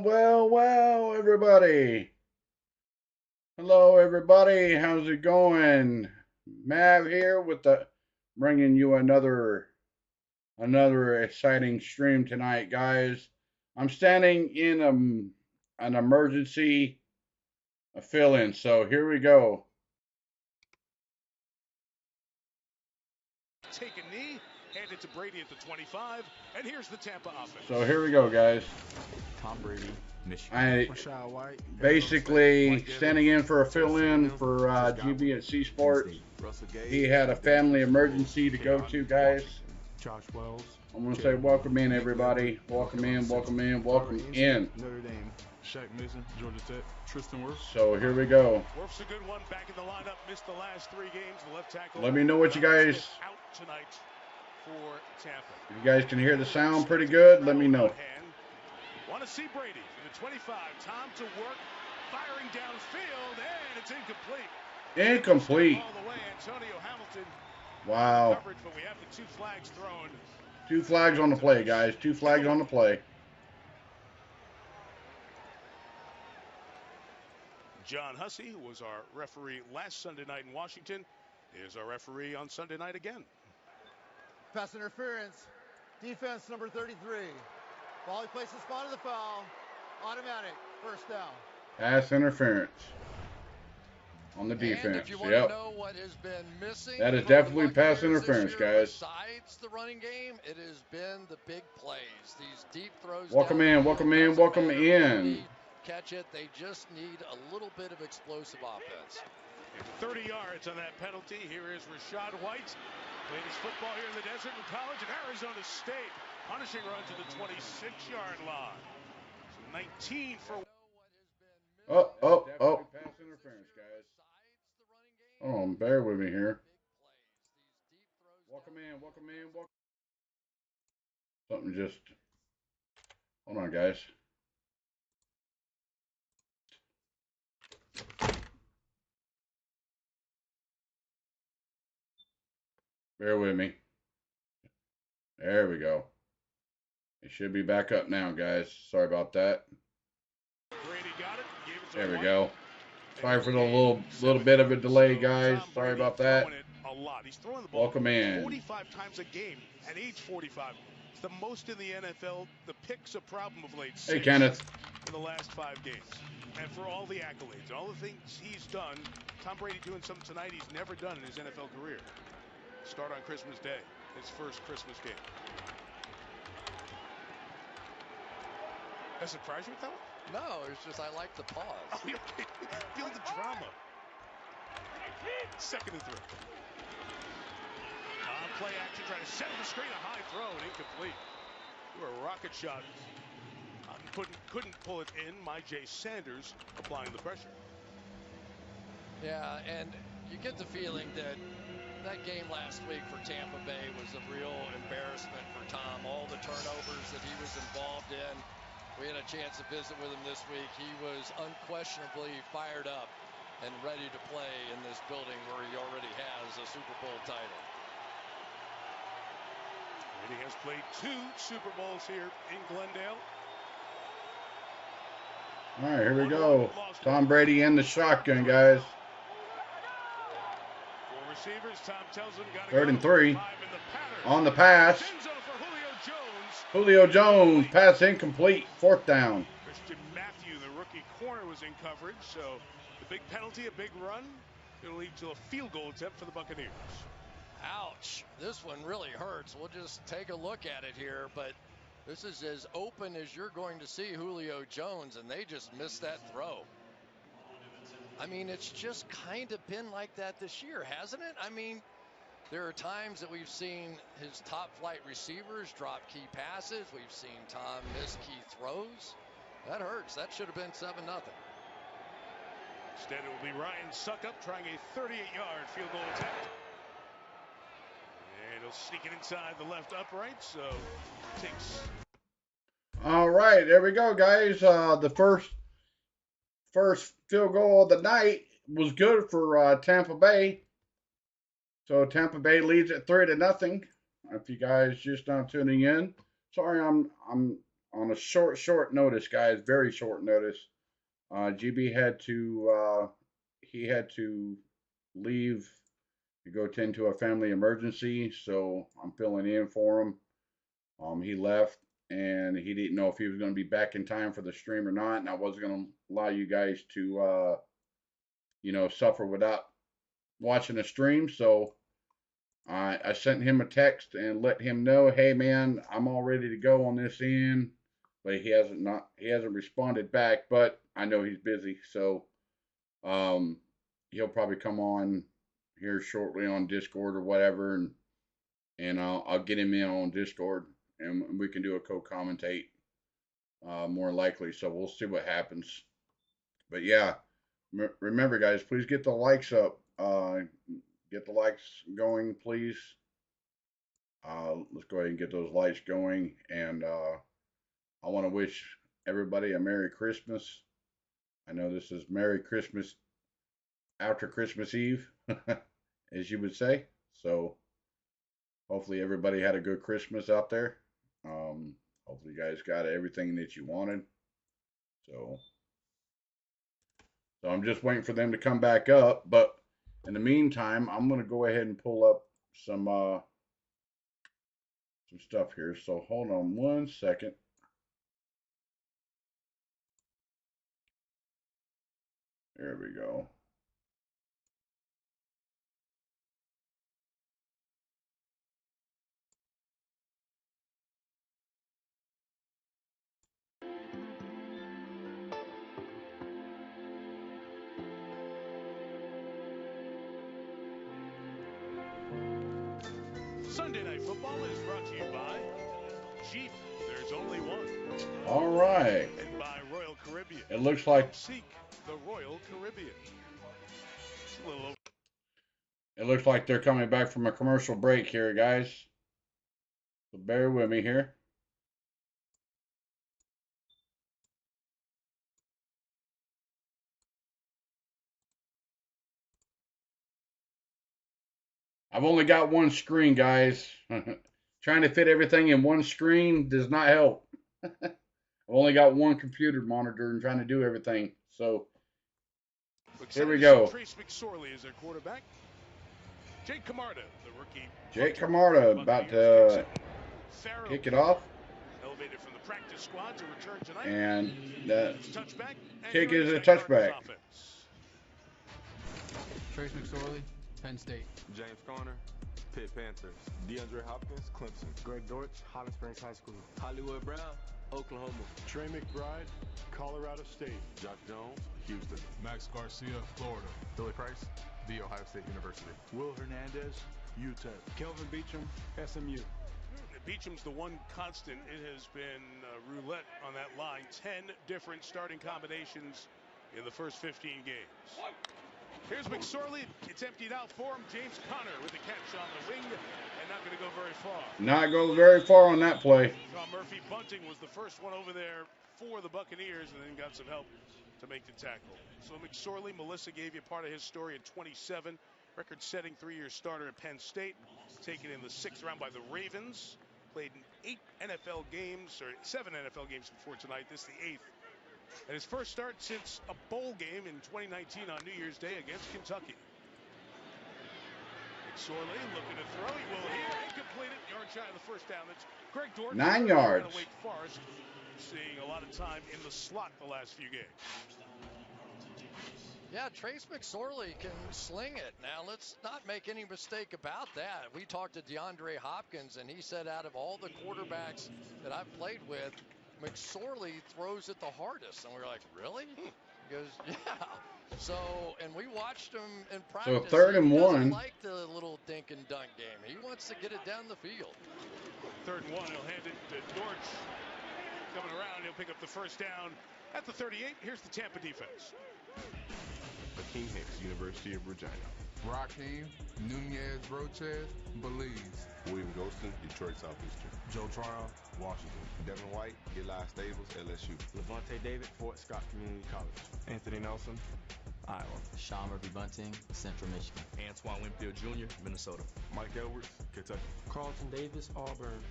Well, everybody. Hello, everybody. How's it going? Mav here with bringing you another exciting stream tonight, guys. I'm standing in an emergency fill-in, so here we go. Take a knee, hand it to Brady at the 25, and here's the Tampa offense. So here we go, guys. Tom Brady, Michigan. I basically standing in for a fill-in for GB at C Sports. He had a family emergency to go to, guys. Josh Wells. I'm going to say welcome in, everybody. Welcome in, welcome in, welcome in. Notre Dame, Shaq Mason, Georgia Tech, Tristan Wirfs. So here we go. Wirfs a good one, back in the lineup, missed the last 3 games. The left tackle. Let me know what you guys out tonight for Tampa. If you guys can hear the sound pretty good, let me know. Want to see Brady in the 25. Tom to work, firing downfield, and it's incomplete. Incomplete. All the way, Antonio Hamilton. Wow. Coverage, but we have the 2 flags thrown. 2 flags on the play, guys. 2 flags on the play. John Hussey, who was our referee last Sunday night in Washington, is our referee on Sunday night again. Pass interference. Defense number 33. Ball he places spot of the foul. Automatic. First down. Pass interference on the defense. Yep. That is definitely pass interference, guys. Besides the running game, it has been the big plays. These deep throws. Welcome in, welcome in, welcome in. Catch it. They just need a little bit of explosive offense. 30 yards on that penalty. Here is Rashad White. Played his football here in the desert in college at Arizona State. Punishing run to the 26-yard line. So 19 for. Oh. Pass interference, guys. Hold on, bear with me here. Welcome in, welcome in, welcome. Something just. Hold on, guys. Bear with me. There we go. It should be back up now, guys. Sorry about that. Brady got it. There we go. Sorry for the little bit of a delay, guys. Sorry about that. A lot. He's throwing the ball Welcome in. 45 times a game at age 45. It's the most in the NFL. The pick's a problem of late. Hey, Kenneth. In the last 5 games. And for all the accolades, all the things he's done, Tom Brady doing something tonight he's never done in his NFL career. Start on Christmas Day, his first Christmas game. That surprised you with that one? No, it's just I like the pause. Oh, okay. Feel the drama. 2nd and 3. Play action, trying to set the screen, a high throw, and incomplete. You were a rocket shot. Couldn't pull it in. J. Sanders applying the pressure. Yeah, and you get the feeling that game last week for Tampa Bay was a real embarrassment for Tom. All the turnovers that he was involved in. We had a chance to visit with him this week. He was unquestionably fired up and ready to play in this building where he already has a Super Bowl title. Brady has played 2 Super Bowls here in Glendale. All right, here we go. Tom Brady in the shotgun, guys. 4 receivers. Tom tells them got 3rd and 3. On the pass. Julio Jones, pass incomplete. 4th down. Christian Matthew, the rookie corner, was in coverage. So the big penalty, a big run. It'll lead to a field goal attempt for the Buccaneers. Ouch. This one really hurts. We'll just take a look at it here, but this is as open as you're going to see Julio Jones, and they just missed that throw. I mean, it's just kind of been like that this year, hasn't it? I mean, there are times that we've seen his top flight receivers drop key passes. We've seen Tom miss key throws. That hurts. That should have been 7-0. Instead, it will be Ryan Suckup trying a 38-yard field goal attempt. And he'll sneak it inside the left upright, so takes. All right, there we go, guys. The first field goal of the night was good for Tampa Bay. So Tampa Bay leads at 3-0. If you guys just now tuning in, sorry, I'm on a short notice, guys. Very short notice. GB had to leave to go tend to a family emergency, so I'm filling in for him. He left, and he didn't know if he was going to be back in time for the stream or not, and I wasn't going to allow you guys to, suffer without watching the stream. So I sent him a text and let him know, hey man, I'm all ready to go on this end, but he hasn't responded back. But I know he's busy, so he'll probably come on here shortly on Discord or whatever, and I'll get him in on Discord, and we can do a co-commentate more likely. So we'll see what happens. But yeah, remember guys, please get the likes up. Get the likes going, please. Let's go ahead and get those lights going, and I want to wish everybody a Merry Christmas. I know this is Merry Christmas after Christmas Eve, as you would say. So hopefully everybody had a good Christmas out there. Hopefully you guys got everything that you wanted. So I'm just waiting for them to come back up. But in the meantime, I'm going to go ahead and pull up some stuff here. So hold on one second. There we go. Sunday Night Football is brought to you by Jeep. There's only one. All right. And by Royal Caribbean. It looks like Seek the Royal Caribbean. It's a little over. It looks like they're coming back from a commercial break here, guys. So bear with me here. I've only got one screen, guys. Trying to fit everything in one screen does not help. I've only got one computer monitor and trying to do everything. So here we go. Trace McSorley is their quarterback. Jake Camarda, the rookie. Jake Camarda about to kick it off. Elevated from the practice squad to return tonight. And that kick is a touchback. Trace McSorley, Penn State. James Conner, Pitt Panthers. DeAndre Hopkins, Clemson. Greg Dortch, Holly Springs High School. Hollywood Brown, Oklahoma. Trey McBride, Colorado State. Josh Jones, Houston. Max Garcia, Florida. Billy Price, The Ohio State University. Will Hernandez, UTEP. Kelvin Beachum, SMU. Beacham's the one constant. It has been roulette on that line. 10 different starting combinations in the first 15 games. Here's McSorley. It's emptied out for him. James Conner with the catch on the wing and not going to go very far. Not go very far on that play. Tom Murphy Bunting was the first one over there for the Buccaneers and then got some help to make the tackle. So McSorley, Melissa gave you part of his story at 27. Record-setting 3-year starter at Penn State. Taken in the 6th round by the Ravens. Played in 7 NFL games before tonight. This is the 8th. And his first start since a bowl game in 2019 on New Year's Day against Kentucky. McSorley looking to throw. He will here. Incompleted. Yard shy of the first down. That's Greg Dortch. 9 yards. Wake Forest. Seeing a lot of time in the slot the last few games. Yeah, Trace McSorley can sling it. Now, let's not make any mistake about that. We talked to DeAndre Hopkins, and he said out of all the quarterbacks that I've played with, McSorley throws it the hardest. And we were like, really? He goes, yeah. So, and we watched him in practice. So 3rd and 1. He doesn't like the little dink and dunk game. He wants to get it down the field. 3rd and 1. He'll hand it to Dortch. Coming around, he'll pick up the first down at the 38. Here's the Tampa defense. King Hicks, University of Regina. Raheem Nunez Roches, Belize. William Golston, Detroit Southeastern. Joe Tryon, Washington. Devin White, Eli Stables, LSU. Levante David, Fort Scott Community College. Anthony Nelson, Iowa. Sean Murphy Bunting, Central Michigan. Antoine Winfield Jr., Minnesota. Mike Edwards, Kentucky. Carlton Davis, Auburn.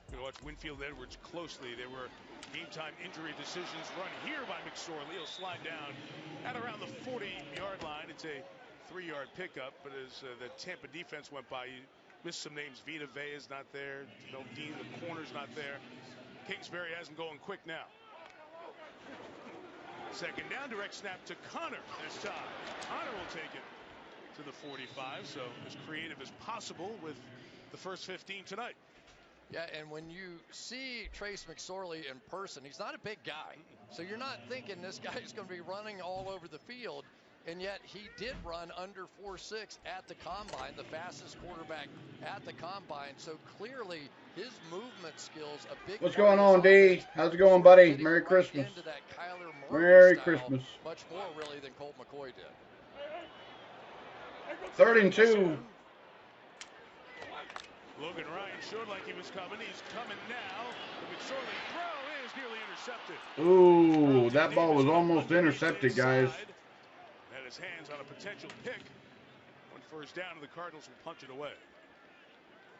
We're going to watch Winfield Edwards closely. They were Game-time injury decisions run here by McSorley. He'll slide down at around the 40-yard line. It's a 3-yard pickup, but as the Tampa defense went by, you missed some names. Vita Vea is not there. Dean, the corner's not there. Kingsbury hasn't going quick now. Second down, direct snap to Connor this time. Connor will take it to the 45, so as creative as possible with the first 15 tonight. Yeah, and when you see Trace McSorley in person, he's not a big guy. So you're not thinking this guy's going to be running all over the field. And yet he did run under 4.6 at the combine, the fastest quarterback at the combine. So clearly his movement skills a big. What's going on, D? How's it going, buddy? Merry Christmas. Merry Christmas. Much more really than Colt McCoy did. 3rd and 2. Logan Ryan showed like he was coming. He's coming now. The McSorley throw is nearly intercepted. Ooh, that ball was almost intercepted, guys. Had his hands on a potential pick. On first down, and the Cardinals will punch it away.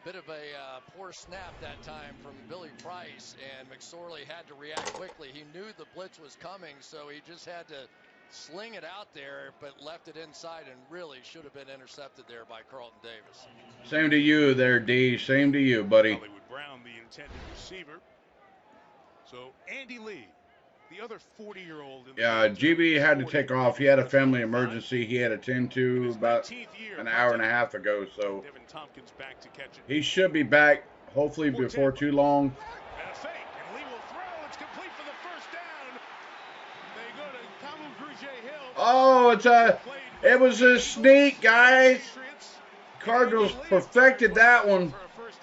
Bit of a poor snap that time from Billy Price, and McSorley had to react quickly. He knew the blitz was coming, so he just had to sling it out there, but left it inside and really should have been intercepted there by Carlton Davis. Same to you there, D. Same to you, buddy. Hollywood Brown, the intended receiver. So Andy Lee, the other 40-year-old. Yeah, GB had to take off. He had a family emergency. He had to attend to about an hour and a half ago, so he should be back hopefully before too long. And a fake, and Lee will throw. It's complete for the first down. They go to Kamu Hill. Oh, it was a sneak, guys. Cardinals perfected that one,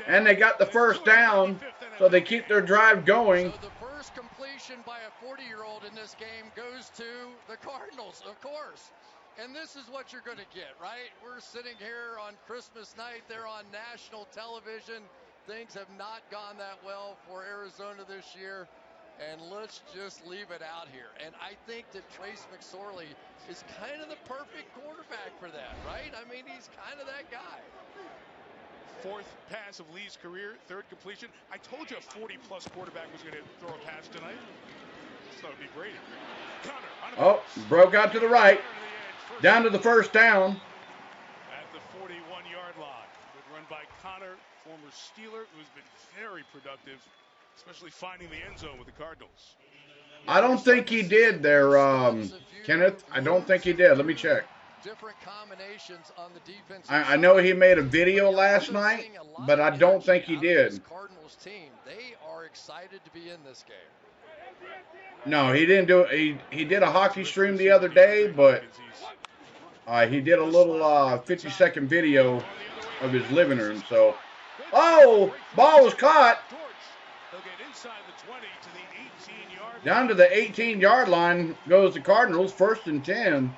and they got the first down, so they keep their drive going. So the first completion by a 40-year-old in this game goes to the Cardinals, of course. And this is what you're going to get, right? We're sitting here on Christmas night. They're on national television. Things have not gone that well for Arizona this year. And let's just leave it out here. And I think that Trace McSorley is kind of the perfect quarterback for that, right? I mean, he's kind of that guy. Fourth pass of Lee's career, 3rd completion. I told you a 40-plus quarterback was going to throw a pass tonight. So it'd be Brady. Oh, broke out to the right. Down to the first down. At the 41-yard line. Good run by Connor, former Steeler, who's been very productive, especially finding the end zone with the Cardinals. I don't think he did there, Kenneth. I don't think he did. Let me check. Different combinations on the defense. I know he made a video last night, but I don't think he did. Cardinals team, they are excited to be in this game. No, he didn't do it. He did a hockey stream the other day, but he did a little 50-second video of his living room. So, oh, ball was caught. Down to the 18-yard line goes the Cardinals, 1st and 10.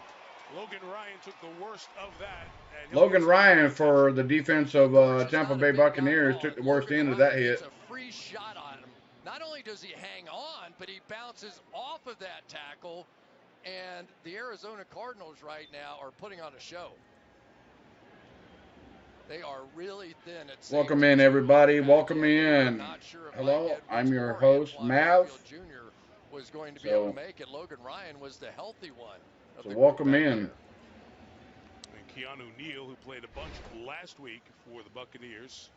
Logan Ryan took the worst of that. Logan Ryan for the defense of Tampa Bay Buccaneers took the worst end of that hit. A free shot on him. Not only does he hang on, but he bounces off of that tackle. And the Arizona Cardinals right now are putting on a show. They are really thin at safety. Welcome in, everybody. Welcome in. Hello, I'm your host, Mav. Was going to be able to make it. Logan Ryan was the healthy one. So welcome in. And Keanu Neal, who played a bunch last week for the Buccaneers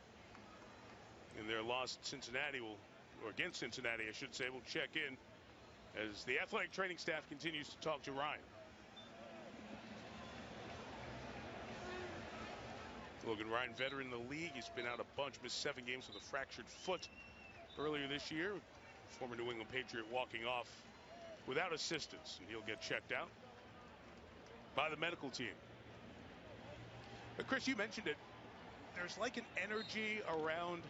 in their loss at Cincinnati, or against Cincinnati, I should say, will check in as the athletic training staff continues to talk to Ryan. Logan Ryan, veteran in the league. He's been out a bunch, missed 7 games with a fractured foot earlier this year. Former New England Patriot walking off without assistance, and he'll get checked out by the medical team. But Chris, you mentioned it. There's like an energy around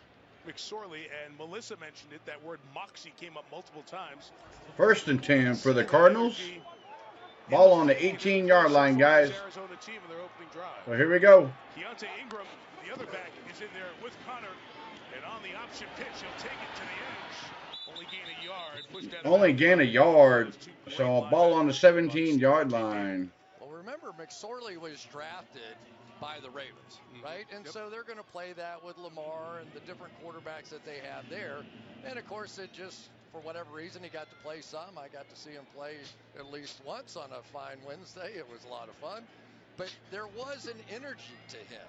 McSorley, and Melissa mentioned it. That word moxie came up multiple times. 1st and 10 for the Cardinals. Ball on the 18-yard line, guys. So here we go. Keontae Ingram, the other back, is in there with Connor, and on the option pitch, he'll take it to the edge. Only gain a yard, so a ball on the 17-yard line. Well, remember, McSorley was drafted by the Ravens, right? And so they're going to play that with Lamar and the different quarterbacks that they have there. And, of course, it just for whatever reason, he got to play some. I got to see him play at least once on a fine Wednesday. It was a lot of fun. But there was an energy to him.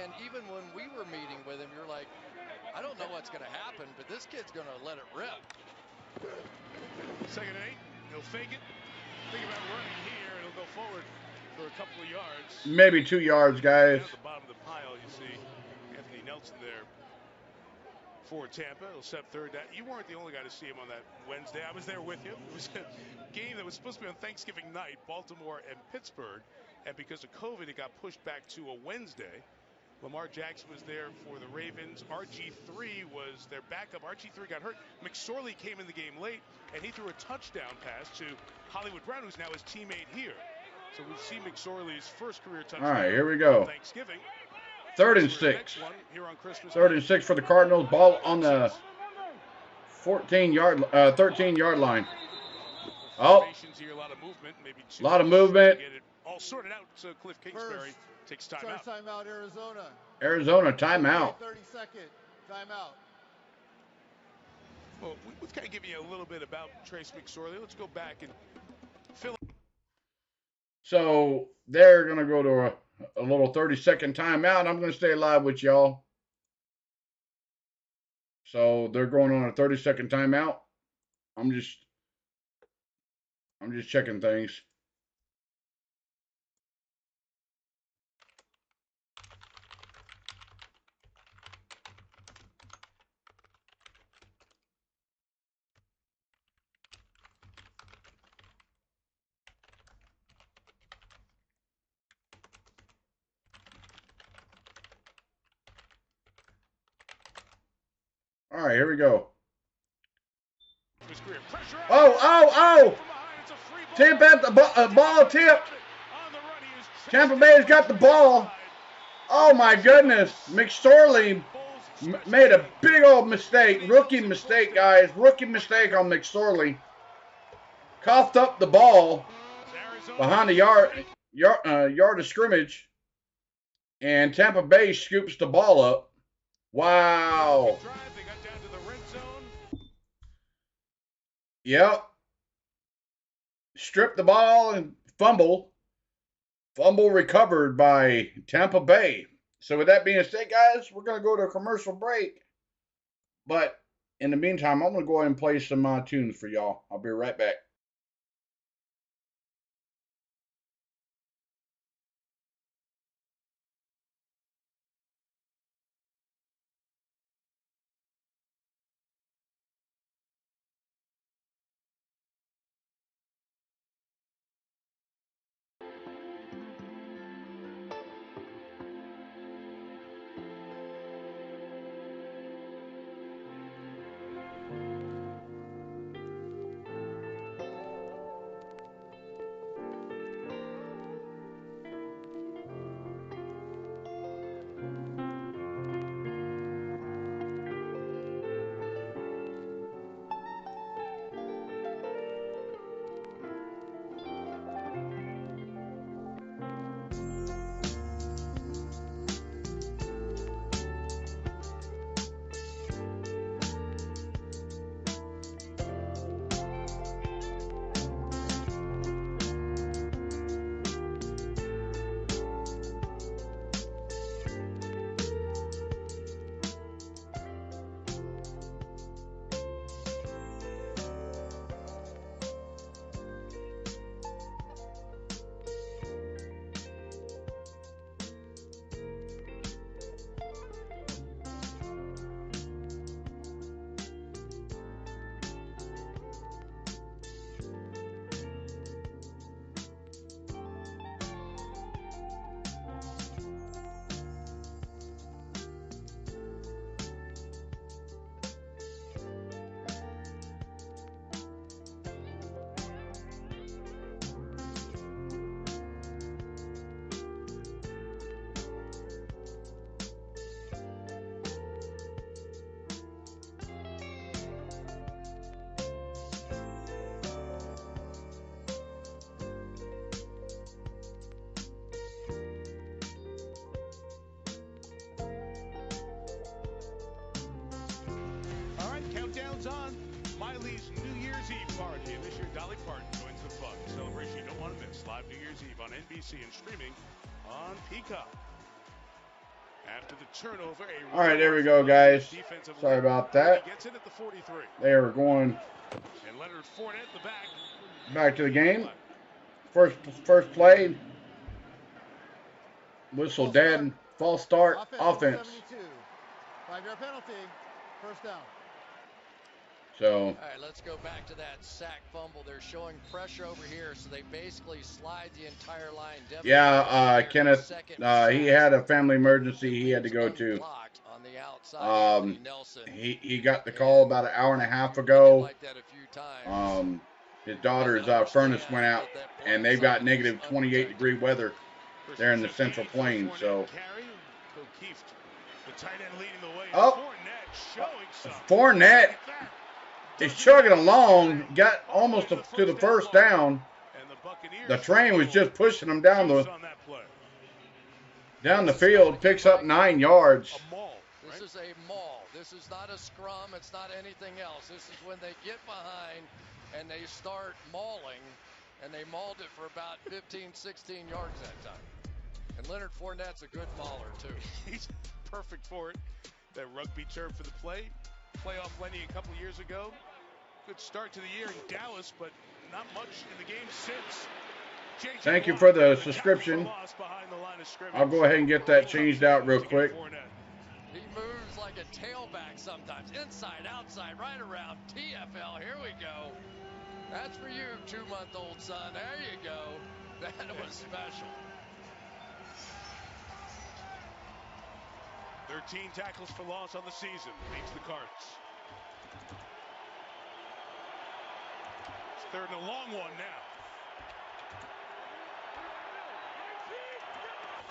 And even when we were meeting with him, you're like, I don't know what's going to happen, but this kid's going to let it rip. 2nd and 8. He'll fake it. Think about running here, and he'll go forward for a couple of yards. Maybe 2 yards, guys. Down at the bottom of the pile, you see Anthony Nelson there for Tampa. He'll set 3rd down. You weren't the only guy to see him on that Wednesday. I was there with you. It was a game that was supposed to be on Thanksgiving night, Baltimore and Pittsburgh. And because of COVID, it got pushed back to a Wednesday. Lamar Jackson was there for the Ravens. RG3 was their backup. RG3 got hurt. McSorley came in the game late, and he threw a touchdown pass to Hollywood Brown, who's now his teammate here. So we see McSorley's first career touchdown. All right, here we go. Thanksgiving. 3rd and 6. 3rd and 6 for the Cardinals. Ball on the 13-yard line. Oh, a lot of movement. Maybe a lot of movement. Get it all sorted out. So Cliff Kingsbury takes timeout. Timeout, Arizona. Arizona timeout. 32nd timeout. Well, we've kind of given you a little bit about Trace McSorley. Let's go back and fill. So they're going to go to a little 30-second timeout. I'm going to stay live with y'all. So they're going on a 30-second timeout. I'm just checking things. All right, here we go. Oh! Tampa at the ball tip. Tampa Bay's got the ball. Oh, my goodness. McSorley made a big old mistake. Rookie mistake, guys. Rookie mistake on McSorley. Coughed up the ball behind the yard of scrimmage. And Tampa Bay scoops the ball up. Wow. Yep. Strip the ball and fumble. Fumble recovered by Tampa Bay. So with that being said, guys, we're going to go to a commercial break. But in the meantime, I'm going to go ahead and play some tunes for y'all. I'll be right back. Riley's New Year's Eve party. And this year, Dolly Parton joins the fun. Celebration you don't want to miss. Live New Year's Eve on NBC and streaming on Peacock. After the turnover, all right, there we go, guys. Sorry about that. Gets in at the 43. They were going and Leonard Fournette the back to the game. First play. Whistle dead. False start. Offense. 5-yard penalty. First down. So. All right, let's go back to that sack fumble. They're showing pressure over here, so they basically slide the entire line. Yeah, Kenneth, he had a family emergency he had to go to. He got the call about an hour and a half ago. His daughter's furnace went out, and they've got negative 28-degree weather there in the Central Plains. So. Oh, Fournette is chugging along, got almost to the first down. The train was just pushing him down the field, picks up 9 yards. This is a maul. This is not a scrum. It's not anything else. This is when they get behind and they start mauling, and they mauled it for about 15, 16 yards that time. And Leonard Fournette's a good mauler, too. He's perfect for it. That rugby term for the playoff Lenny a couple years ago. Good start to the year in Dallas, but not much in the game since. Thank you for the subscription. I'll go ahead and get that changed out real quick. He moves like a tailback sometimes. Inside, outside, right around. TFL, here we go. That's for you, 2-month-old son. There you go. That was special. 13 tackles for loss on the season. Leads the Cards. It's third and a long one now.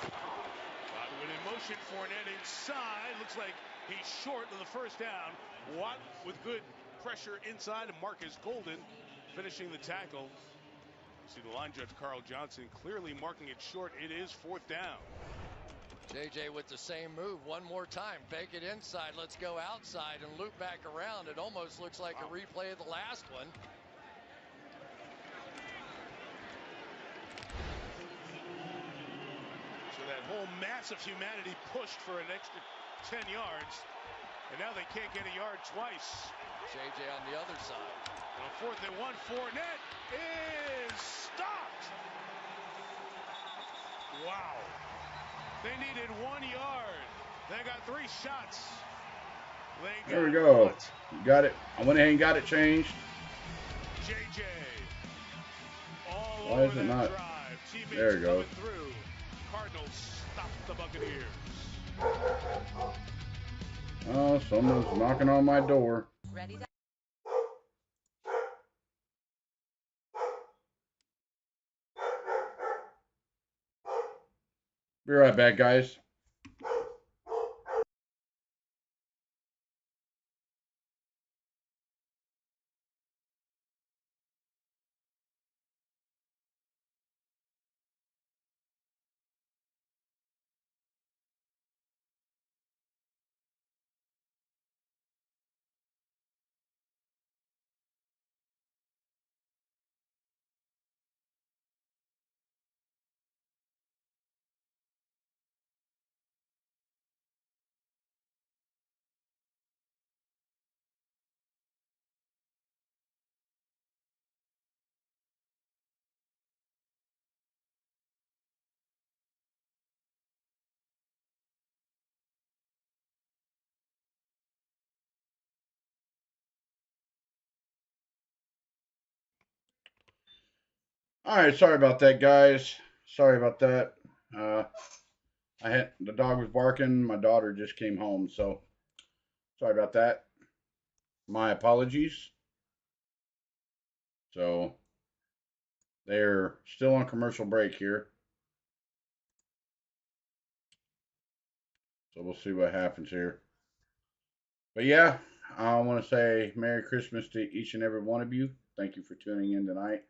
Godwin in motion. Fournette inside. Looks like he's short of the first down. Watt with good pressure inside, and Marcus Golden finishing the tackle. See the line judge Carl Johnson clearly marking it short. It is 4th down. JJ with the same move one more time. Fake it inside. Let's go outside and loop back around. It almost looks like a replay of the last one. So that whole mass of humanity pushed for an extra 10 yards. And now they can't get a yard twice. JJ on the other side. And on 4th and 1, Fournette is stopped. Wow. They needed 1 yard. They got 3 shots. There we go. Got it. I went ahead and got it changed. JJ. Why is it not? There we go. Cardinals stop the Buccaneers. Oh, someone's knocking on my door. Ready to Be right back, guys. All right, sorry about that, guys. Sorry about that. The dog was barking. My daughter just came home, so sorry about that. My apologies. So they're still on commercial break here. So we'll see what happens here. But yeah, I want to say Merry Christmas to each and every one of you. Thank you for tuning in tonight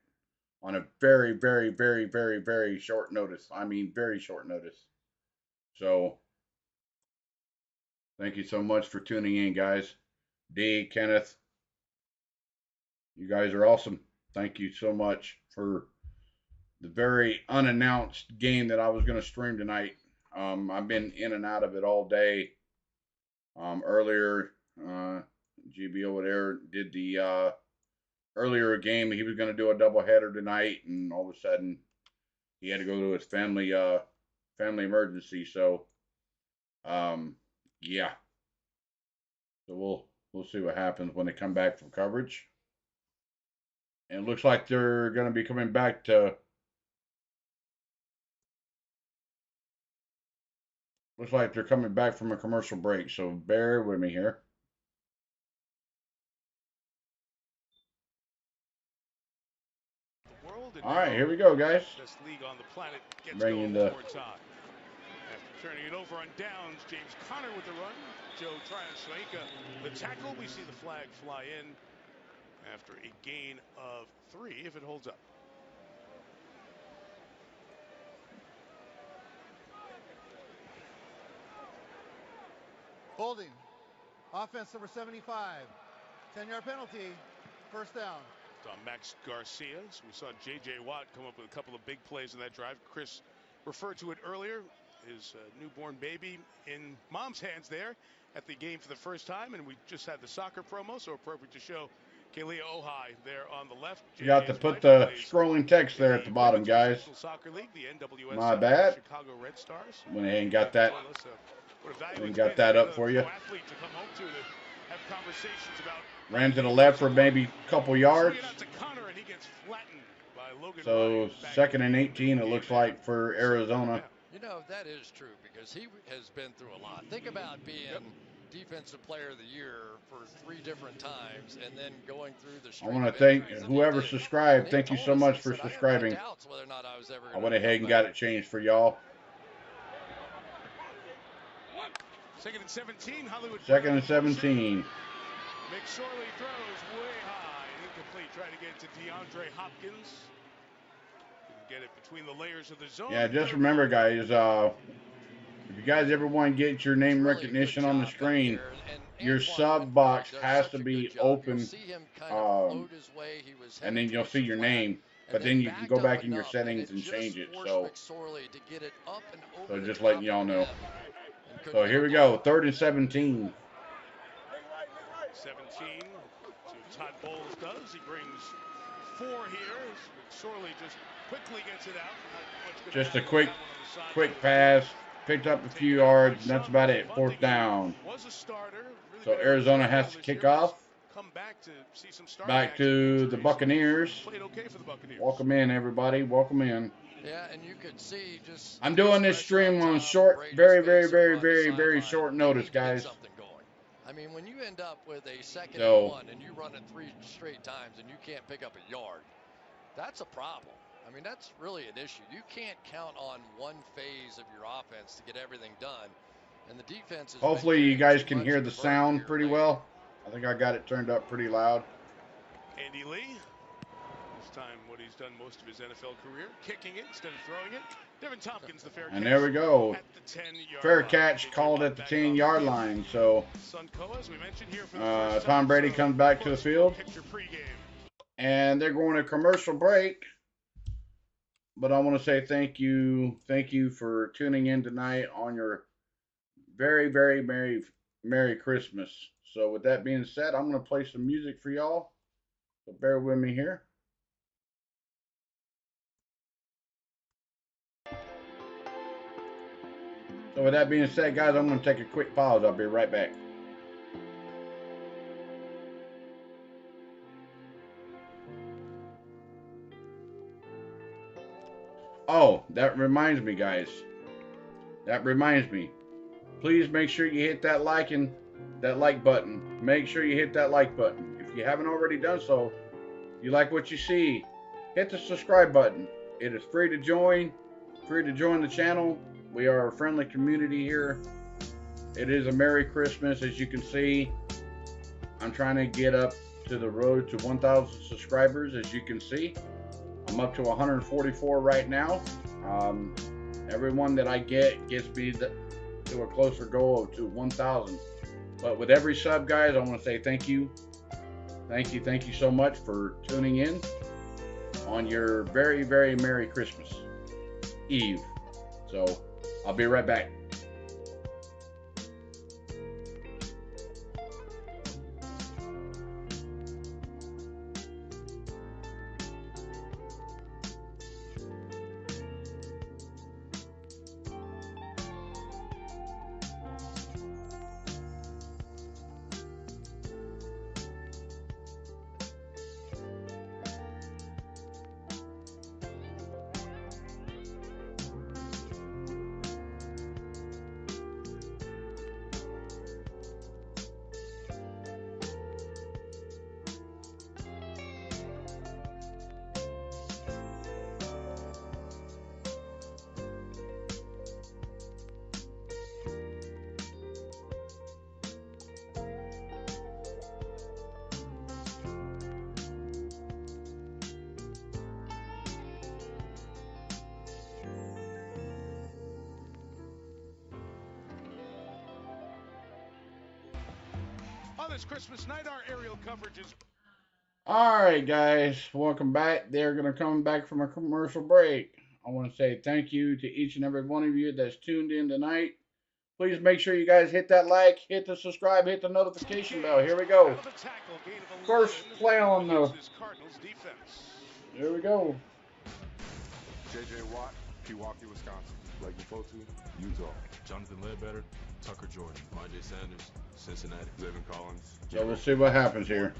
on a very, very, very, very, very short notice. I mean, very short notice. So thank you so much for tuning in, guys. D, Kenneth, You guys are awesome. Thank you so much for the very unannounced game that I was going to stream tonight. I've been in and out of it all day. Earlier, GB over there did the earlier game. He was going to do a doubleheader tonight, and all of a sudden he had to go to his family emergency. So, yeah. So we'll see what happens when they come back from coverage. And it looks like they're going to be coming back to. Looks like they're coming back from a commercial break, so bear with me here. All right, here we go, guys. Best league on the planet gets Bringing going the one more time. After turning it over on downs, James Conner with the run. Joe Tryon-Shoyinka the tackle. We see the flag fly in after a gain of 3 if it holds up. Holding. Offense number 75. 10-yard penalty. First down. It's on Max Garcia. So we saw J.J. Watt come up with a couple of big plays in that drive. Chris referred to it earlier. His newborn baby in mom's hands there at the game for the first time. And we just had the soccer promo, so appropriate to show Kalia Ohai there on the left. You got to put the scrolling text there at the bottom, guys. Soccer League, the NWS My bad. Chicago Red Stars. Went ahead and got that. And got that up for you. Ran to the left for maybe a couple yards. So 2nd and 18, it looks like, for Arizona. You know, that is true because he has been through a lot. Think about being Defensive Player of the Year for 3 different times and then going through the I want to thank whoever subscribed. Thank you so much for subscribing. I went ahead and got it changed for y'all. 2nd and 17, Hollywood. 2nd and 17. McSorley throws way high, incomplete. Trying to get it to DeAndre Hopkins. Get it between the layers of the zone. Yeah, just remember, guys. If you guys ever want to get your name recognition on the screen, your sub box has to be open, and then you'll see your name. But then you can go back in your settings and change it. So just letting y'all know. So here we go, 3rd and 17. 17. So Todd Bowles does. He brings 4 here. McSorley just quickly gets it out. Just a quick pass. Picked up a few yards, and that's about it. 4th down. So Arizona has to kick off. Back to the Buccaneers. Welcome in, everybody. Welcome in. Yeah, and you could see just. I'm doing this stream on short, very short notice, guys. I mean, when you end up with a 2nd and 1 and you run it 3 straight times and you can't pick up a yard, that's a problem. I mean, that's really an issue. You can't count on one phase of your offense to get everything done. And the defense is. Hopefully, you guys can hear the sound pretty well. I think I got it turned up pretty loud. Andy Lee. This time, what he's done most of his NFL career, kicking it instead of throwing it. Devin Tompkins, the fair catch. And there we go. Fair catch called at the 10-yard line. So Tom Brady comes back to the field. And they're going to commercial break. But I want to say thank you for tuning in tonight on your very Merry Christmas. So with that being said, I'm going to play some music for y'all. So bear with me here. So with that being said, guys, I'm going to take a quick pause. I'll be right back. Oh, that reminds me, guys. That reminds me. Please make sure you hit that like button. Make sure you hit that like button. If you haven't already done so, you like what you see, hit the subscribe button. It is free to join. Free to join the channel. We are a friendly community here. It is a Merry Christmas, as you can see. I'm trying to get up to the road to 1,000 subscribers, as you can see. I'm up to 144 right now. Everyone that I get gets me to a closer goal to 1,000. But with every sub, guys, I want to say thank you. thank you so much for tuning in on your very, very Merry Christmas Eve. So I'll be right back. On this Christmas night, our aerial coverage is... All right, guys, welcome back. They're going to come back from a commercial break. I want to say thank you to each and every one of you that's tuned in tonight. Please make sure you guys hit that like, hit the subscribe, hit the notification bell. Here we go. First play on the... Here we go. J.J. Watt, Pewaukee, Wisconsin. Blake Mfotu, Utah. Jonathan Ledbetter, Tucker Jordan. Monjay Sanders, Cincinnati. Zayvon Collins. So let's see what happens here.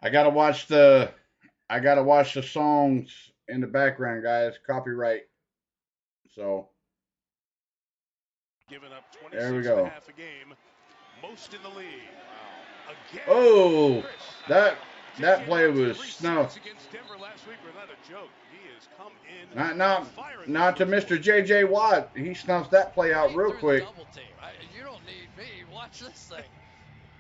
I gotta watch the songs in the background, guys. Copyright. So giving up there we go. A game, most in the league. Again, oh, that play was snuffed. Not to Mr. J.J. Watt. He snuffs that play out real quick. You don't need me. Watch this thing.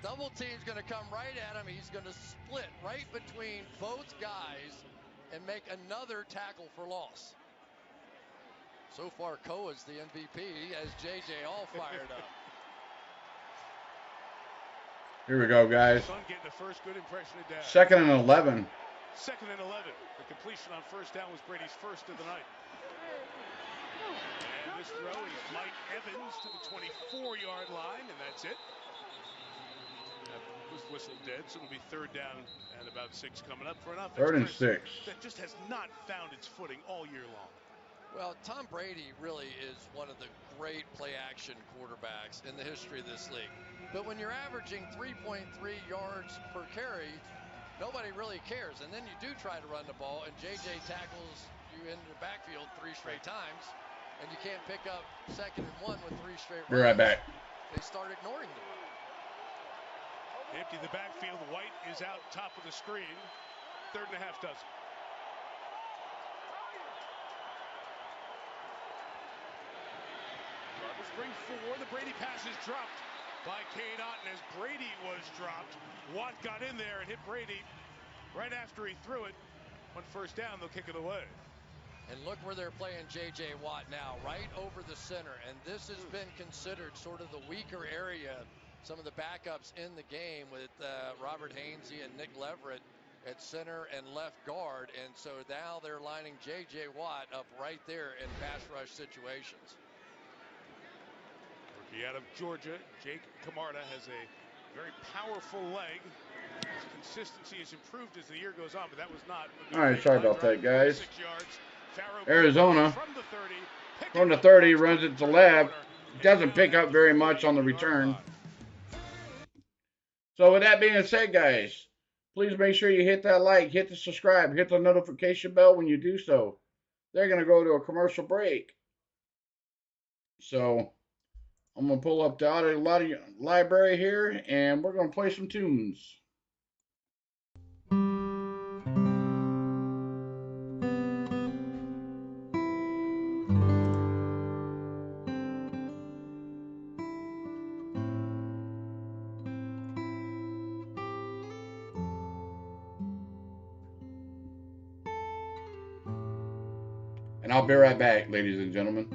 Double team's going to come right at him. He's going to split right between both guys and make another tackle for loss. So far, Koa's the MVP. He has JJ all fired up. Here we go, guys. The first good impression of Dad. 2nd and 11. 2nd and 11. The completion on first down was Brady's first of the night. And this throw is Mike Evans to the 24-yard line, and that's it. That was whistled dead, so it'll be 3rd down and about 6 coming up for an offense. 3rd and 6. That just has not found its footing all year long. Well, Tom Brady really is one of the great play-action quarterbacks in the history of this league. But when you're averaging 3.3 yards per carry, nobody really cares. And then you do try to run the ball, and J.J. tackles you into the backfield 3 straight times, and you can't pick up 2nd and 1 with 3 straight runs. Be right back. They start ignoring the run. Empty the backfield. White is out top of the screen. 3rd and a half dozen. Bring 4. The Brady pass is dropped by Cade Otton as Brady was dropped. Watt got in there and hit Brady right after he threw it. On 1st down, they'll kick it away. And look where they're playing J.J. Watt now, right over the center. And this has been considered sort of the weaker area. Some of the backups in the game with Robert Hainsey and Nick Leverett at center and left guard. And so now they're lining J.J. Watt up right there in pass rush situations. Rookie out of Georgia, Jake Camarda has a very powerful leg. His consistency has improved as the year goes on, but that was not. All right, sorry about that, guys. Arizona from the 30 runs it to left. Doesn't pick up very much on the return. So with that being said, guys, please make sure you hit that like, hit the subscribe, hit the notification bell when you do so. They're going to go to a commercial break. So I'm going to pull up the audio library here, and we're going to play some tunes. And I'll be right back, ladies and gentlemen.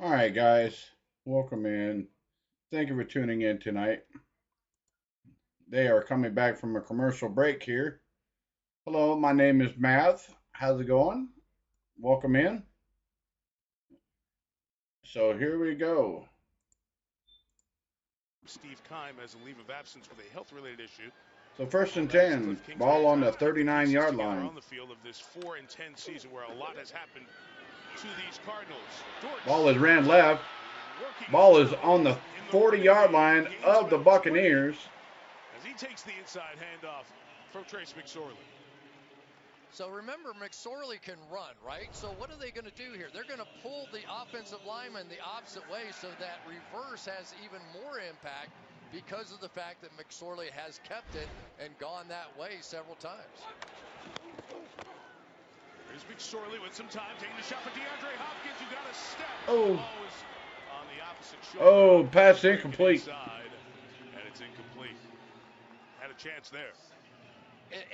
All right, guys, welcome in. Thank you for tuning in tonight. They are coming back from a commercial break here. Hello, my name is Math. How's it going? Welcome in. So here we go. Steve Keim has a leave of absence with a health-related issue. So first and 10, ball on the 39-yard line. On the field of this 4-10 season where a lot has happened to these Cardinals. Ball is ran left. Ball is on the 40-yard line of the Buccaneers. As he takes the inside handoff from Trace McSorley. So remember, McSorley can run, right? So what are they going to do here? They're going to pull the offensive lineman the opposite way so that reverse has even more impact because of the fact that McSorley has kept it and gone that way several times. Here's McSorley with some time, taking the shot for DeAndre Hopkins, who got a step. Oh. On the opposite shoulder. Oh, pass incomplete. Inside, and it's incomplete. Had a chance there.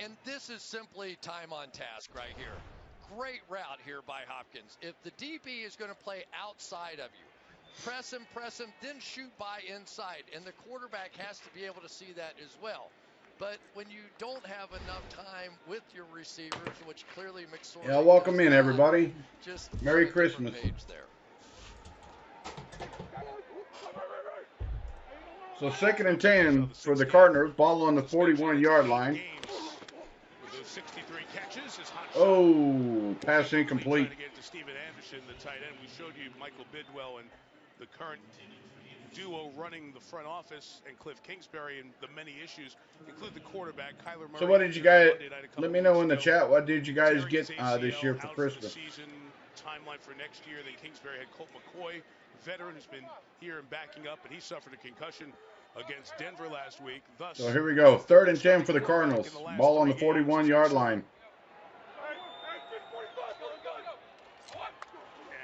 And this is simply time on task right here. Great route here by Hopkins. If the DB is going to play outside of you, press him, then shoot by inside. And the quarterback has to be able to see that as well. But when you don't have enough time with your receivers, which clearly McSorley. Yeah, welcome in, everybody. Just Merry Christmas. There. So second and 10 for the Cardinals. Ball on the 41-yard line. 63 catches. Oh, pass incomplete. Trying to get to Steven Anderson, the tight end. We showed you Michael Bidwell and the current duo running the front office, and Cliff Kingsbury, and the many issues include the quarterback, Kyler Murray. So what did you guys, let me know in the chat, what did you guys get this year for Christmas? Season timeline for next year. Then Kingsbury had Colt McCoy, veteran who's been here and backing up, but he suffered a concussion against Denver last week. Thus, so here we go. Third and 10 for the Cardinals. Ball on the 41-yard line.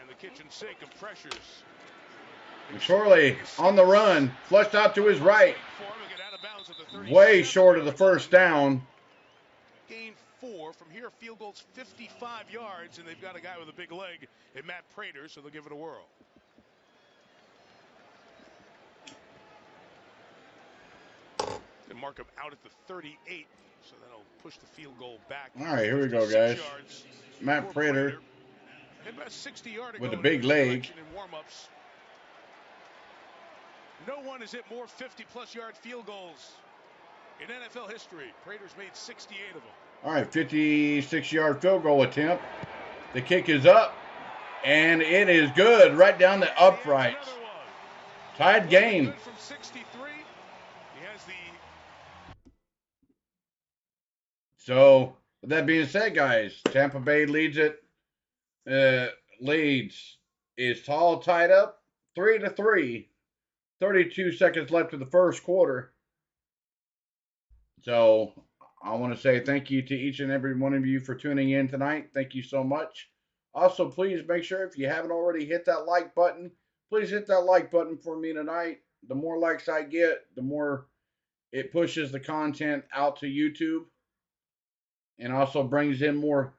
And the kitchen sink of pressures. McSorley on the run. Flushed out to his right. Way short of the first down. Gain 4 from here. Field goal's 55 yards, and they've got a guy with a big leg in Matt Prater, so they'll give it a whirl. They mark him out at the 38, so that'll push the field goal back. All right, here we go, guys. Matt Prater with a big leg. No one has hit more 50-plus yard field goals in NFL history. Prater's made 68 of them. All right, 56-yard field goal attempt. The kick is up, and it is good right down the uprights. Tied game. From 63. He has the. So, with that being said, guys, Tampa Bay leads it. Leads is tall, tied up, 3-3. 32 seconds left in the first quarter. So, I want to say thank you to each and every one of you for tuning in tonight. Thank you so much. Also, please make sure if you haven't already hit that like button, please hit that like button for me tonight. The more likes I get, the more it pushes the content out to YouTube and also brings in more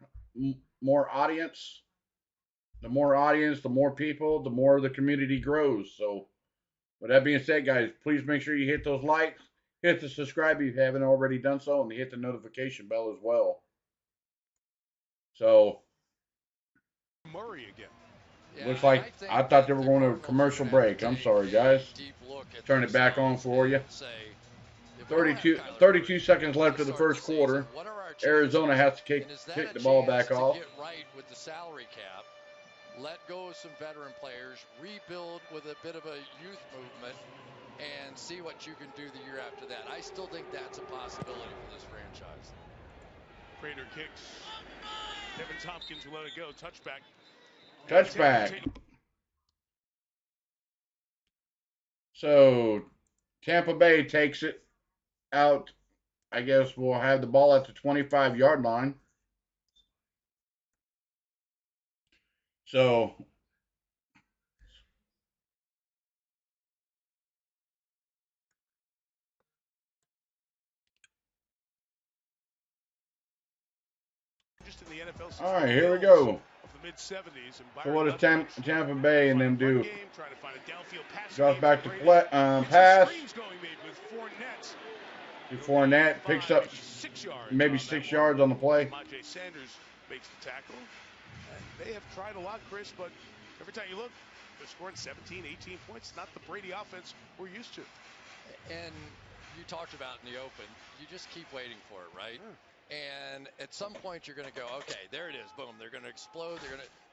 audience. The more audience, the more people, the more the community grows. So, with that being said, guys, please make sure you hit those likes, hit the subscribe if you haven't already done so, and hit the notification bell as well. So, Murray again. Looks like I thought they were going to a commercial break. I'm sorry, guys. Turn it back on for you. 32 seconds left of the first quarter. Arizona has to kick the ball back off. Get right with the salary cap. Let go of some veteran players, rebuild with a bit of a youth movement, and see what you can do the year after that. I still think that's a possibility for this franchise. Prater kicks. Devin Tompkins will let it go. Touchback. Touchback. So, Tampa Bay takes it out. I guess we'll have the ball at the 25-yard line. So, just in the NFL all right, here we go. mid-70s. So what does Tampa Bay and them do? Trying to find a downfield pass. Drops back to pass. Fournette picks up maybe 6 yards on the play. Maverick Sent makes the tackle. And they have tried a lot, Chris, but every time you look, they're scoring 17, 18 points. Not the Brady offense we're used to. And you talked about in the open, you just keep waiting for it, right? And at some point you're going to go, okay, there it is, boom, they're going to explode.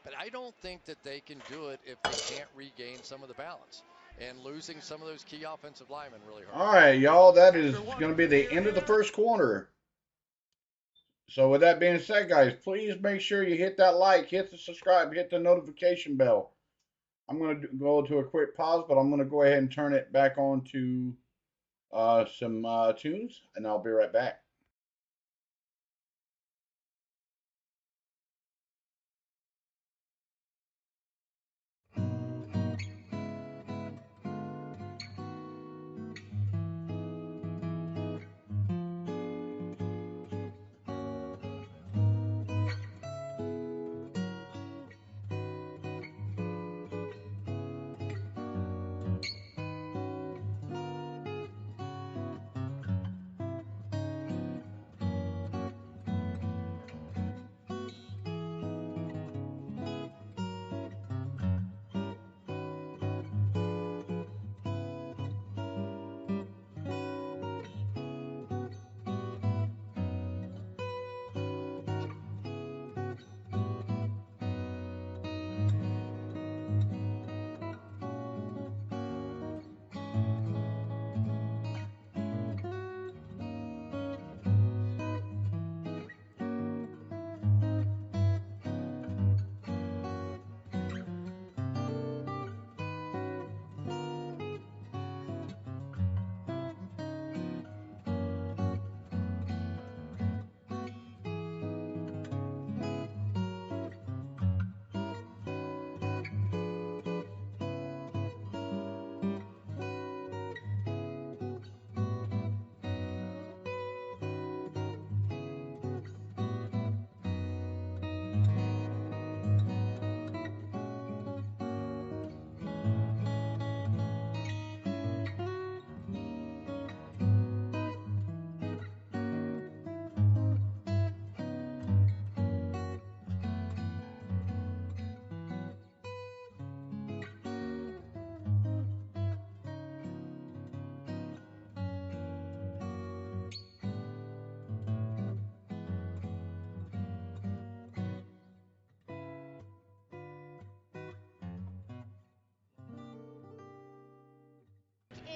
But I don't think that they can do it if they can't regain some of the balance. And losing some of those key offensive linemen really hurt. All right, y'all, that is going to be the end of the first quarter. So with that being said, guys, please make sure you hit that like, hit the subscribe, hit the notification bell. I'm going to go to a quick pause, but I'm going to go ahead and turn it back on to some tunes, and I'll be right back.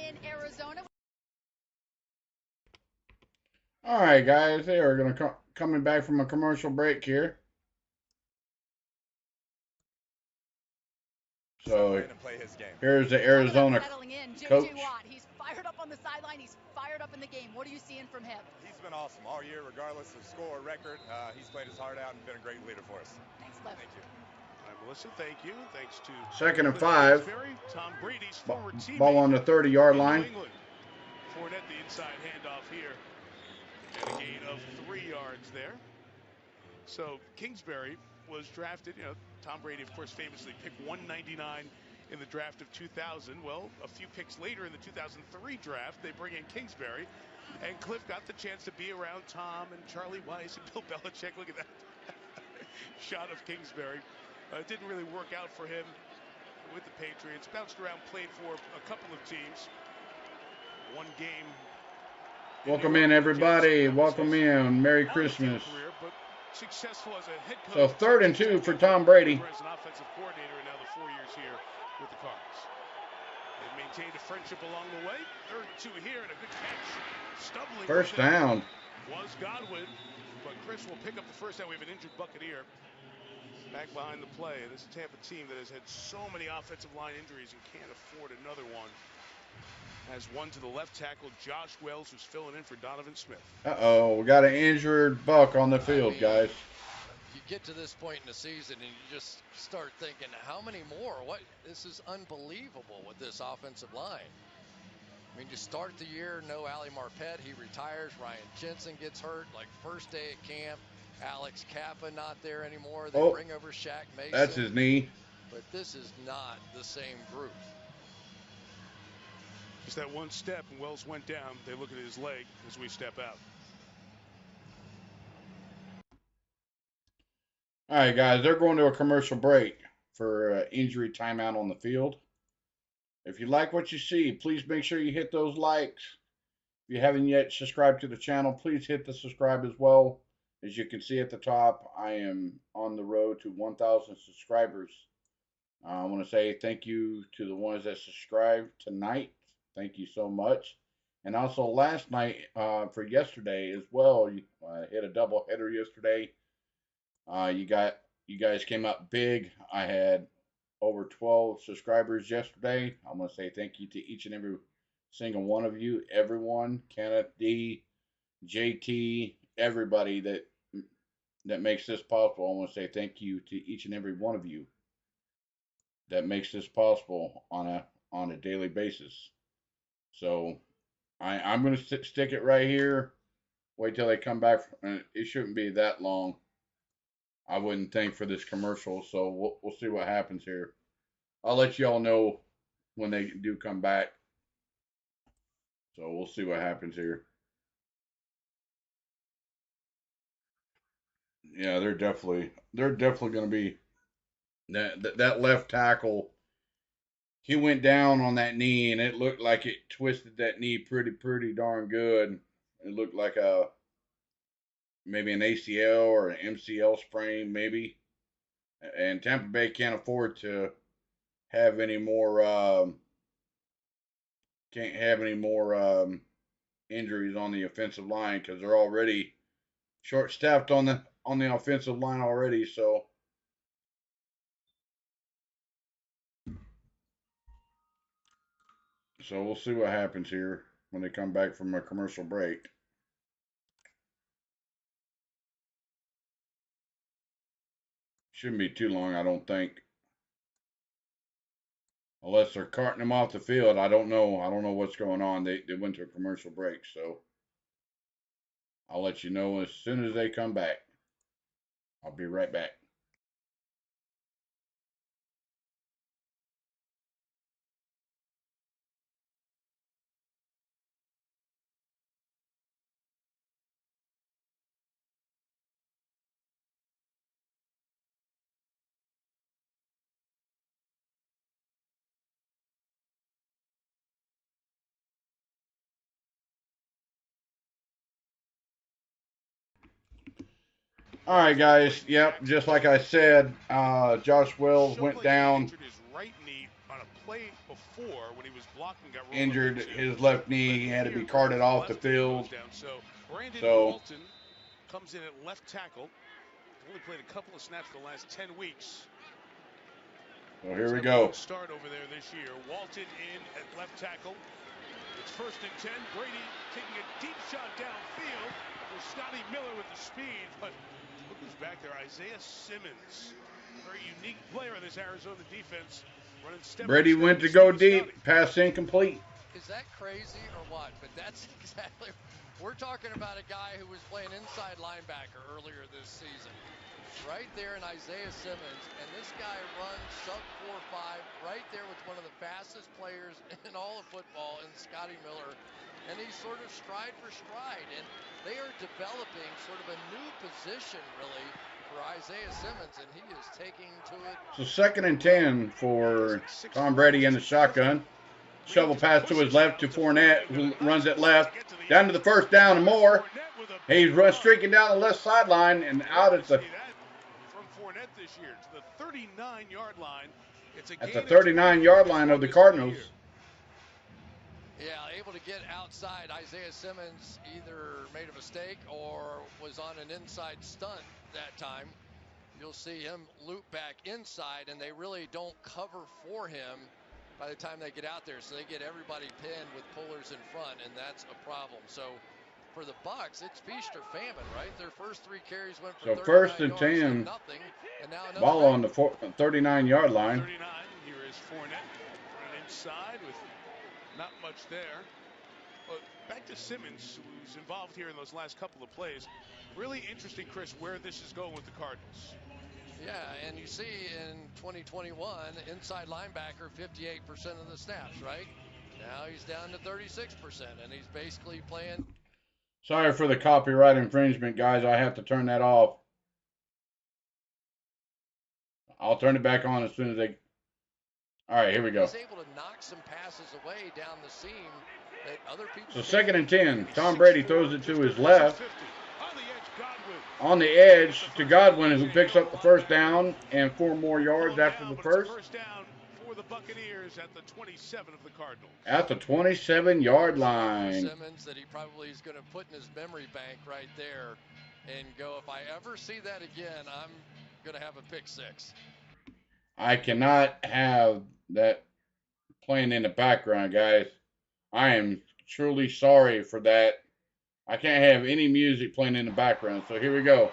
In Arizona. All right, guys, they are going to coming back from a commercial break here. So here's the Arizona coach. He's fired up on the sideline. He's fired up in the game. What are you seeing from him? He's been awesome all year, regardless of score or record. He's played his heart out and been a great leader for us. Thanks, Cliff. Thank you. All right, Melissa, thank you. Thanks to 2nd and 5. Tom Brady's former teammate, ball on the 30-yard line. Fournette, the inside handoff here. And a gain of 3 yards there. So Kingsbury was drafted, Tom Brady, of course, famously picked 199 in the draft of 2000. Well, a few picks later in the 2003 draft, they bring in Kingsbury. And Cliff got the chance to be around Tom and Charlie Weiss and Bill Belichick. Look at that shot of Kingsbury. It didn't really work out for him with the Patriots. Bounced around, played for a couple of teams. One game. Welcome in, everybody. Welcome in. Merry Christmas. Career, but successful as a head So coach. 3rd and 2 for Tom Brady. As an offensive coordinator, and now the 4 years here with the Cardinals. They've maintained a friendship along the way. 3rd and 2 here, and a good catch. Stumbling. First down. Was Godwin, but Chris will pick up the first down. We have an injured Buccaneer back behind the play. And this is a Tampa team that has had so many offensive line injuries and can't afford another one. Has one to the left tackle, Josh Wells, who's filling in for Donovan Smith. Uh-oh, we got an injured Buck on the field, guys. You get to this point in the season and you just start thinking, how many more? This is unbelievable with this offensive line. I mean, you start the year, no Ali Marpet, he retires. Ryan Jensen gets hurt, like first day at camp. Alex Kappa not there anymore. They Oh, bring over Shaq Mason. that's his knee. But this is not the same group. Just that one step, and Wells went down. They look at his leg as we step out. All right, guys, they're going to a commercial break for injury timeout on the field. If you like what you see, please make sure you hit those likes. If you haven't yet subscribed to the channel, please hit the subscribe as well. As you can see at the top, I am on the road to 1,000 subscribers. I want to say thank you to the ones that subscribed tonight. Thank you so much. And also last night for yesterday as well. I hit a double header yesterday. You guys came up big. I had over 12 subscribers yesterday. I want to say thank you to each and every single one of you, everyone, Kenneth D, JT, everybody that makes this possible. I want to say thank you to each and every one of you that makes this possible on a daily basis. So I'm going to stick it right here. Wait till they come back. It shouldn't be that long, I wouldn't think, for this commercial. So we'll see what happens here. I'll let y'all know when they do come back. So we'll see what happens here. Yeah, they're definitely going to be that left tackle. He went down on that knee, and it looked like it twisted that knee pretty darn good. It looked like maybe an ACL or an MCL sprain, maybe. And Tampa Bay can't afford to have any more. Can't have any more injuries on the offensive line because they're already short-staffed on the offensive line already. So we'll see what happens here when they come back from a commercial break. Shouldn't be too long, I don't think. Unless they're carting them off the field. I don't know. I don't know what's going on. They went to a commercial break, so I'll let you know as soon as they come back. I'll be right back. All right, guys. Yep, just like I said, Josh Wells went down. Right knee on a play before when he was blocking, got injured his left knee. He had to be carted off the field. So Brandon So Walton comes in at left tackle. Only played a couple of snaps the last 10 weeks. So here we go. Start over there this year. Walton in at left tackle. It's 1st and 10. Brady taking a deep shot downfield. With Scotty Miller with the speed, but look who's back there. Isaiah Simmons, very unique player in this Arizona defense. Brady went to go deep. Pass incomplete. Is that crazy or what? But that's exactly. We're talking about a guy who was playing inside linebacker earlier this season. Right there in Isaiah Simmons, and this guy runs sub 4.5 right there with one of the fastest players in all of football, in Scotty Miller, and he's sort of stride for stride, and they are developing sort of a new position really for Isaiah Simmons, and he is taking to it. So 2nd and 10 for Tom Brady in the shotgun. Shovel pass to his left to Fournette, who runs it left down to the 1st down and more. He's streaking down the left sideline and out at the. This year to the 39-yard line. It's at the 39-yard line of the Cardinals. Yeah, able to get outside. Isaiah Simmons either made a mistake or was on an inside stunt that time. You'll see him loop back inside, and they really don't cover for him by the time they get out there. So they get everybody pinned with pullers in front, and that's a problem. So for the Bucs, it's feast or famine, right? Their first 3 carries went for 1st and 10. Nothing, and now ball on the 39-yard line. 39. Here is Fournette running inside with not much there. But Back to Simmons, who's involved here in those last couple of plays. Really interesting, Chris, where this is going with the Cardinals. Yeah, and you see in 2021, inside linebacker, 58% of the snaps, right? Now he's down to 36%, and he's basically playing. Sorry for the copyright infringement, guys. I have to turn that off. I'll turn it back on as soon as they... All right, here we go. He's able to knock some passes away down the seam that other people... So 2nd and 10. Tom Brady throws it to his left. On the edge to Godwin, who picks up the first down and 4 more yards after the first. First down for the Buccaneers at the 27 of the Cardinals. At the 27-yard line. Simmons that he probably is going to put in his memory bank right there and go, if I ever see that again, I'm going to have a pick 6. I cannot have that playing in the background, guys. I am truly sorry for that. I can't have any music playing in the background. So here we go.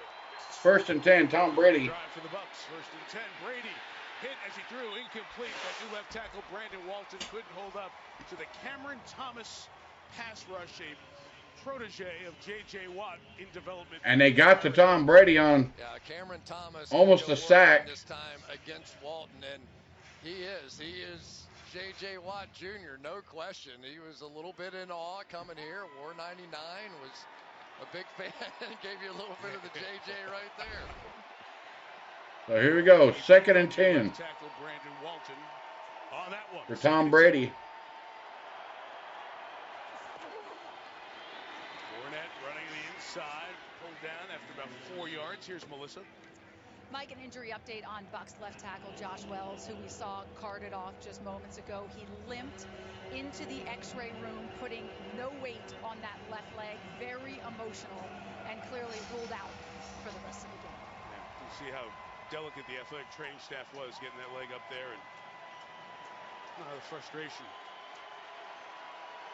1st and 10, Tom Brady. Drive for the Bucs. 1st and 10, Brady hit as he threw, incomplete. That new left tackle, Brandon Walton, couldn't hold up to the Cameron Thomas pass rush, a protege of J.J. Watt in development. And they got to Tom Brady on Cameron Thomas almost a sack. This time against Walton, and he is J.J. Watt Jr., no question. He was a little bit in awe coming here. Wore 99, was a big fan, and gave you a little bit of the J.J. right there. So here we go, 2nd and 10. Tackle Brandon Walton on that one. For Tom Brady. Fournette running the inside, pulled down after about 4 yards. Here's Melissa. Mike, an injury update on Bucs left tackle Josh Wells, who we saw carted off just moments ago. He limped into the x-ray room, putting no weight on that left leg. Very emotional and clearly ruled out for the rest of the game. Yeah, you see how delicate the athletic training staff was getting that leg up there, and the frustration.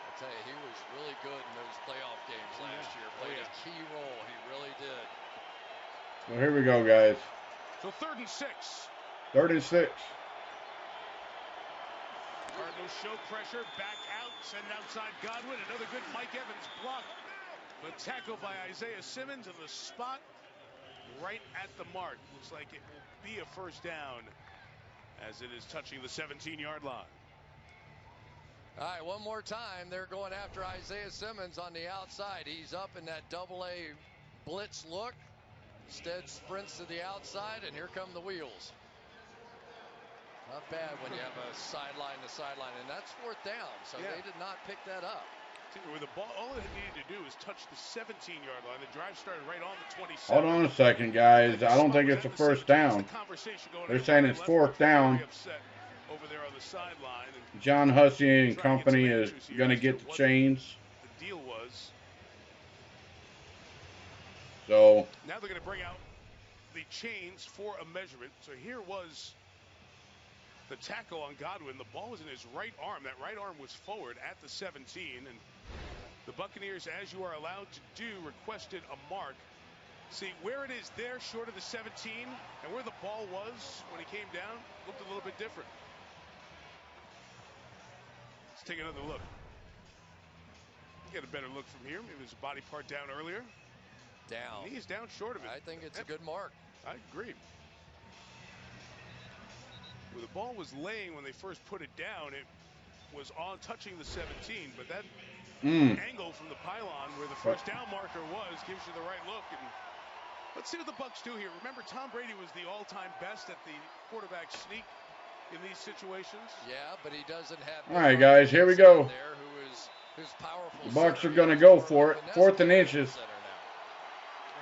I'll tell you, he was really good in those playoff games last year. Played a key role. He really did. So here we go, guys. So 3rd and 6. 3rd and 6. Cardinals show pressure, back out, send outside Godwin. Another good Mike Evans block. But tackled by Isaiah Simmons in the spot right at the mark. Looks like it will be a first down as it is touching the 17-yard line. All right, one more time. They're going after Isaiah Simmons on the outside. He's up in that double-A blitz look. Instead sprints to the outside, and here come the wheels. Not bad when you have a sideline to sideline, and that's 4th down, so they did not pick that up. With the ball, all it needed to do was touch the 17-yard line. The drive started right on the 27. Hold on a second, guys. I don't think it's a first down. They're saying it's 4th down. Over there on the sideline. John Hussey and company is going to get the chains. The deal was. So now they're going to bring out the chains for a measurement. So here was the tackle on Godwin. The ball was in his right arm. That right arm was forward at the 17. And the Buccaneers, as you are allowed to do, requested a mark. See, where it is there short of the 17 and where the ball was when he came down looked a little bit different. Let's take another look. Get a better look from here. Maybe there's a body part down earlier. Down. He is down short of it. I think it's a good mark. I agree. Where the ball was laying when they first put it down, it was on touching the 17, but that angle from the pylon where the first down marker was gives you the right look. And let's see what the Bucs do here. Remember, Tom Brady was the all-time best at the quarterback sneak in these situations. Yeah, but he doesn't have. All right, guys, here we go. There, who's powerful. The Bucs are going to go for it. 4th and inches.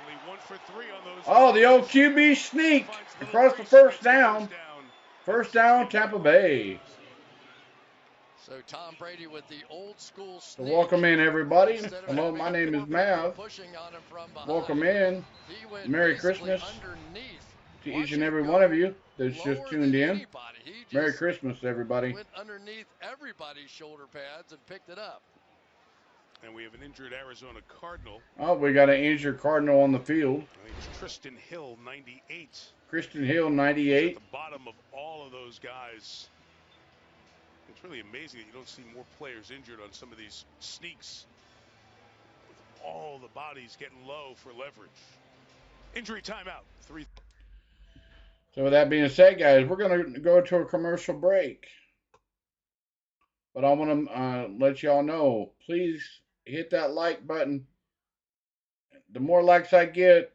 Only 1 for 3 on those. Oh, the old QB sneak across the first down. First down, Tampa Bay. So Tom Brady with the old school sneak. So welcome in, everybody. Hello, my name is Mav. Welcome in. Merry Christmas to each and every one of you that's just tuned in. Merry Christmas, everybody. Went underneath everybody's shoulder pads and picked it up. And we have an injured Arizona Cardinal. Oh, we got an injured Cardinal on the field. It's Tristan Hill, 98. Christian Hill, 98. At the bottom of all of those guys. It's really amazing that you don't see more players injured on some of these sneaks all the bodies getting low for leverage. Injury timeout. 3. So with that being said, guys, we're going to go to a commercial break. But I want to let y'all know, please hit that like button. The more likes I get,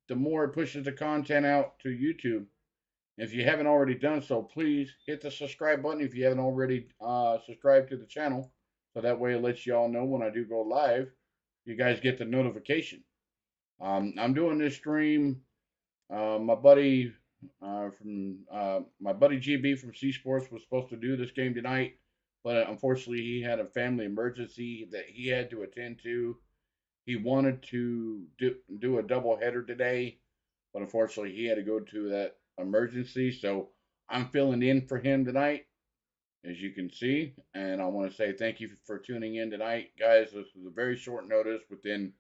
the more it pushes the content out to YouTube. If you haven't already done so, please hit the subscribe button if you haven't already subscribed to the channel. So that way it lets y'all know when I do go live. You guys get the notification. I'm doing this stream. My buddy GB from C Sports was supposed to do this game tonight, but unfortunately he had a family emergency that he had to attend to. He wanted to do a double header today, but unfortunately he had to go to that emergency. So I'm filling in for him tonight, as you can see. And I want to say thank you for tuning in tonight, guys. This was a very short notice, within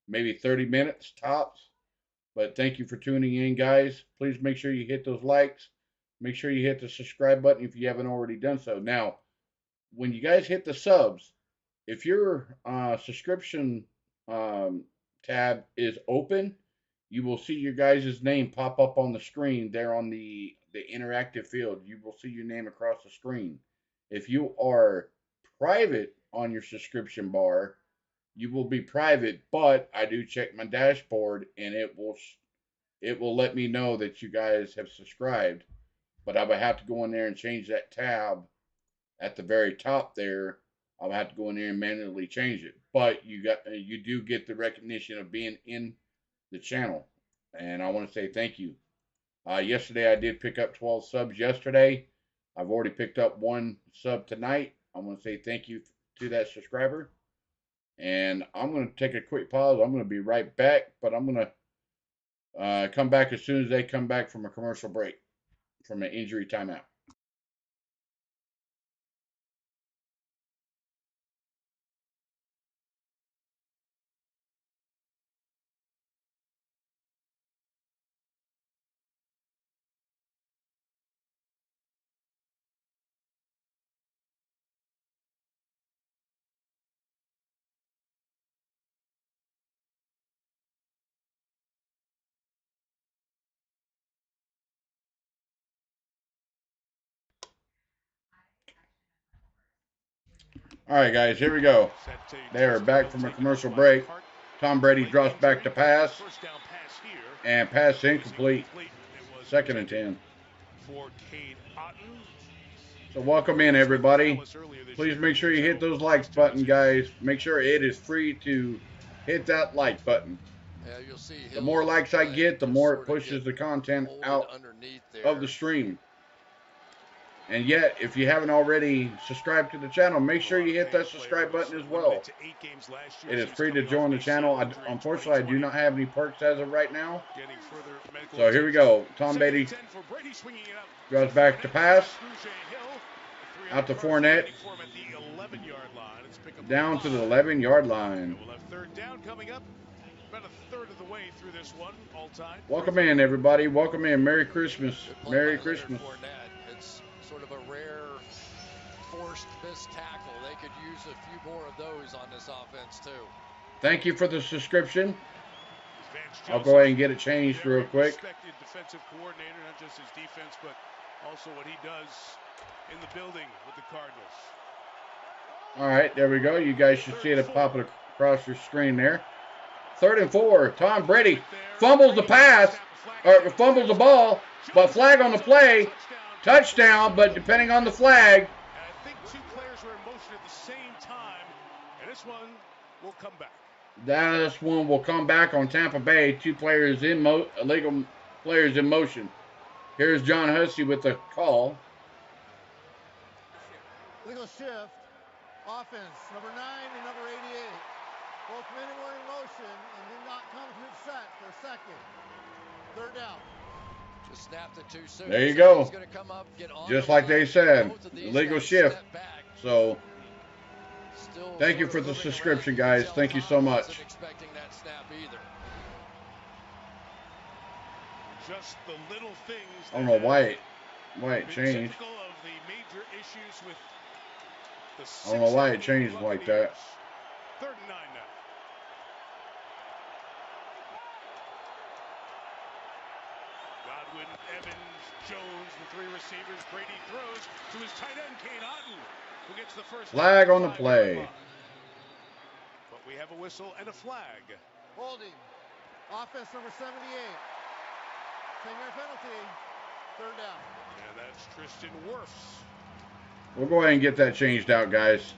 maybe 30 minutes tops. But thank you for tuning in, guys. Please make sure you hit those likes. Make sure you hit the subscribe button if you haven't already done so. Now, when you guys hit the subs, if your subscription tab is open, you will see your guys' name pop up on the screen there on the interactive field. You will see your name across the screen. If you are private on your subscription bar, you will be private, but I do check my dashboard and it will let me know that you guys have subscribed. But I would have to go in there and change that tab at the very top there. I'll have to go in there and manually change it. But you do get the recognition of being in the channel, and I want to say thank you. Yesterday I did pick up 12 subs yesterday. I've already picked up 1 sub tonight. I want to say thank you to that subscriber. And I'm going to take a quick pause. I'm going to be right back, but I'm going to come back as soon as they come back from a commercial break, from an injury timeout. All right, guys, here we go. They are back from a commercial break. Tom Brady drops back to pass, and pass incomplete. 2nd and 10. So welcome in, everybody. Please make sure you hit those likes button, guys. Make sure it is free to hit that like button. Yeah, you'll see the more likes I get, the more it pushes the content out of the stream. And yet, if you haven't already subscribed to the channel, make sure you hit that subscribe button as well. It is free to join the channel. Unfortunately, I do not have any perks as of right now. So here we go. Tom Brady goes back to pass. Out to Fournette. Down to the 11-yard line. We'll have 3rd down coming up. About a third of the way through this one, all time. Welcome in, everybody. Welcome in. Merry Christmas. Merry Christmas. It's sort of a rare forced missed tackle. They could use a few more of those on this offense, too. Thank you for the subscription. I'll go ahead and get it changed real quick. Respected defensive coordinator, not just his defense, but also what he does in the building with the Cardinals. All right, there we go. You guys should see it popping across your screen there. 3rd and 4. Tom Brady fumbles the pass, or fumbles the ball, but flag on the play. Touchdown, but depending on the flag. And I think 2 players were in motion at the same time, and this one will come back. This one will come back on Tampa Bay. 2 players illegal players in motion. Here's John Hussey with the call. Legal shift. Offense, number 9 and number 88. Both men were in motion and did not come to set for 2nd. 3rd down. Just snapped it too soon. There you go. He's gonna come up, get on just the like line. they said, Both illegal shift. So, thank you for the subscription, guys. Thank you so much. Wasn't expecting that snap either. Just the little things. I don't know why it changed. Typical of the major issues with the I don't know why it changed like that. 3rd and 9 now. Goodwin, Evans, Jones, the three receivers. Brady throws to his tight end, Kane Otten, who gets the first flag on the play. But we have a whistle and a flag. Holding. Offense number 78. 10-yard penalty. Third down. And that's Tristan Wirfs. We'll go ahead and get that changed out, guys.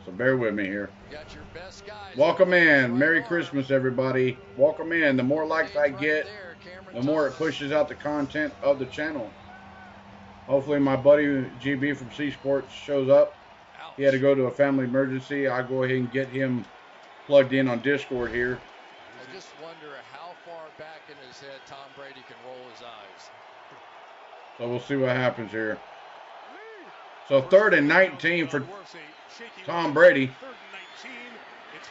So bear with me here. You got your best guys. Welcome in. Merry Christmas, everybody. Welcome in. The more likes I get, the more it pushes out the content of the channel. Hopefully my buddy GB from C Sports shows up. He had to go to a family emergency. I'll go ahead and get him plugged in on Discord here. I just wonder how far back in his head Tom Brady can roll his eyes. So we'll see what happens here. So 3rd and 19 for Tom Brady.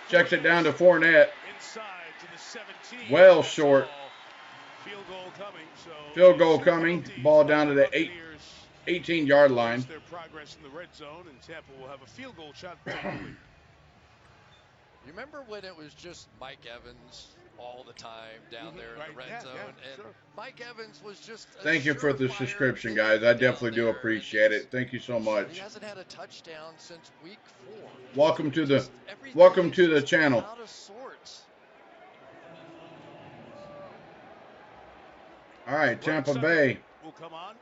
Checks it down to Fournette. Well short. Field goal coming. Ball down to the 18-yard line. Their progress in the red zone, and Tampa will have a field goal shot. You remember when it was just Mike Evans all the time down there in the red zone? And sure. Mike Evans was just Thank you for the subscription, guys. I definitely do appreciate it. Thank you so much. He hasn't had a touchdown since week 4. Welcome to the channel. Out of sorts. All right, Tampa Bay. Will come on.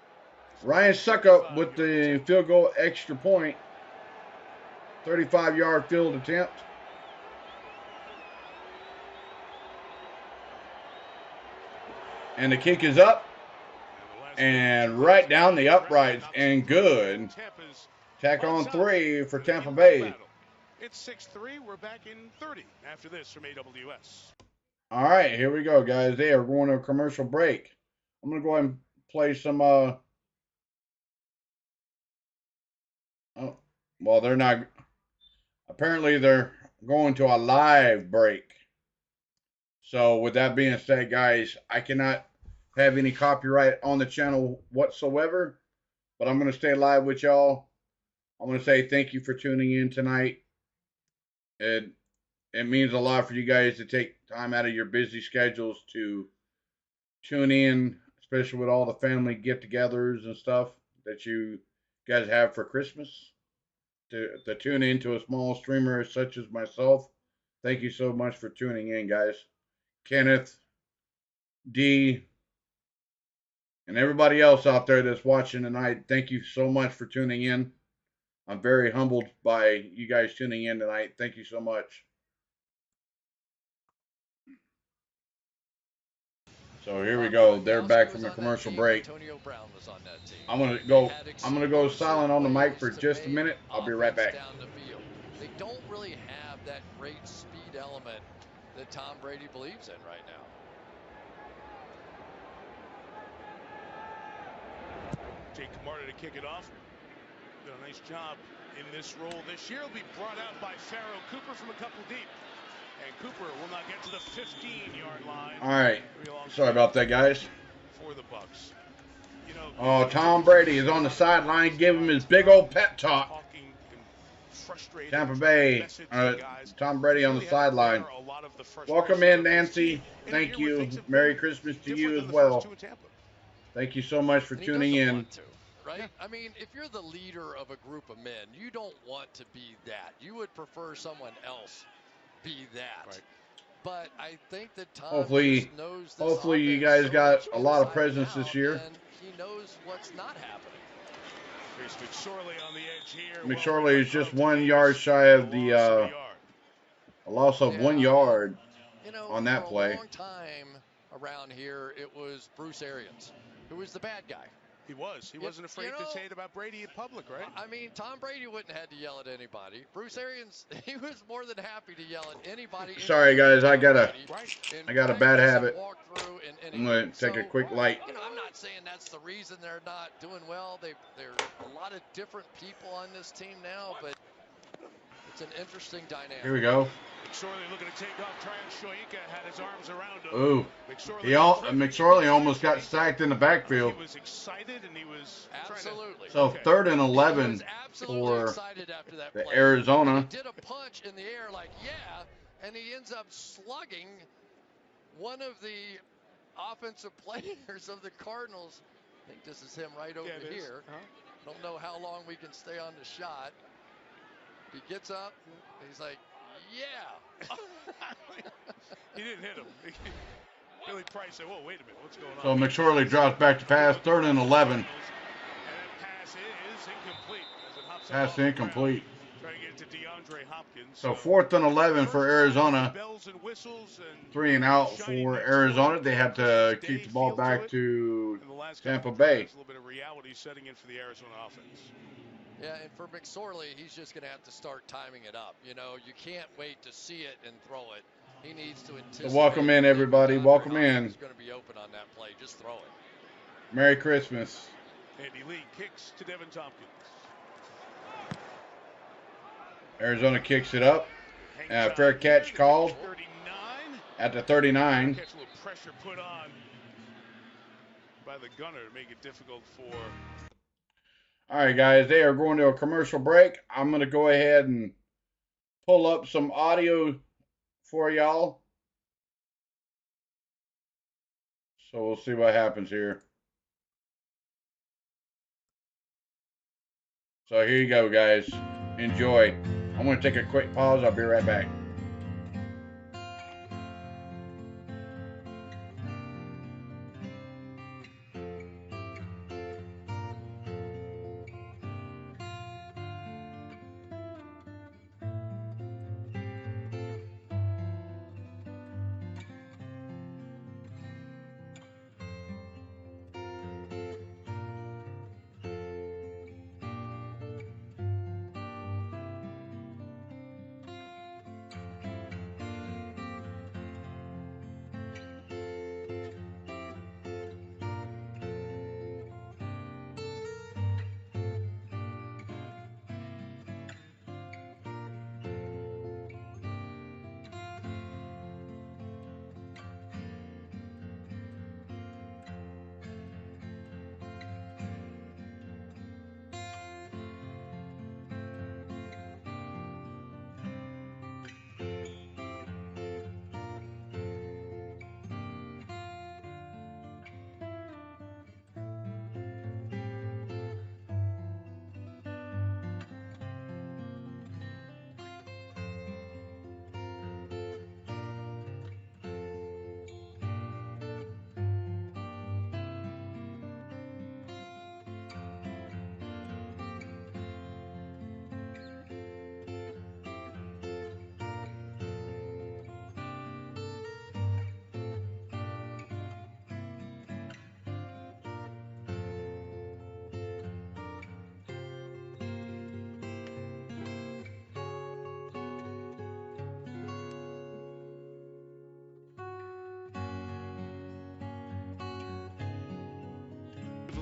Ryan Suckup with the field goal extra point. 35-yard field attempt. And the kick is up and right down the uprights and good. Tack on 3 for Tampa Bay. It's 6-3. We're back in 30 after this from AWS. All right, here we go, guys. They are going to a commercial break. I'm going to go ahead and play some. Oh, well, they're not. Apparently, they're going to a live break. So with that being said, guys, I cannot have any copyright on the channel whatsoever, but I'm going to stay live with y'all. I'm going to say thank you for tuning in tonight. It means a lot for you guys to take time out of your busy schedules to tune in, especially with all the family get-togethers and stuff that you guys have for Christmas. To tune in to a small streamer such as myself. Thank you so much for tuning in, guys. Kenneth, D, and everybody else out there that's watching tonight, thank you so much for tuning in. I'm very humbled by you guys tuning in tonight. Thank you so much. So here we go. They're back from the commercial break. I'm gonna go silent on the mic for just a minute. I'll be right back. They don't really have that great speed element that Tom Brady believes in right now. Jake Camarda to kick it off. Done a nice job in this role this year. Will be brought out by Pharaoh Cooper from a couple deep. And Cooper will not get to the 15-yard line. All right. Sorry about that, guys. For the Bucs. You know, oh, Tom Brady is on the sideline. Give him his big old pep talk. Tampa Bay. Tom Brady on the sideline. Welcome in, Nancy. Thank you. Merry Christmas to you as well. Thank you so much for tuning in. Right? I mean, if you're the leader of a group of men, you don't want to be that. You would prefer someone else be that. Right. But I think that Tom hopefully you guys got a lot of presents this year. And he knows what's not happening. McSorley on the edge here. McSorley is just 1 yard shy of the a loss of 1 yard on that play. For a long time around here, it was Bruce Arians, who was the bad guy. He was. He wasn't afraid to say it about Brady in public, right? I mean, Tom Brady wouldn't have had to yell at anybody. Bruce Arians, he was more than happy to yell at anybody. Sorry, guys, I got a bad habit. I'm going to take a quick light. You know, I'm not saying that's the reason they're not doing well. There's a lot of different people on this team now, but it's an interesting dynamic. Here we go. McSorley looking to take off. Shoyinka had his arms around him. Ooh. McSorley almost got sacked in the backfield. He was excited and he was absolutely. So 3rd and 11 for the Arizona. He did a punch in the air like, yeah, and he ends up slugging one of the offensive players of the Cardinals. I think this is him right over here. Don't know how long we can stay on the shot. He gets up. He's like, yeah. He didn't hit him. Billy Price said, whoa, wait a minute. What's going So on? McSorley drops back to pass, 3rd and 11. And that pass is incomplete. As it hops Pass incomplete. Trying to get it to DeAndre Hopkins. So 4th and 11 for Arizona. Bells and whistles and 3 and out for Arizona. They have to keep the ball back to Tampa Bay. A little bit of reality setting in for the Arizona offense. Yeah, and for McSorley, he's just going to have to start timing it up. You know, you can't wait to see it and throw it. He needs to anticipate. So welcome in, everybody. Welcome in. He's going to be open on that play. Just throw it. Merry Christmas. Andy Lee kicks to Devin Tompkins. Arizona kicks it up. Fair catch called at the 39. Catch a little pressure put on by the gunner to make it difficult for. All right, guys, they are going to a commercial break. I'm going to go ahead and pull up some audio for y'all. So we'll see what happens here. So here you go, guys. Enjoy. I'm going to take a quick pause. I'll be right back.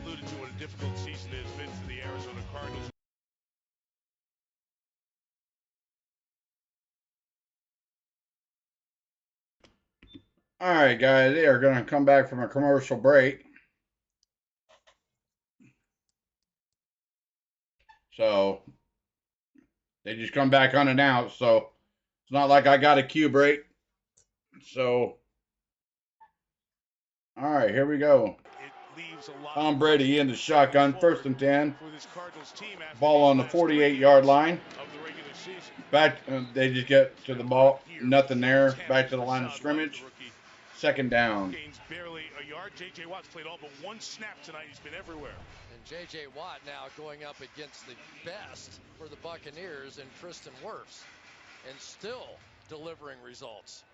Alluded to what a difficult season has been for the Arizona Cardinals. All right, guys, they are going to come back from a commercial break. So they just come back unannounced. So it's not like I got a cue break. So, all right, here we go. Tom Brady in the shotgun, 1st and 10. Ball on the 48-yard line. Back, they just get to the ball. Nothing there. Back to the line of scrimmage. 2nd down. Gains barely a yard. J.J. Watt's played all but one snap tonight. He's been everywhere. And J.J. Watt now going up against the best for the Buccaneers and Tristan Wirfs, and still delivering results.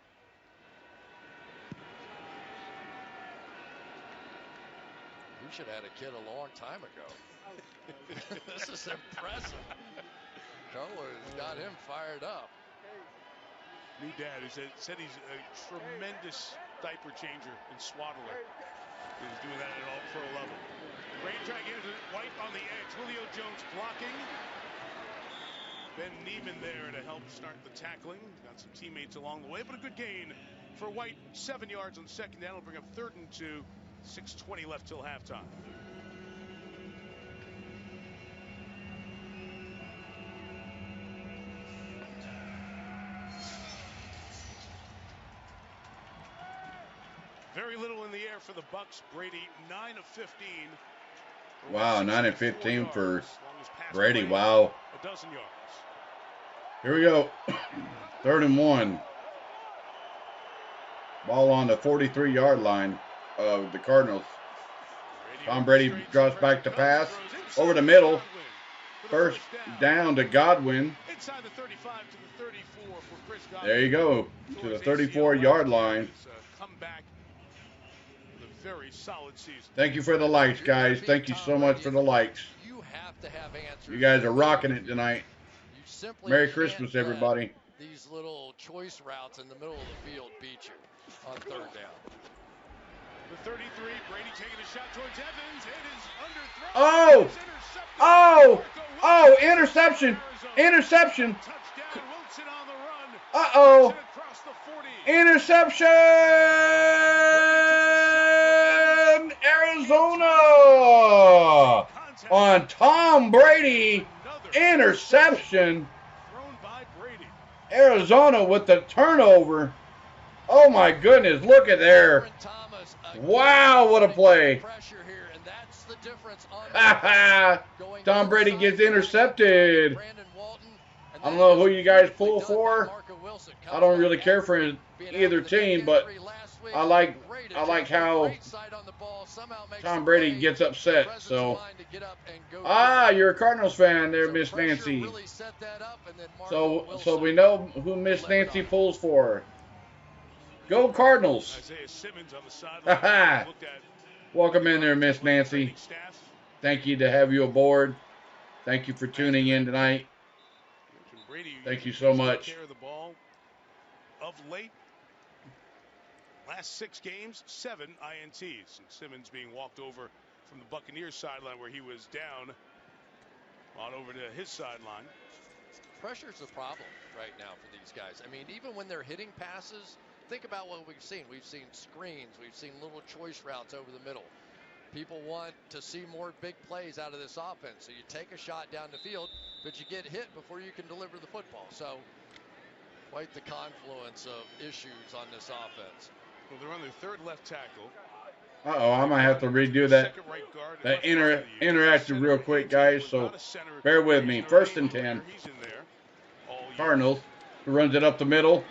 We should have had a kid a long time ago. This is impressive. Color's got him fired up. New dad who said he's a tremendous diaper changer and swaddler. He's doing that at an all-pro level. Rain trying to get it White on the edge. Julio Jones blocking. Ben Neiman there to help start the tackling. Got some teammates along the way, but a good gain for White. 7 yards on 2nd down. Will bring up 3rd and 2. 6:20 left till halftime. Very little in the air for the Bucks. Brady 9 of 15. Wow, 9 of 15 for Brady. Wow. A dozen yards. Here we go. 3rd and 1. Ball on the 43-yard line of the Cardinals. Tom Brady draws back to pass over the middle. First down to Godwin. Inside the 35 to the 34 for Chris Godwin. There you go, to the 34-yard line. Comeback with a very solid season. Thank you for the likes, guys. Thank you so much for the likes. You have to have answers. You guys are rocking it tonight. Merry Christmas, everybody. These little choice routes in the middle of the field beat you on 3rd down. The 33, Brady taking a shot towards Evans. It is underthrown. Oh! Oh! Oh! Interception! Interception! Touchdown, Wilson on the run. Uh-oh! Interception! Arizona! On Tom Brady. Interception. Arizona with the turnover. Oh my goodness, look at there. Wow, what a play. Tom Brady gets intercepted. I don't know who you guys pull for. I don't really care for either team, but I like how Tom Brady gets upset. So, you're a Cardinals fan there, Miss Nancy. So we know who Miss Nancy pulls for. Go Cardinals. Welcome in there, Miss Nancy. Thank you to have you aboard. Thank you for tuning in tonight. Thank you so much. Of late, last 6 games, 7 INTs. And Simmons being walked over from the Buccaneers sideline where he was down on over to his sideline. Pressure's a problem right now for these guys. I mean, even when they're hitting passes, think about what we've seen. We've seen screens. We've seen little choice routes over the middle. People want to see more big plays out of this offense. So you take a shot down the field, but you get hit before you can deliver the football. So quite the confluence of issues on this offense. Well, they're on their 3rd left tackle. Uh-oh, I might have to redo that interactive real quick, guys. So bear with me. 1st and 10. Cardinals, who runs it up the middle.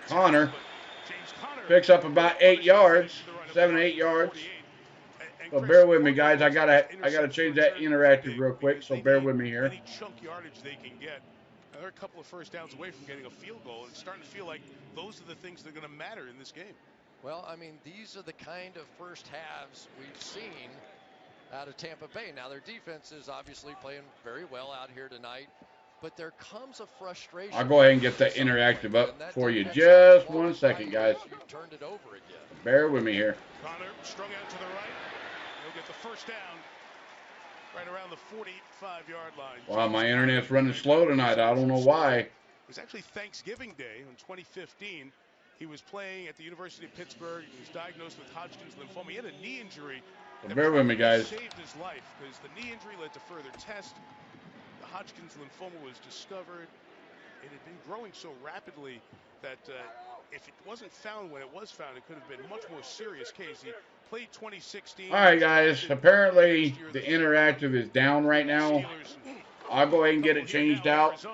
Connor picks up about 8 yards, 7 or 8 yards. So bear with me, guys. I gotta change that interactive real quick. So bear with me here. Any chunk yardage they can get. They're a couple of first downs away from getting a field goal. It's starting to feel like those are the things that are going to matter in this game. Well, I mean, these are the kind of first halves we've seen out of Tampa Bay. Now, their defense is obviously playing very well out here tonight, but there comes a frustration. I'll go ahead and get that interactive up for you. Just 1 second, guys. You turned it over again. Bear with me here. Connor strung out to the right. He'll get the first down right around the 45-yard line. Wow, my internet's running slow tonight. I don't know why. It was actually Thanksgiving Day in 2015. He was playing at the University of Pittsburgh. He was diagnosed with Hodgkin's lymphoma. He had a knee injury. So bear with me, guys. Saved his life because the knee injury led to further tests. The Hodgkin's lymphoma was discovered. It had been growing so rapidly that if it wasn't found when it was found, it could have been a much more serious case. He played 2016. All right, guys. Apparently, the interactive is down right now. I'll go ahead and get it changed out.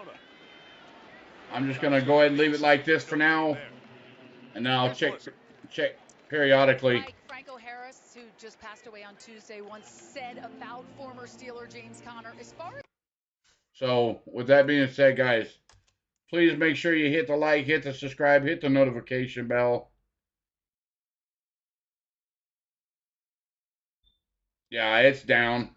I'm just going to go ahead and leave it like this for now. And then I'll check periodically. Franco Harris, who just passed away on Tuesday, once said about former Steeler James Conner, as far as... So, with that being said, guys, please make sure you hit the like, hit the subscribe, hit the notification bell. Yeah, it's down.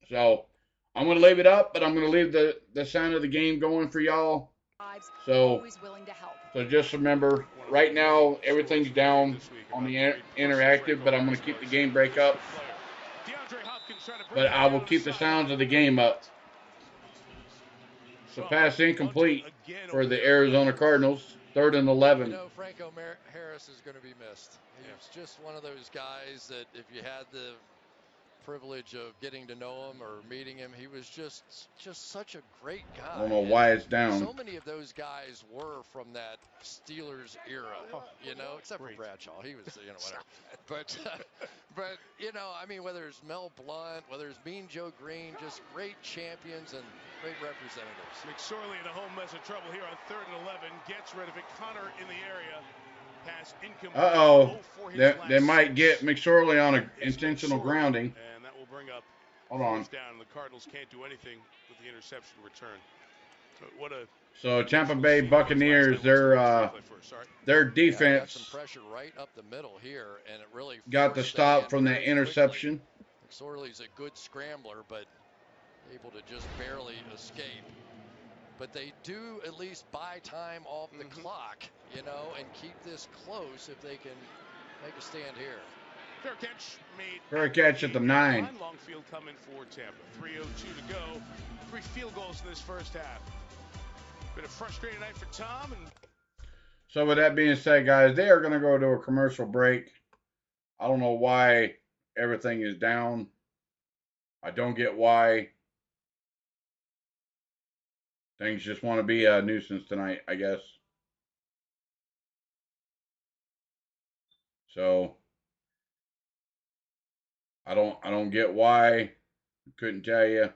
So, I'm going to leave it up, but I'm going to leave the sound of the game going for y'all. So just remember, right now, everything's down on the interactive, but I'm going to keep the game break up. But I will keep the sounds of the game up. So pass incomplete for the Arizona Cardinals, 3rd and 11. You know, Franco Harris is going to be missed. He's just one of those guys that if you had the privilege of getting to know him or meeting him. He was just such a great guy. I don't know why it's down. So many of those guys were from that Steelers era, you know, except for Bradshaw. He was, you know, whatever. But you know, I mean, whether it's Mel Blount, whether it's Mean Joe Green, just great champions and great representatives. McSorley in a whole mess of trouble here on 3rd and 11. Gets rid of it. Connor in the area. Pass incomplete. Uh-oh. They might get McSorley on an intentional grounding. And that will bring up Hold on. down. The Cardinals can't do anything with the interception return. So Tampa Bay Buccaneers, their defense got some pressure right up the middle here, and it really got the stop from that interception. McSorley's a good scrambler, but able to just barely escape. But they do at least buy time off the clock, you know, and keep this close if they can make a stand here. Fair catch made. Fair catch at the 9. Long field coming for Tampa. 3:02 to go. 3 field goals in this first half. Been a frustrating night for Tom. So with that being said, guys, they are going to go to a commercial break. I don't know why everything is down. I don't get why. Things just want to be a nuisance tonight, I guess. So I don't get why. Couldn't tell you.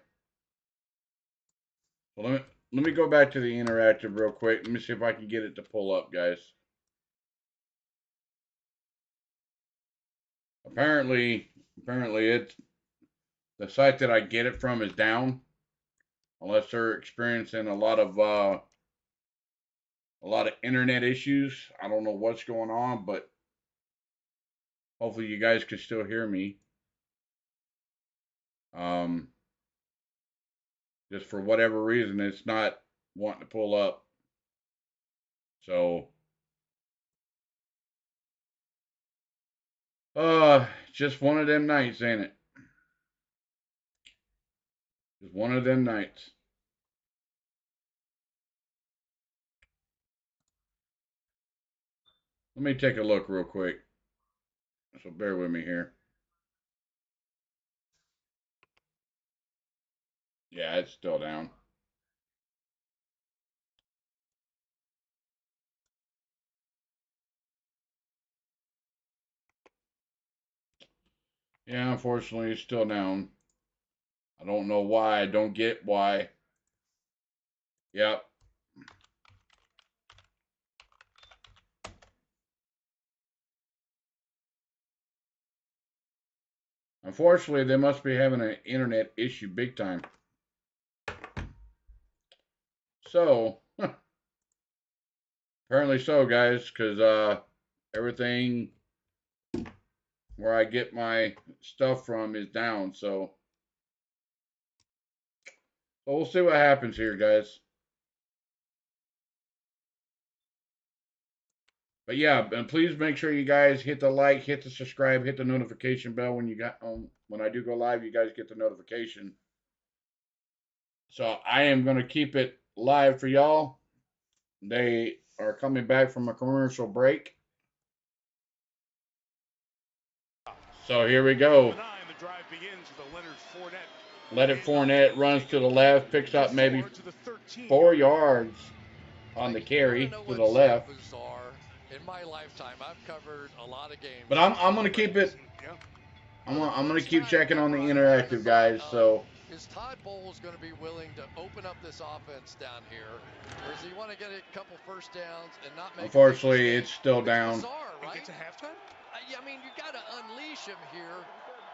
Well, let me go back to the interactive real quick. Let me see if I can get it to pull up, guys. Apparently it's the site that I get it from is down. Unless they're experiencing a lot of internet issues. I don't know what's going on, but hopefully you guys can still hear me. Just for whatever reason, it's not wanting to pull up. So, just one of them nights, ain't it? Just one of them nights. Let me take a look real quick. So bear with me here. Yeah, it's still down. Yeah, unfortunately, it's still down. I don't know why. I don't get why. Yep. Unfortunately, they must be having an internet issue big time. So, apparently so, guys, because everything where I get my stuff from is down. So we'll see what happens here, guys. But yeah, and please make sure you guys hit the like, hit the subscribe, hit the notification bell when you got when I do go live. You guys get the notification. So I am going to keep it live for y'all. They are coming back from a commercial break. So here we go. Leonard Fournette runs to the left, picks up maybe 4 yards on the carry to the left. In my lifetime, I've covered a lot of games. But I'm going to keep it. I'm going to keep checking on the interactive, guys. So is Todd Bowles going to be willing to open up this offense down here, or does he want to get a couple first downs and not make? Unfortunately, it's still down. Bizarre, right? Get to halftime. I mean, you got to unleash him here,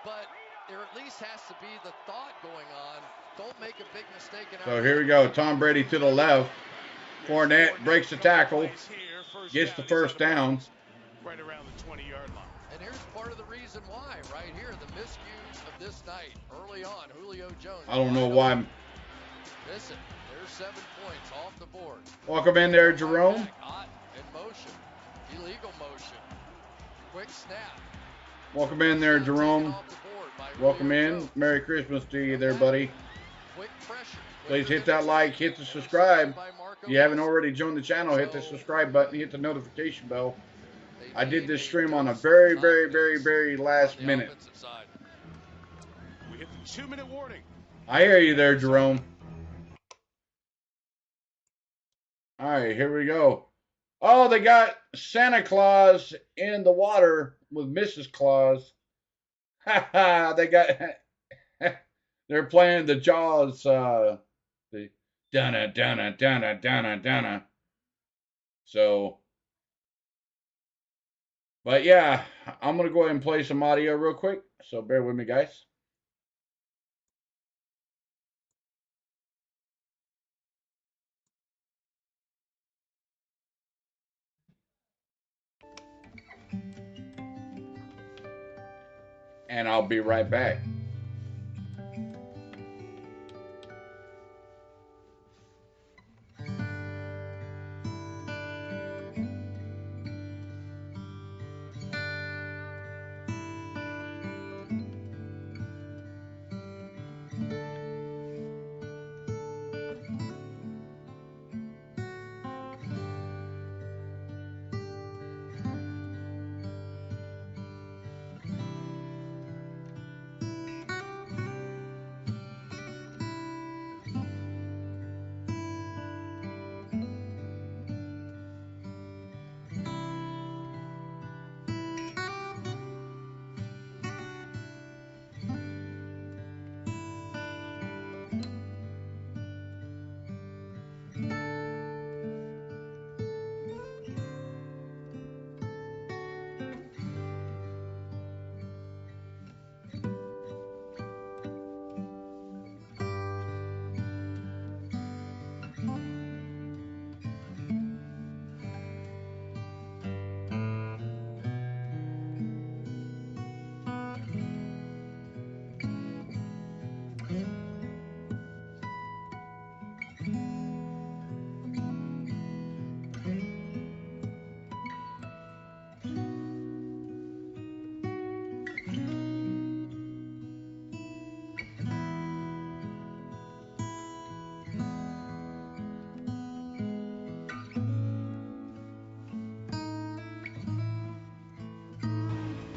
but there at least has to be the thought going on. Don't make a big mistake. So here we go. Tom Brady to the left. Fournette breaks the tackle, gets the first down. Right around the 20-yard line. And here's part of the reason why, right here, the miscues of this night. Early on, Julio Jones. I don't know why. Listen, there's 7 points off the board. Welcome in there, Jerome. Hot in motion. Illegal motion. Quick snap. Welcome in there, Jerome. Welcome in. Merry Christmas to you there, buddy. Quick pressure. Please hit that like, hit the subscribe. If you haven't already joined the channel, hit the subscribe button, hit the notification bell. I did this stream on a very, very, very, very last minute. We hit the 2-minute warning. I hear you there, Jerome. All right, here we go. Oh, they got Santa Claus in the water with Mrs. Claus. Ha ha! They got. They're playing the Jaws. The Donna Donna Donna Donna Donna. So, but yeah, I'm gonna go ahead and play some audio real quick. So bear with me, guys. And I'll be right back.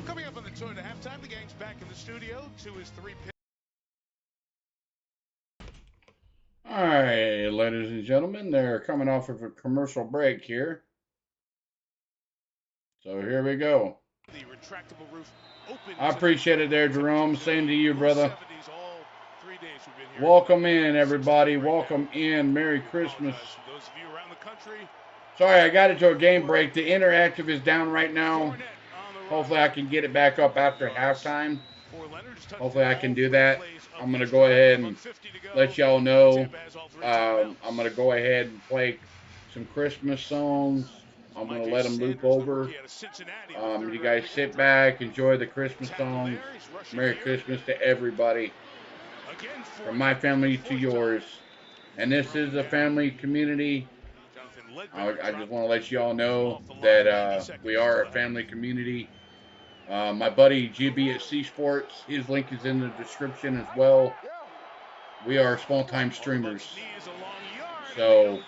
Coming up on the tour to halftime, the gang's back in the studio to his 3 picks. All right, ladies and gentlemen, they're coming off of a commercial break here. So here we go. The retractable roof opens. I appreciate it there, Jerome. Same to you, brother. Welcome in, everybody. Welcome in. Merry Christmas. Those of you around the country. Sorry, I got into a game break. The interactive is down right now. Hopefully I can get it back up after halftime. Hopefully I can do that. I'm going to go ahead and let y'all know. I'm going to go ahead and play some Christmas songs. I'm going to let them loop over. You guys sit back, enjoy the Christmas songs. Merry Christmas to everybody. From my family to yours. And this is a family community. I just want to let you all know that we are a family community. My buddy GB at C Sports, his link is in the description as well. We are small-time streamers. So,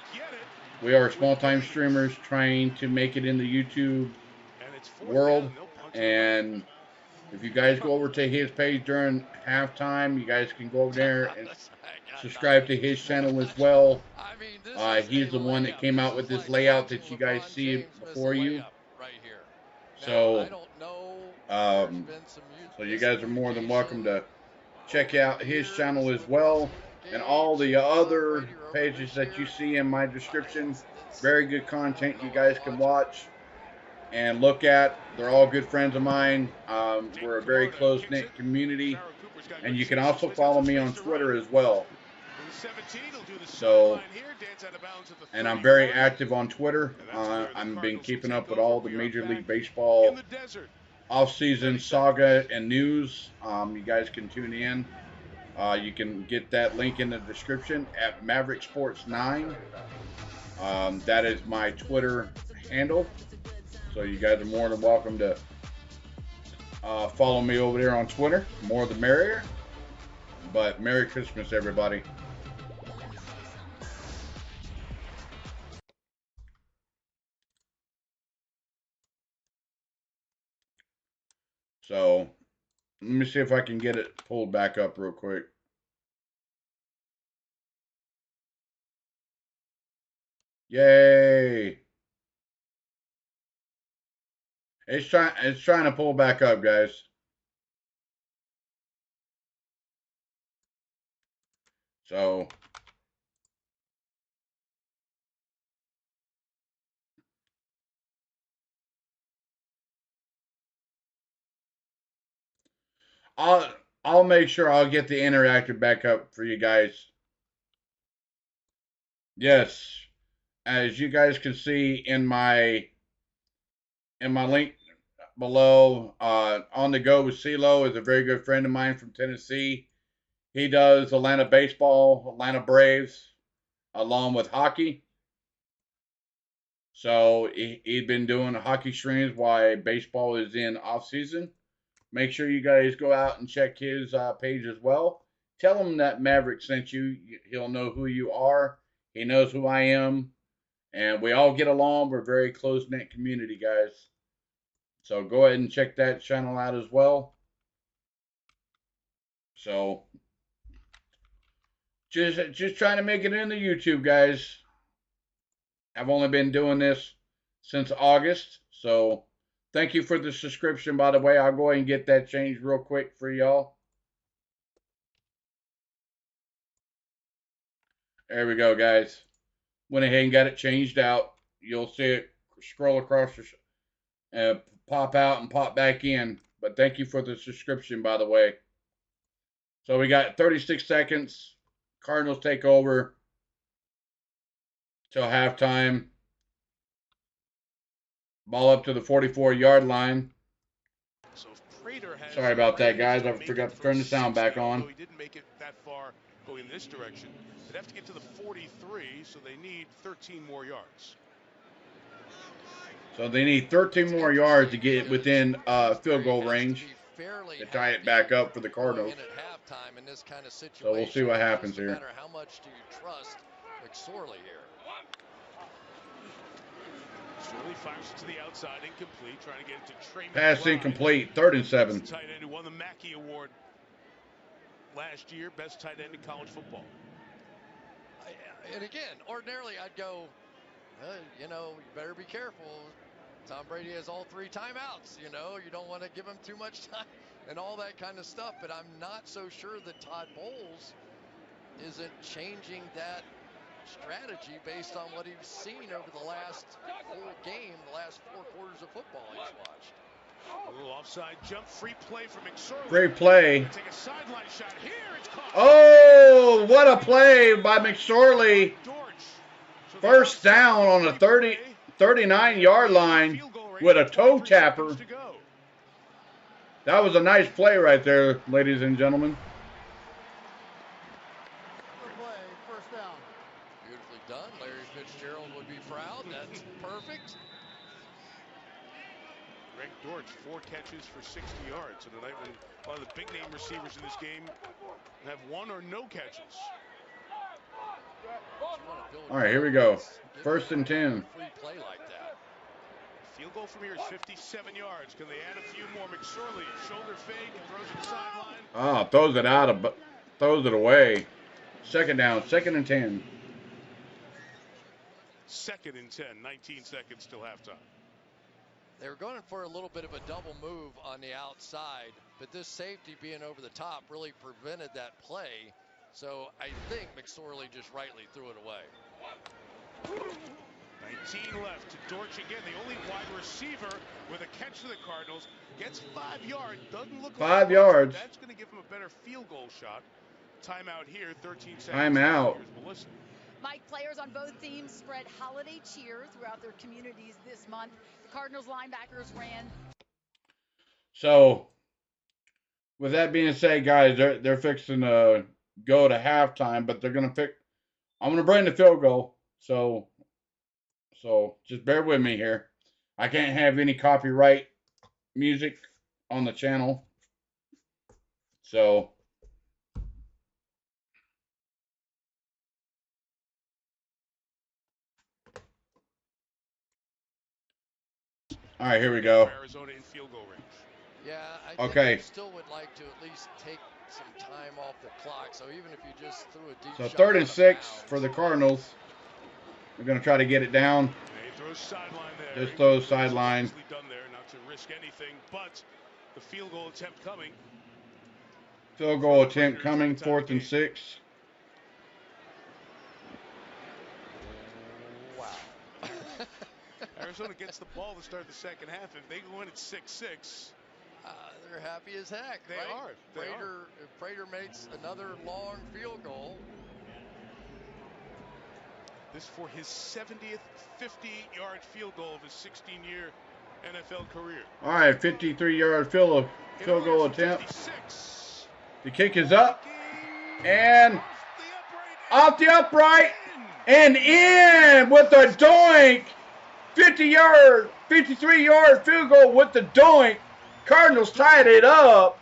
we are small-time streamers trying to make it in the YouTube world. And if you guys go over to his page during halftime, you guys can go over there and subscribe to his channel as well. He's the one that came out with this layout that you guys see before you. So, so you guys are more than welcome to check out his channel as well. And all the other pages that you see in my description. Very good content you guys can watch and look at. They're all good friends of mine. We're a very close-knit community. And you can also follow me on Twitter as well. So, and I'm very active on Twitter. I've been keeping up with all the Major League Baseball off-season saga and news. You guys can tune in. You can get that link in the description at Maverick Sports 9. That is my Twitter handle. So you guys are more than welcome to follow me over there on Twitter. More the merrier. But Merry Christmas, everybody. So, Let me see if I can get it pulled back up real quick. Yay! It's trying to pull back up, guys. So I'll make sure I'll get the interactive back up for you guys. Yes, as you guys can see in my link below, On the Go with CeeLo is a very good friend of mine from Tennessee. He does Atlanta baseball, Atlanta Braves, along with hockey. So he'd been doing hockey streams while baseball is in off season. Make sure you guys go out and check his page as well. Tell him that Maverick sent you. He'll know who you are. He knows who I am. And we all get along. We're a very close-knit community, guys. So go ahead and check that channel out as well. So just trying to make it into YouTube, guys. I've only been doing this since August. So thank you for the subscription, by the way. I'll go ahead and get that changed real quick for y'all. There we go, guys. Went ahead and got it changed out. You'll see it scroll across and pop out and pop back in. But thank you for the subscription, by the way. So we got 36 seconds. Cardinals take over till halftime. Ball up to the 44-yard line. So has Sorry about that, guys. I forgot to turn the sound back on. He didn't make it that far going this direction. They'd have to get to the 43, so they need 13 more yards. So they need 13 more yards to get within field goal range to tie it back up for the Cardinals. In this kind of situation, so we'll see what happens here. No matter how much do you trust McSorley here? McSorley fires it to the outside, incomplete, trying to get it to Trey. Pass incomplete, 3rd and 7. Tight end who won the Mackey Award last year, best tight end in college football. And again, ordinarily I'd go, you better be careful. Tom Brady has all 3 timeouts. You don't want to give him too much time and all that kind of stuff. But I'm not so sure that Todd Bowles isn't changing that strategy based on what he's seen over the last whole game, the last 4 quarters of football he's watched. A little offside jump, free play from McSorley. Great play. Take a sideline shot here. It's caught. Oh, what a play by McSorley. First down on the 39-yard line with a toe tapper. That was a nice play right there, ladies and gentlemen. First down. Beautifully done. Larry Fitzgerald would be proud. That's perfect. Greg Dortch, 4 catches for 60 yards. And tonight, when one of the big name receivers in this game have 1 or no catches. All right, here we go. 1st and 10. Free play like that. Field goal from here is 57 yards. Can they add a few more? McSorley, shoulder fake, and throws it sideline. Throws it away. 2nd down, 2nd and 10. 2nd and 10, 19 seconds till halftime. They were going for a little bit of a double move on the outside, but this safety being over the top really prevented that play. So I think McSorley just rightly threw it away. 19 left to Dortch again, the only wide receiver with a catch to the Cardinals. Gets 5 yards, doesn't look like 5 yards. That's going to give him a better field goal shot. Timeout here, 13 seconds. Timeout. Mike, players on both teams spread holiday cheer throughout their communities this month. The Cardinals linebackers ran. So, with that being said, guys, they're fixing to go to halftime, but they're gonna I'm gonna bring the field goal. So just bear with me here. I can't have any copyright music on the channel. So. All right, here we go. Arizona in field goal range. Yeah, I think Okay. you still would like to at least take some time off the clock. So even if you just threw a deep So shot 3rd out and of 6 bounds, for the Cardinals. They're going to try to get it down. And he throws sideline there. Just throws sideline. Wisely done there, not to risk anything, but the field goal attempt coming. Field goal attempt coming, 4th and 6. Wow. Arizona gets the ball to start the second half. If they go in at 6-6, they're happy as heck. They right? are. Prater makes another long field goal. This for his 70th 50-yard field goal of his 16-year NFL career. All right, 53-yard field goal attempt. 56. The kick is up and off the upright and in with the doink. 53-yard field goal with the doink. Cardinals tied it up.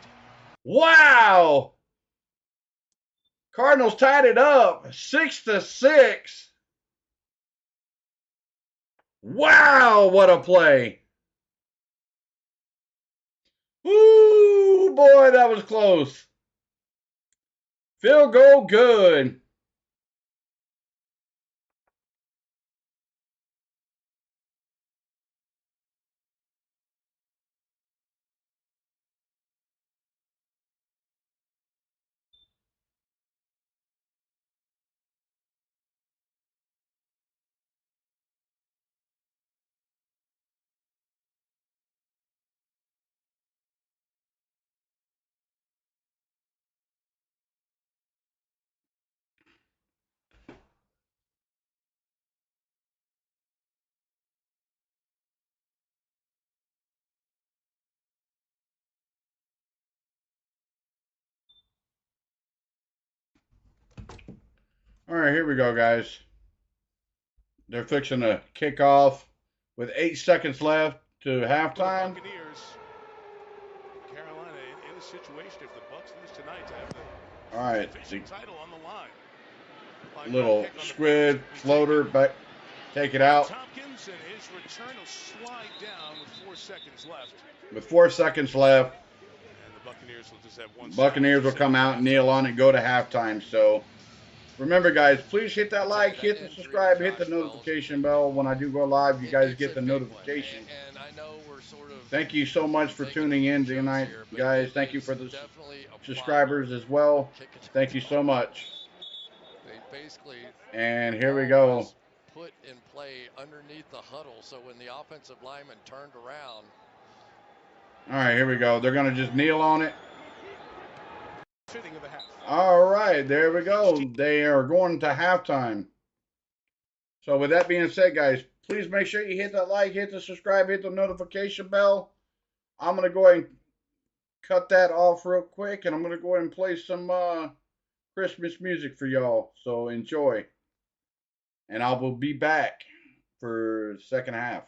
Wow. Cardinals tied it up 6-6. Wow, what a play. Woo, boy, that was close. Field goal good. All right, here we go, guys. They're fixing to kick off with 8 seconds left to halftime. Buccaneers, Carolina in a situation if the Bucs lose tonight to have the division title on the line. Little squid floater back, take it out. Tompkins and his return will slide down with 4 seconds left. With 4 seconds left, and the Buccaneers will just have one. Buccaneers will come out, kneel on it, go to halftime. So remember, guys, please hit that like, hit the subscribe, hit the notification bell. When I do go live, you guys get the notification. And I know we're sort of Thank you so much for tuning in tonight, guys. Thank you for the subscribers as well. Thank you so much. Basically, and here we go. Put in play underneath the huddle, so when the offensive lineman turned around. All right, here we go. They're going to just kneel on it. Fitting of the half. All right, there we go. They are going to halftime. So with that being said, guys, please make sure you hit that like, hit the subscribe, hit the notification bell. I'm going to go ahead and cut that off real quick, and I'm going to go ahead and play some Christmas music for y'all. So enjoy. And I will be back for the second half.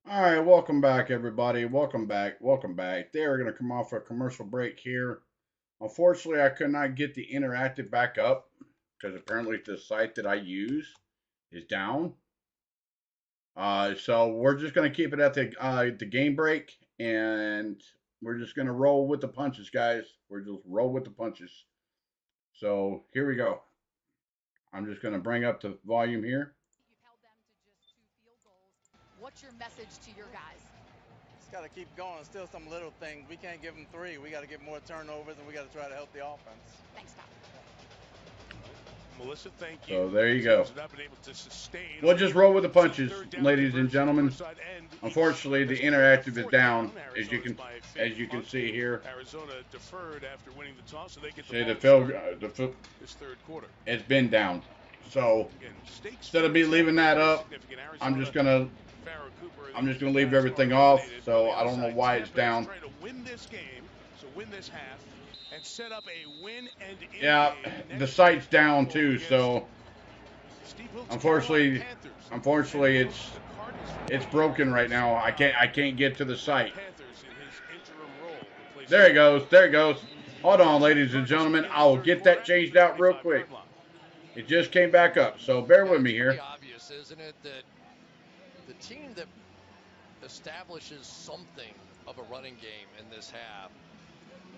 All right, welcome back, everybody. Welcome back. Welcome back. They are going to come off a commercial break here. Unfortunately, I could not get the interactive back up because apparently the site that I use is down. So we're just going to keep it at the game break, and we're just going to roll with the punches, guys. We're just roll with the punches. So here we go. I'm just going to bring up the volume here. You've held them to just 2 field goals. What's your message to your guys? Just got to keep going. Still some little things. We can't give them 3. We got to get more turnovers, and we got to try to help the offense. Thanks, Tom. Melissa, thank you. So there you go. We'll just roll with the punches, ladies and gentlemen. Unfortunately, the interactive is down, as you can see here. Arizona deferred after winning the toss, so they get See the field. This third quarter. It's been down. So instead of me leaving that up, I'm just gonna leave everything off. So I don't know why it's down. Trying to win this game, so win this half, and set up a win and yeah, the site's down too. So unfortunately, it's broken right now. I can't get to the site. There it goes. There it goes. Hold on, ladies and gentlemen. I will get that changed out real quick. It just came back up, so bear with me here. It's pretty obvious, isn't it, that the team that establishes something of a running game in this half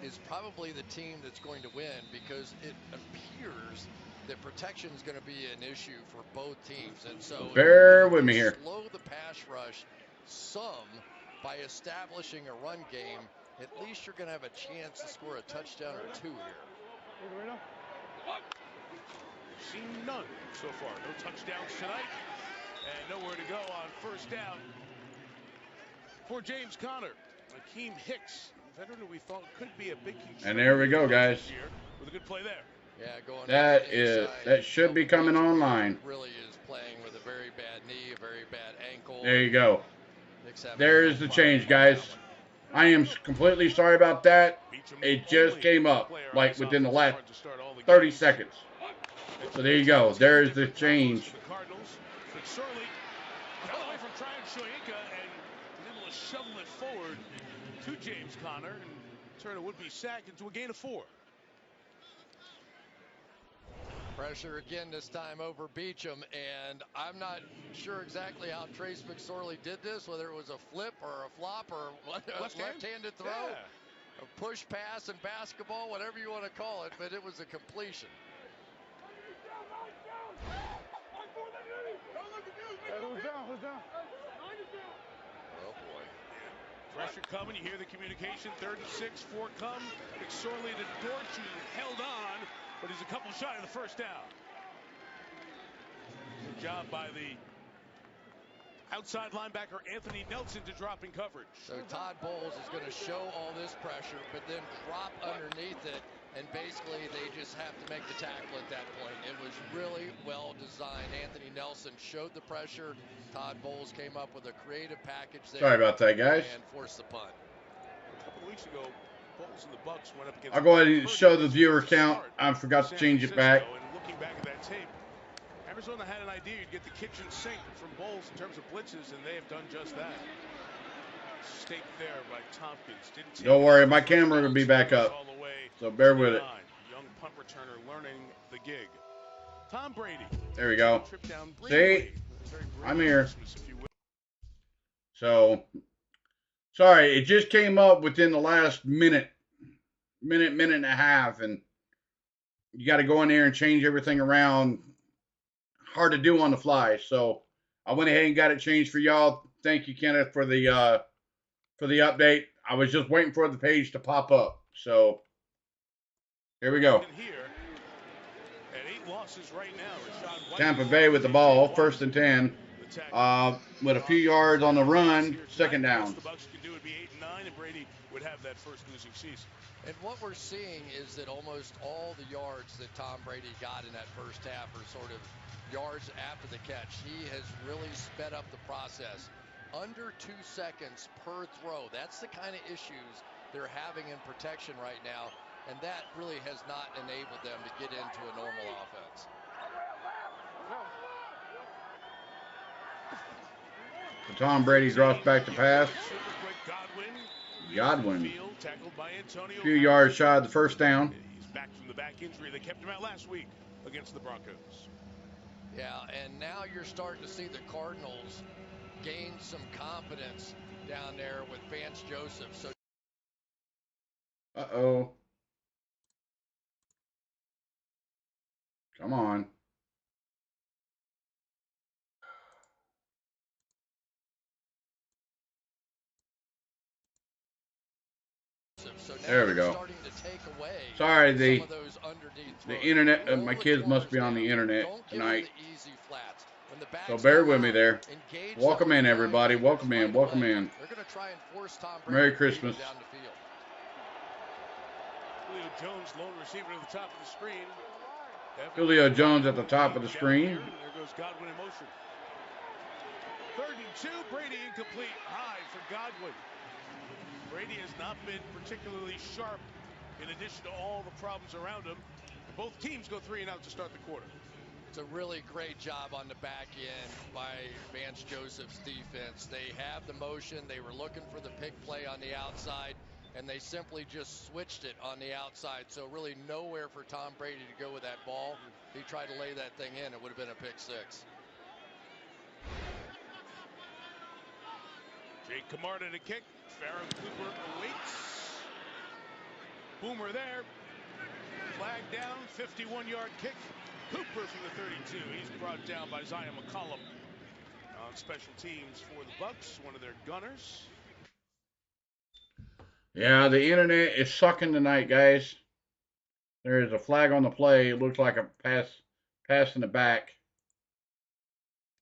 is probably the team that's going to win, because it appears that protection is going to be an issue for both teams. And so bear with me here. Slow the pass rush some by establishing a run game. At least you're going to have a chance to score a touchdown or 2 here. Seen none so far. No touchdowns tonight, and nowhere to go on first down for James Conner. Akeem Hicks, veteran who we thought could be a big contributor. And there we go, guys. With a good play there. Yeah, going that should be coming online. Really is playing with a very bad knee, a very bad ankle. There you go. There is the change, guys. I am completely sorry about that. It just came up like within the last 30 seconds. So there you go. There's the change. The Cardinals. McSorley got away from Tryon Shoyinka and was able to shovel it forward to James Conner and turn a would-be sack into a gain of 4. Pressure again this time over Beachum, and I'm not sure exactly how Trace McSorley did this, whether it was a flip or a flop or a left-handed throw, a push pass in basketball, whatever you want to call it, but it was a completion. Who's down? Oh boy. Pressure coming. You hear the communication. 3rd and 6. 4 come. McSorley to Dortch, held on, but he's a couple shy of the first down. Good job by the outside linebacker Anthony Nelson to drop in coverage. So Todd Bowles is going to show all this pressure, but then drop underneath it, and basically they just have to make the tackle at that point. It was really well designed. Anthony Nelson showed the pressure. Todd Bowles came up with a creative package there. Sorry about that, guys. And forced the punt. A couple of weeks ago, Bowles and the Bucs went up against. I'll go ahead and show the viewer count. I forgot to change it back. And looking back at that tape, Arizona had an idea you'd get the kitchen sink from Bowles in terms of blitzes, and they have done just that. Stake there by Tompkins. Don't worry, my camera will be back up. So bear with it. Young punt returner learning the gig. Tom Brady. There we go. See? I'm here. So, sorry, it just came up within the last minute and a half, and you got to go in there and change everything around. Hard to do on the fly, so I went ahead and got it changed for y'all. Thank you, Kenneth, for the update. I was just waiting for the page to pop up. So here we go. Tampa Bay with the ball, 1st and 10. With a few yards on the run, 2nd down. The Bucs could do would be 8-9, and Brady would have that first losing season. And what we're seeing is that almost all the yards that Tom Brady got in that first half are sort of yards after the catch. He has really sped up the process. Under 2 seconds per throw. That's the kind of issues they're having in protection right now, and that really has not enabled them to get into a normal offense. Tom Brady drops back to pass. Godwin. A few yards shy of the first down. He's back from the back injury. They kept him out last week against the Broncos. Yeah, and now you're starting to see the Cardinals gain some confidence down there with Vance Joseph. So. Uh-oh. Come on. So there we go. Sorry, the internet, my kids must be on the internet tonight. So bear with me there. Welcome in, everybody. Welcome in. Welcome in. Merry Christmas. Julio Jones, lone receiver at the top of the screen. Julio Jones at the top of the screen. There goes Godwin in motion. 3rd and 2. Brady incomplete. High for Godwin. Brady has not been particularly sharp in addition to all the problems around him. Both teams go 3 and out to start the quarter. It's a really great job on the back end by Vance Joseph's defense. They have the motion. They were looking for the pick play on the outside, and they simply just switched it on the outside. So really nowhere for Tom Brady to go with that ball. He tried to lay that thing in. It would have been a pick 6. Jake Camarda to kick. Farron Cooper awaits. Boomer there. Flag down. 51-yard kick. Cooper from the 32. He's brought down by Zion McCollum on special teams for the Bucs, one of their gunners. Yeah, the internet is sucking tonight, guys. There is a flag on the play. It looks like a pass in the back.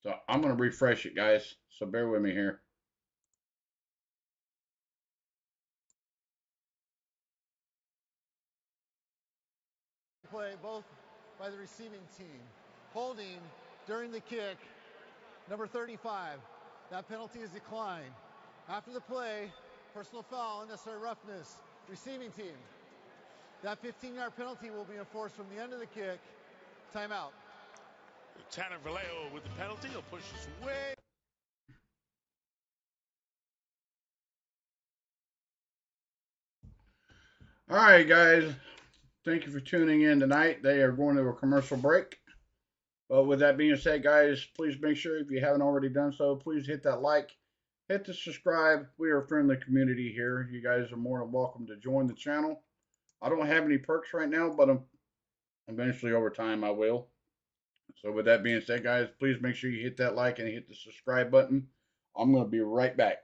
So I'm going to refresh it, guys. So bear with me here. Play both by the receiving team. Holding during the kick, number 35. That penalty is declined. After the play, personal foul, unnecessary roughness. Receiving team. That 15-yard penalty will be enforced from the end of the kick. Timeout. Tanner Vallejo with the penalty. He'll push us way. All right, guys. Thank you for tuning in tonight. They are going to a commercial break. But with that being said, guys, please make sure if you haven't already done so, please hit that like, hit the subscribe. We are a friendly community here. You guys are more than welcome to join the channel. I don't have any perks right now, but eventually over time I will. So with that being said, guys, please make sure you hit that like and hit the subscribe button. I'm going to be right back.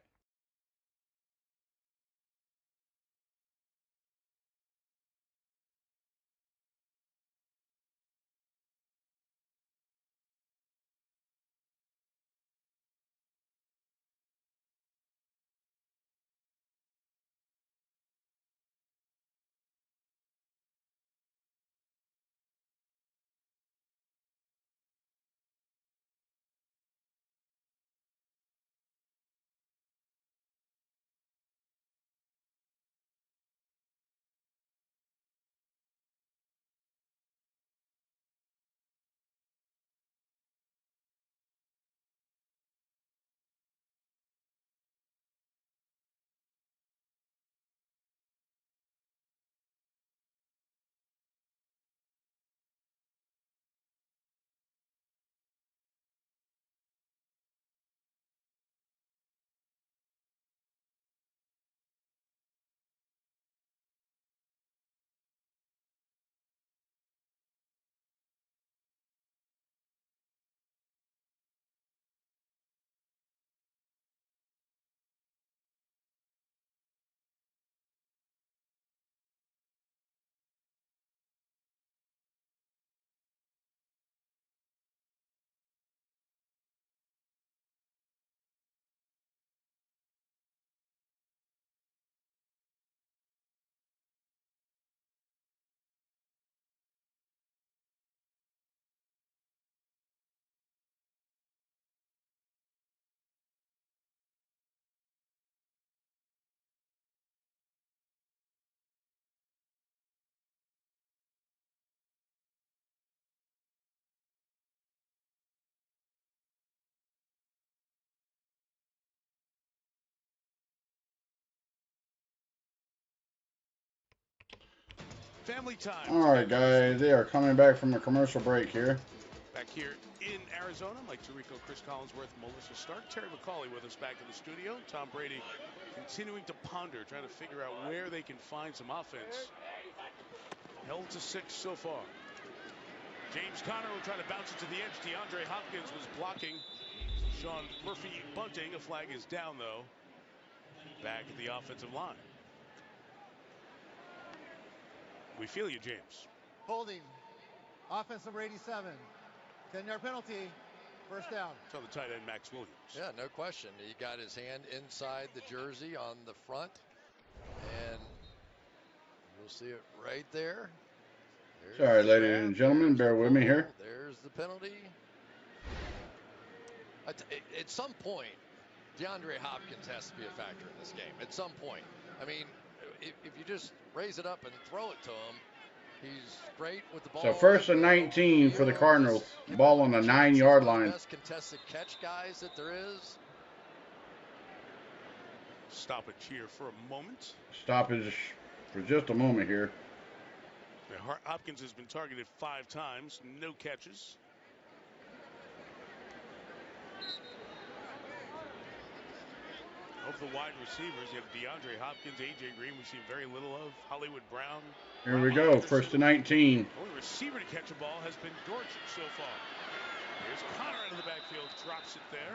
family time. All right, guys, they are coming back from a commercial break here. Back here in Arizona, Mike Tirico, Chris Collinsworth, Melissa Stark, Terry McCauley with us back in the studio. Tom Brady continuing to ponder, trying to figure out where they can find some offense. Held to 6 so far. James Conner will try to bounce it to the edge. DeAndre Hopkins was blocking. Sean Murphy bunting. A flag is down, though. Back at the offensive line. We feel you, James. Holding. Offense number 87. 10-yard penalty. First down. It's on the tight end, Max Williams. Yeah, no question. He got his hand inside the jersey on the front. And you'll see it right there. Sorry, ladies and gentlemen, bear with me here. There's the penalty. At some point, DeAndre Hopkins has to be a factor in this game. At some point. I mean, if you just raise it up and throw it to him, he's great with the ball. So 1st and 19 for the Cardinals. Ball on the 9-yard line. Best contested catch guys that there is. Stoppage here for a moment. Stoppage for just a moment here. Hopkins has been targeted 5 times, no catches. Of the wide receivers, you have DeAndre Hopkins, A.J. Green, we've seen very little of. Hollywood Brown. Here we go, 1st and 19. Only receiver to catch a ball has been Dortch so far. Here's Conner out of the backfield, drops it there.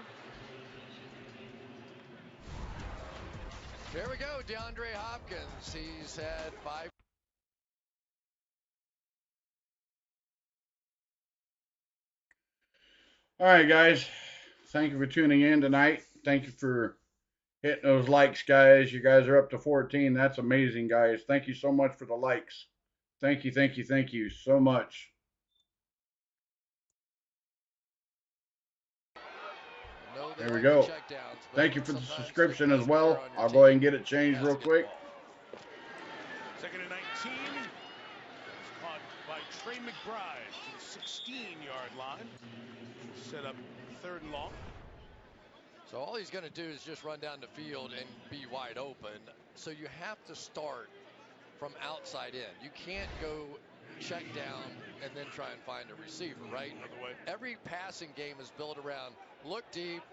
There we go, DeAndre Hopkins. He's had 5. All right, guys. Thank you for tuning in tonight. Thank you for hitting those likes, guys. You guys are up to 14. That's amazing, guys. Thank you so much for the likes. Thank you, thank you, thank you so much. There we go. Thank you for the subscription as well. I'll go ahead and get it changed real quick. 2nd and 19. Caught by Trey McBride to the 16-yard line. Set up 3rd and long. So all he's going to do is just run down the field and be wide open. So you have to start from outside in. You can't go check down and then try and find a receiver, right? Every passing game is built around look deep,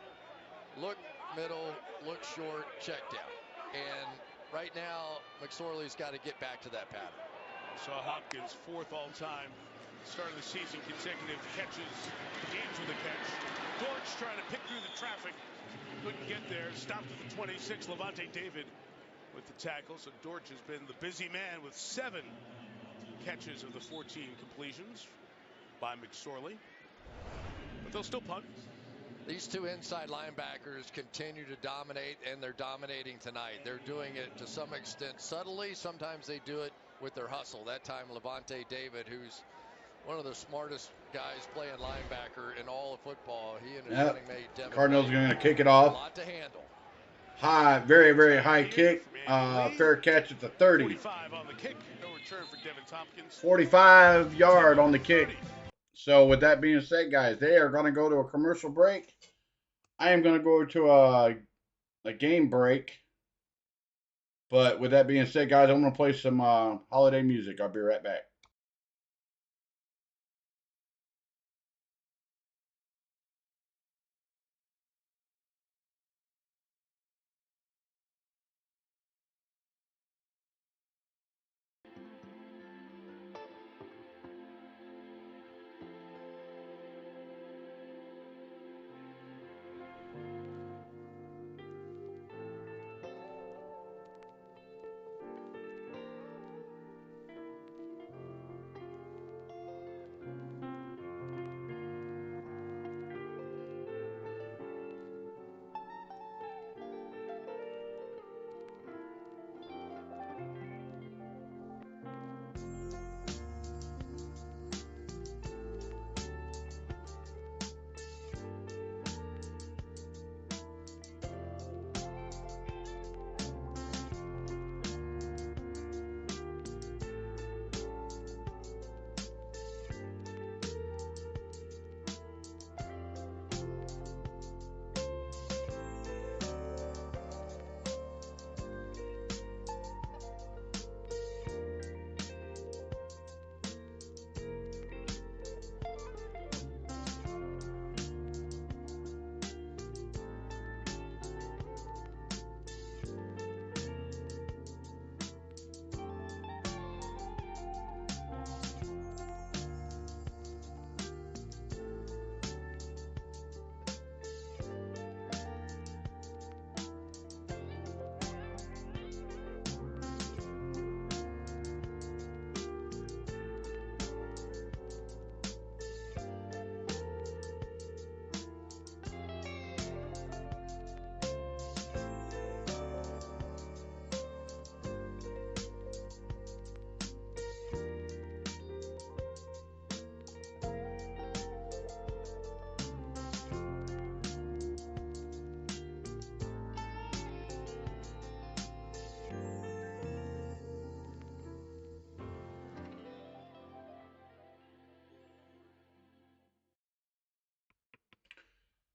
look middle, look short, check down. And right now, McSorley's got to get back to that pattern. Saw Hopkins 4th all time. Start of the season, consecutive catches, games with a catch. Dortch trying to pick through the traffic. Couldn't get there. Stopped at the 26. Levante David with the tackle. So Dortch has been the busy man with 7 catches of the 14 completions by McSorley. But they'll still punt. These 2 inside linebackers continue to dominate, and they're dominating tonight. They're doing it to some extent subtly. Sometimes they do it with their hustle. That time, Levante David, who's one of the smartest guys playing linebacker in all of football. He and his running mate, Devin. Cardinals are going to kick it off. A lot to handle. High, very, very high kick. Fair catch at the 30. 45 on the kick. No return for Devin Tompkins. 45-yard on the kick. So with that being said, guys, they are going to go to a commercial break. I am going to go to a game break. But with that being said, guys, I'm going to play some holiday music. I'll be right back.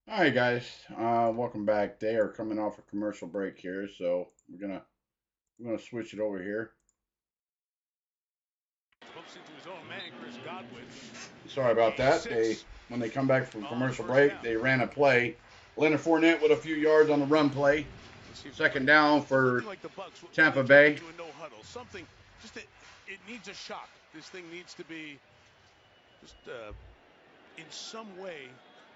All right, guys. Welcome back. They are coming off a commercial break here, so we're gonna switch it over here. Sorry about that. When they come back from commercial break, they ran a play. Leonard Fournette with a few yards on the run play. Second down for Tampa Bay. Something, it needs a shock. This thing needs to be just in some way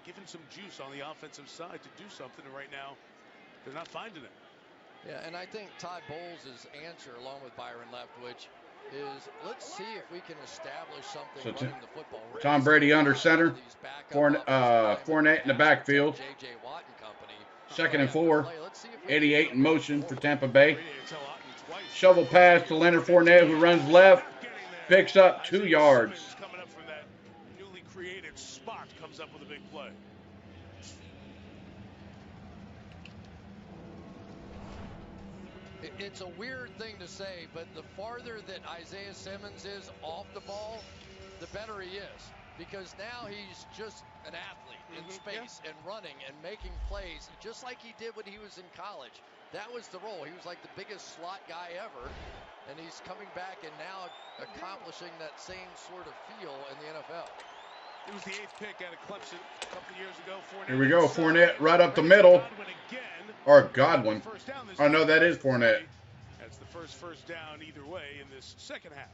given some juice on the offensive side to do something. And right now, they're not finding it. Yeah, and I think Todd Bowles' answer, along with Byron Leftwich, is let's see if we can establish something running the football. Tom Brady under center. Fournette in the backfield. Second and 4. 88 in motion for Tampa Bay. Shovel pass to Leonard Fournette, who runs left. Picks up 2 yards. Coming up from that newly created spot, comes up with a big play. It's a weird thing to say, but the farther that Isaiah Simmons is off the ball, the better he is. Because now he's just an athlete in space and running and making plays, just like he did when he was in college. That was the role. He was like the biggest slot guy ever, and he's coming back and now accomplishing that same sort of feel in the NFL. It was the 8th pick out of Clemson a couple of years ago. Here we go. Fournette right up the middle. Or Godwin. Oh, no, that is Fournette. That's the first down either way in this second half.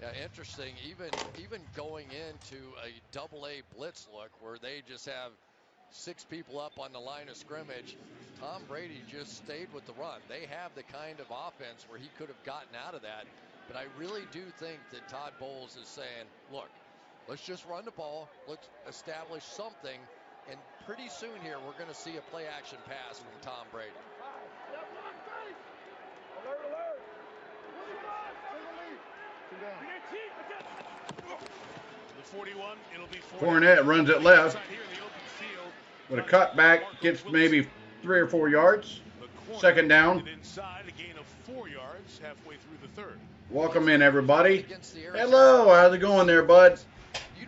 Yeah, interesting. Even going into a double-A blitz look where they just have 6 people up on the line of scrimmage, Tom Brady just stayed with the run. They have the kind of offense where he could have gotten out of that. But I really do think that Todd Bowles is saying, look, let's just run the ball. Let's establish something. And pretty soon here, we're going to see a play-action pass from Tom Brady. The 41, it'll be Fournette runs it left. With a cutback, gets maybe 3 or 4 yards. Second down. Inside, a gain of 4 yards halfway through the third. Welcome in, everybody. Hello, how's it going there, bud?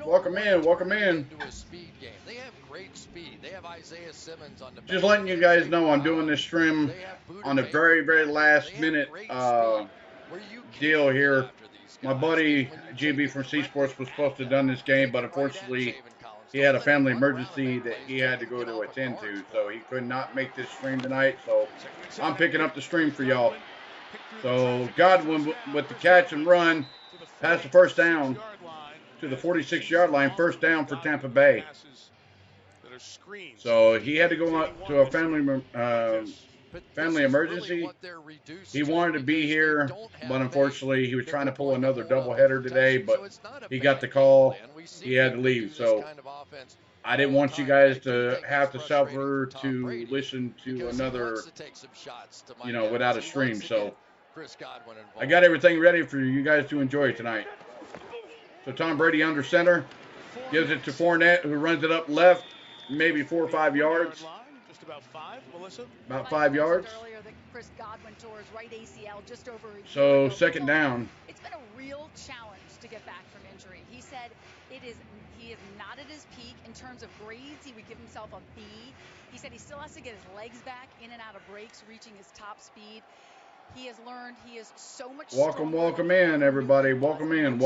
Welcome in, welcome in. They have great speed. They have Isaiah Simmons on the Just letting you guys know I'm doing this stream on the very, very last minute deal here. My buddy GB from C Sports was supposed to have done this game, but unfortunately he had a family emergency that he had to go to attend to, so he could not make this stream tonight. So I'm picking up the stream for y'all. So Godwin with the catch and run, pass the first down to the 46-yard line, first down for Tampa Bay. So he had to go up to a family emergency. He wanted to be here, but unfortunately he was trying to pull another doubleheader today, but he got the call. He had to leave. So I didn't want you guys to have to suffer to listen to another, without a stream. So I got everything ready for you guys to enjoy tonight. So Tom Brady under center, gives it to Fournette, who runs it up left, maybe 4 or 5 yards. Just about 5, Melissa. About 5 yards. So second down. It's been a real challenge to get back from injury. He said he is not at his peak in terms of grades. He would give himself a B. He said he still has to get his legs back in and out of breaks, reaching his top speed. He has learned he is so much welcome in, everybody. Welcome in.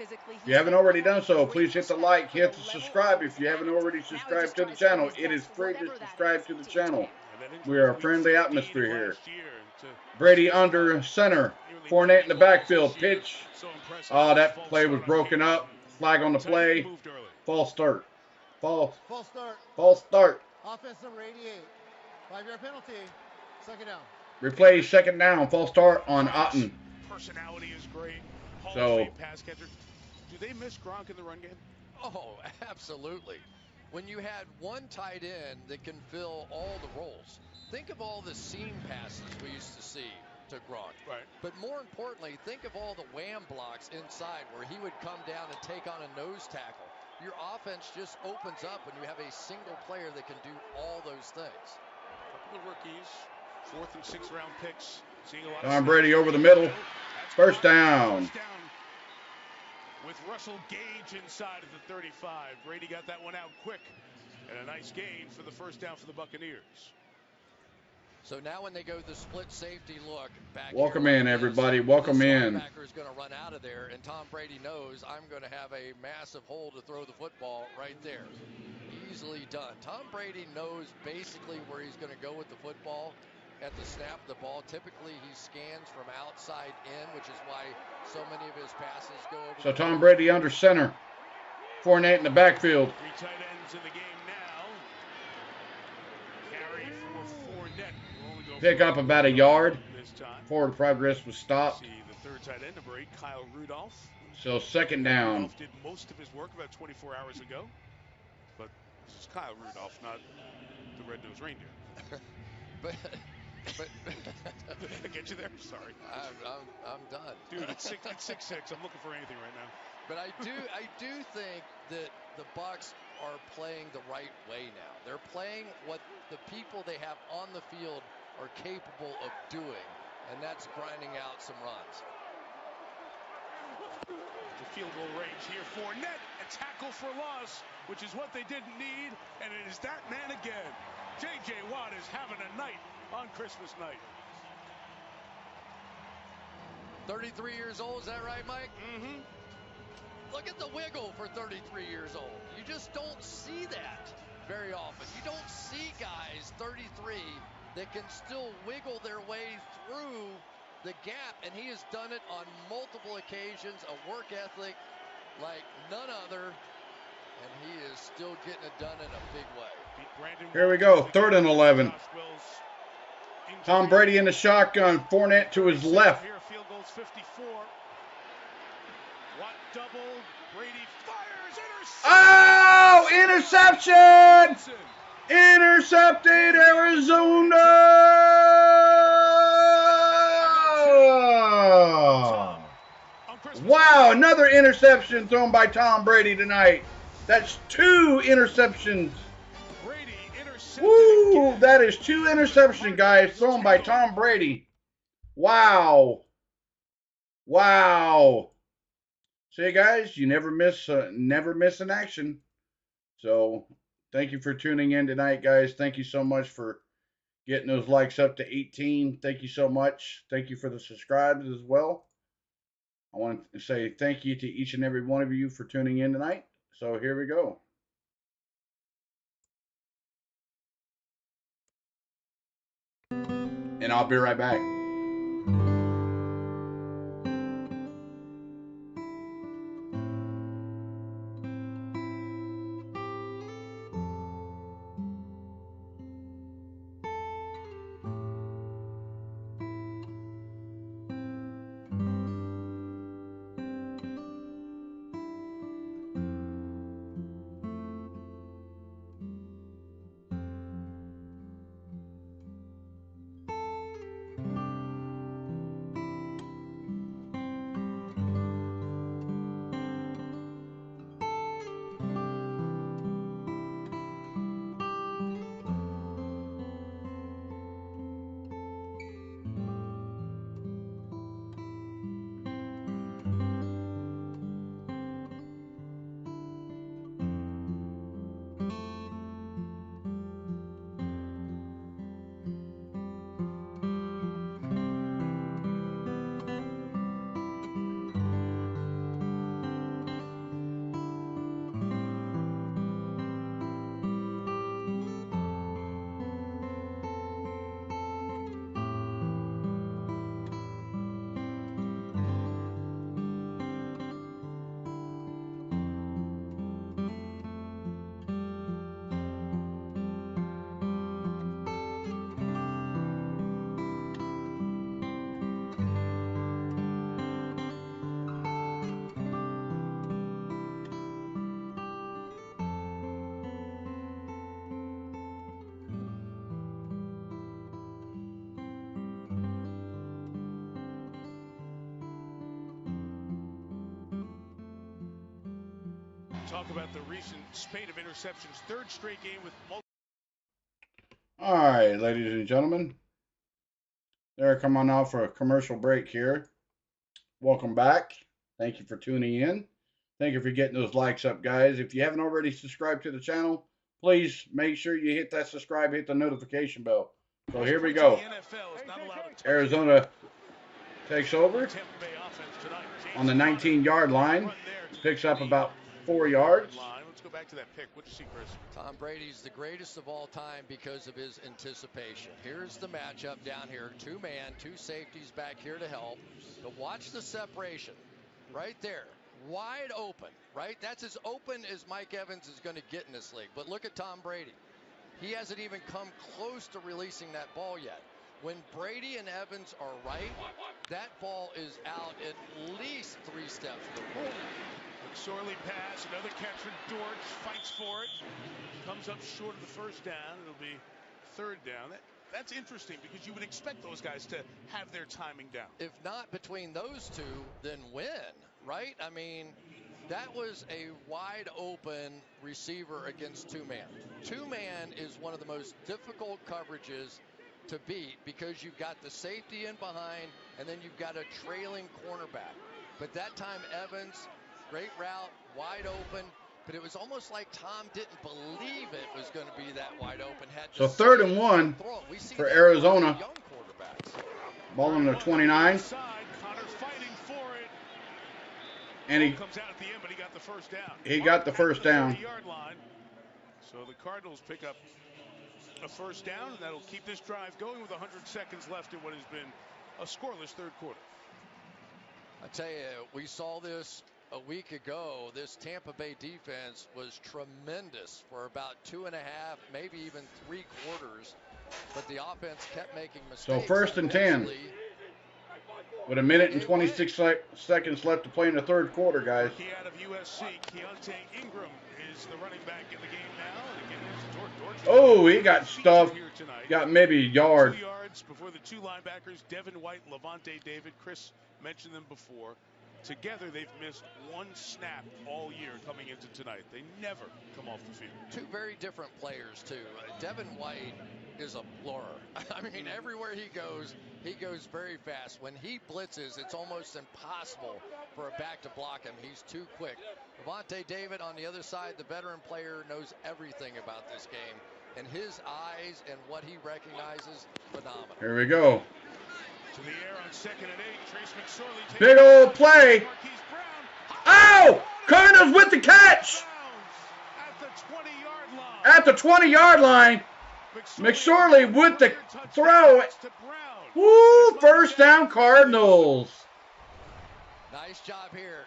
If you haven't already done so, please hit the like, hit the subscribe if you haven't already subscribed to the channel. It is free to subscribe to the channel. We are a friendly atmosphere here. Brady under center. Fournette in the backfield. Pitch. Oh, that play was broken up. Flag on the play. False start. False start. Offense number 88. 5-yard penalty. Second down. Replay second down. False start on Otten. Personality is great. So, pass catcher. Do they miss Gronk in the run game? Oh, absolutely. When you had one tight end that can fill all the roles. Think of all the seam passes we used to see to Gronk. Right. But more importantly, think of all the wham blocks inside where he would come down and take on a nose tackle. Your offense just opens up when you have a single player that can do all those things. A couple of rookies. 4th and 6th round picks. Tom Brady over the middle. First down. With Russell Gage inside of the 35. Brady got that one out quick And a nice gain for the first down for the Buccaneers. So now when they go the split safety look back, welcome in everybody. Welcome in. Linebacker is going to run out of there, and Tom Brady knows I'm going to have a massive hole to throw the football right there. Easily done. Tom Brady knows basically where he's going to go with the football at the snap of the ball. Typically he scans from outside in, which is why so many of his passes go over. So Tom Brady under center. Fournette in the backfield. 3 tight ends in the game now. Carry for Fournette. Pick up about a yard. Forward progress was stopped. See the third tight end, number 8, Kyle Rudolph. So second down. Rudolph did most of his work about 24 hours ago. But this is Kyle Rudolph, not the red-nosed reindeer. but I get you there? Sorry. I'm done. Dude, it's 6'6". I'm looking for anything right now. But I do think that the Bucs are playing the right way now. They're playing what the people they have on the field are capable of doing, and that's grinding out some runs. The field goal range here. Fournette, a tackle for loss, which is what they didn't need, and it is that man again. J.J. Watt is having a night on Christmas night. 33 years old, is that right, Mike? Mm-hmm. Look at the wiggle for 33 years old. You just don't see that very often. You don't see guys 33 that can still wiggle their way through the gap, and he has done it on multiple occasions, a work ethic like none other, and he is still getting it done in a big way. Here we go, 3rd and 11. Tom Brady in the shotgun, Fournette to his left. Here, field goal's 54. Watt double, Brady fires, interception! Oh, interception! Intercepted Arizona! Wow, another interception thrown by Tom Brady tonight. That's 2 interceptions. Woo! That is 2 interceptions, guys, thrown by Tom Brady. Wow. Wow. See, guys, you never miss an action. So, thank you for tuning in tonight, guys. Thank you so much for getting those likes up to 18. Thank you so much. Thank you for the subscribes as well. I want to say thank you to each and every one of you for tuning in tonight. So, here we go. And I'll be right back. Talk about the recent spate of interceptions. 3rd straight game with multiple. All right, ladies and gentlemen. They're coming out for a commercial break here. Welcome back. Thank you for tuning in. Thank you for getting those likes up, guys. If you haven't already subscribed to the channel, please make sure you hit that subscribe, hit the notification bell. So here we go. Arizona takes over on the 19-yard line. Picks up about 4 yards. Let's go back to that pick. What do you see, Chris? Tom Brady's the greatest of all time because of his anticipation. Here's the matchup down here. 2-man, 2 safeties back here to help. But watch the separation right there. Wide open, right? That's as open as Mike Evans is going to get in this league. But look at Tom Brady. He hasn't even come close to releasing that ball yet. When Brady and Evans are right, that ball is out at least 3 steps from the ball. McSorley pass, another catch from Dortch, fights for it, comes up short of the first down. It'll be 3rd down. That's interesting because you would expect those guys to have their timing down. If not between those two, then when, right? I mean, that was a wide open receiver against 2-man. 2-man is one of the most difficult coverages to beat because you've got the safety in behind and then you've got a trailing cornerback. But that time Evans, great route, wide open, but it was almost like Tom didn't believe it was going to be that wide open. So 3rd and 1 for Arizona. Ball on the 29. And he comes out at the end, but he got the first down. He got the first down. So the Cardinals pick up a first down, and that'll keep this drive going with 100 seconds left in what has been a scoreless 3rd quarter. I tell you, we saw this a week ago. This Tampa Bay defense was tremendous for about 2.5, maybe even 3 quarters, but the offense kept making mistakes. So 1st and 10. With 1 minute and 26 seconds left to play in the 3rd quarter, guys. He out of USC, Keontae Ingram is the running back in the game now. And again, oh, he got stuffed. Got maybe a yard. 2 yards before the 2 linebackers, Devin White, Levante David. Chris mentioned them before. Together, they've missed 1 snap all year coming into tonight. They never come off the field. 2 very different players, too. Devin White is a blur. I mean, everywhere he goes very fast. When he blitzes, it's almost impossible for a back to block him. He's too quick. Levante David on the other side, the veteran player, knows everything about this game. And his eyes and what he recognizes, phenomenal. Here we go. To the air on 2nd and 8. Trace McSorley. Big old play. Oh! Cardinals with the catch. At the 20-yard line. At the 20-yard line. McSorley with the throw. Woo! First down, Cardinals. Nice job here.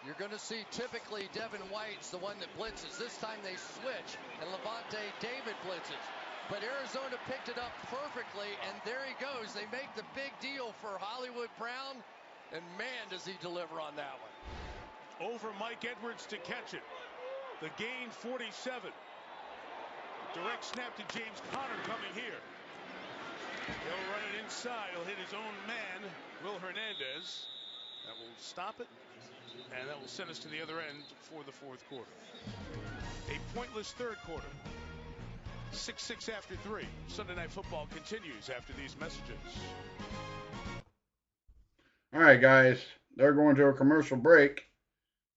You're going to see typically Devin White's the one that blitzes. This time they switch, and Levante David blitzes. But Arizona picked it up perfectly, and there he goes. They make the big deal for Hollywood Brown, and man, does he deliver on that one. Over Mike Edwards to catch it. The gain 47. Direct snap to James Conner coming here. He'll run it inside. He'll hit his own man, Will Hernandez. That will stop it, and that will send us to the other end for the 4th quarter. A pointless 3rd quarter. 6-6 after 3. Sunday Night Football continues after these messages. All right, guys. They're going to a commercial break.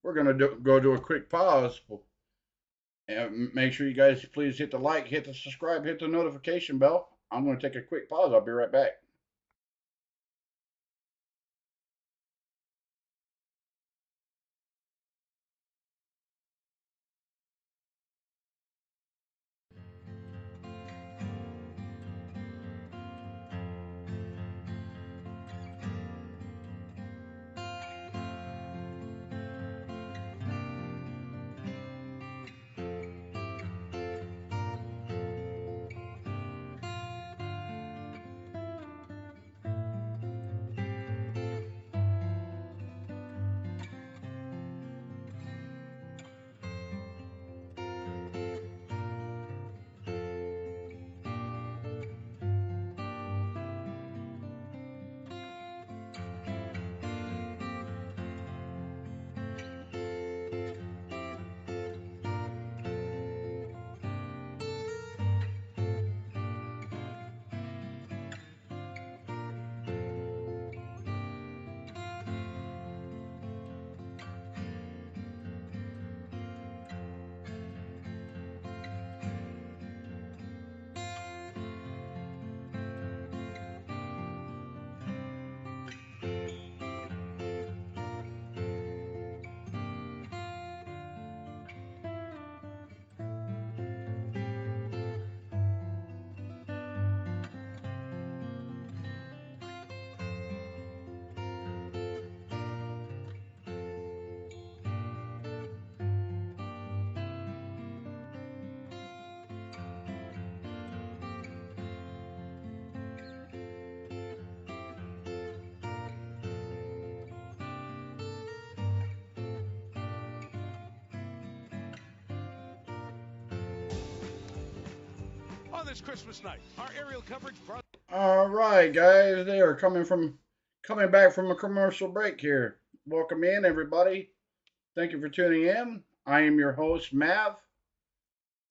We're going to go to a quick pause. And make sure you guys please hit the like, hit the subscribe, hit the notification bell. I'm going to take a quick pause. I'll be right back. on this Christmas night. Our aerial coverage brought. All right, guys, they are coming back from a commercial break here. Welcome in, everybody. Thank you for tuning in. I am your host, Mav.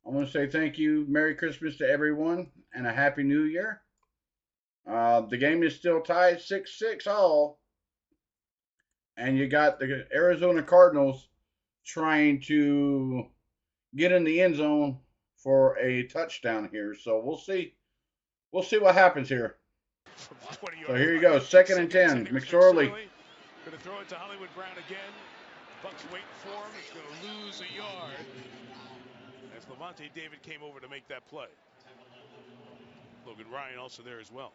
I want to say thank you, Merry Christmas to everyone, and a Happy New Year. The game is still tied 6-6 all, and you got the Arizona Cardinals trying to get in the end zone for a touchdown here. So we'll see. We'll see what happens here. So here you go, 2nd and 10. McSorley. Going to throw it to Hollywood Brown again. Bucks waiting for him. He's going to lose a yard as Levante David came over to make that play. Logan Ryan also there as well.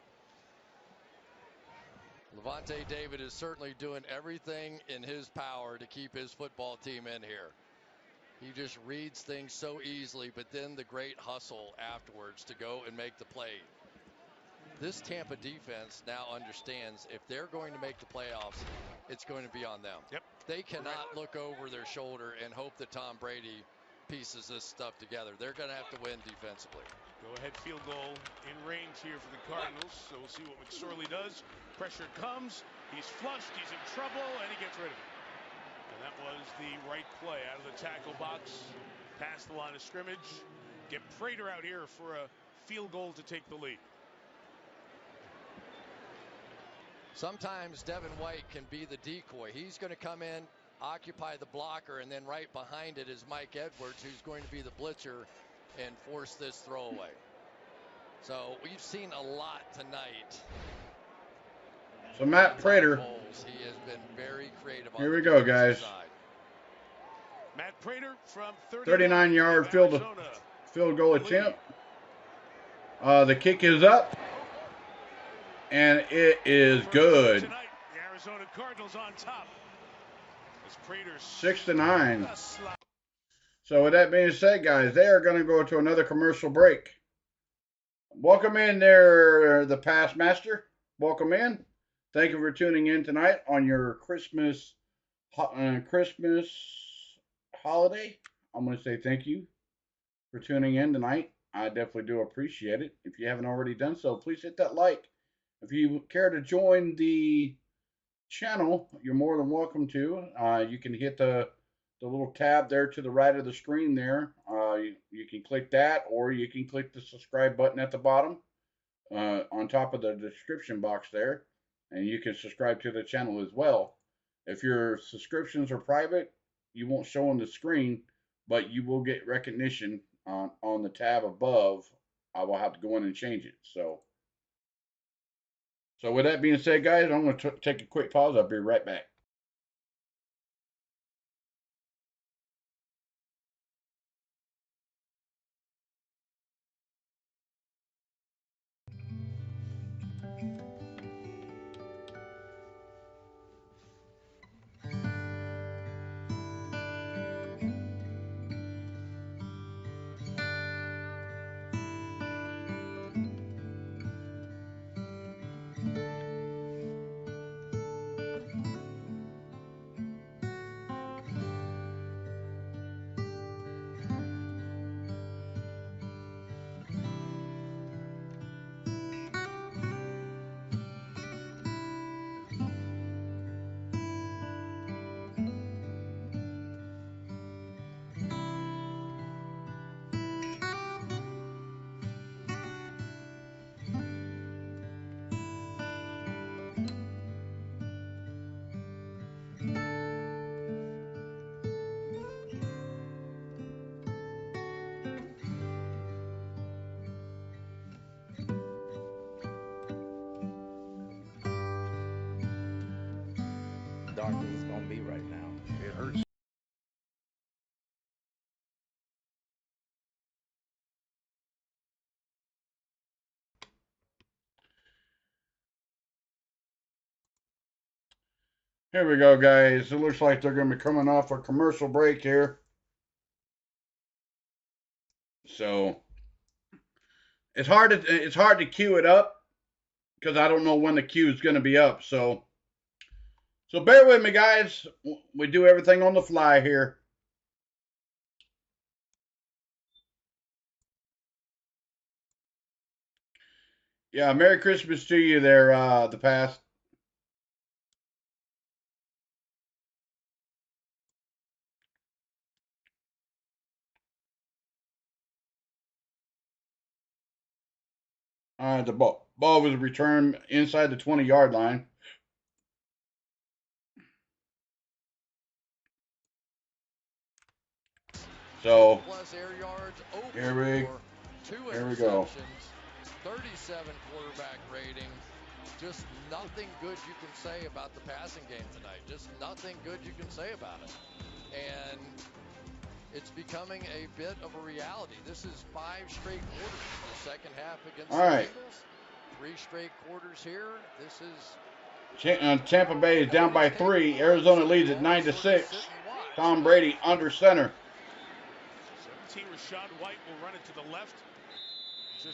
Levante David is certainly doing everything in his power to keep his football team in here. He just reads things so easily, but then the great hustle afterwards to go and make the play. This Tampa defense now understands if they're going to make the playoffs, it's going to be on them. Yep. They cannot look over their shoulder and hope that Tom Brady pieces this stuff together. They're going to have to win defensively. Go ahead field goal in range here for the Cardinals. So we'll see what McSorley does. Pressure comes. He's flushed. He's in trouble, and he gets rid of it. And that was the right play out of the tackle box, past the line of scrimmage. Get Prater out here for a field goal to take the lead. Sometimes Devin White can be the decoy. He's going to come in, occupy the blocker, and then right behind it is Mike Edwards, who's going to be the blitzer and force this throwaway. So we've seen a lot tonight. So Matt Prater. He has been very creative. Here we go, guys. Side. Matt Prater from 39-yard field goal attempt. The kick is up. And it is good. Tonight, the Arizona Cardinals on top. 6-9. So with that being said, guys, they are going to go to another commercial break. Welcome in there, the Past Master. Welcome in. Thank you for tuning in tonight on your Christmas holiday. I'm going to say thank you for tuning in tonight. I definitely do appreciate it. If you haven't already done so, please hit that like. If you care to join the channel, you're more than welcome to. You can hit the little tab there to the right of the screen there. You can click that, or you can click the subscribe button at the bottom on top of the description box there, and you can subscribe to the channel as well. If your subscriptions are private, you won't show on the screen, but you will get recognition on the tab above. I will have to go in and change it. So with that being said, guys, I'm going to take a quick pause. I'll be right back. Dark as it's gonna be right now. It hurts. Here we go, guys. It looks like they're going to be coming off a commercial break here. So it's hard to queue it up because I don't know when the queue is going to be up. So bear with me, guys. We do everything on the fly here. Yeah, Merry Christmas to you there, the past. The ball was returned inside the 20-yard line. So plus air yards, here we go. 37 quarterback rating. Just nothing good you can say about the passing game tonight. Just nothing good you can say about it. And it's becoming a bit of a reality. This is 5 straight quarters in the second half against the Bengals. 3 straight quarters here. This is Tampa Bay is down by 3. Arizona leads at 9-6. Tom Brady under center. 17, Rashad White will run it to the left.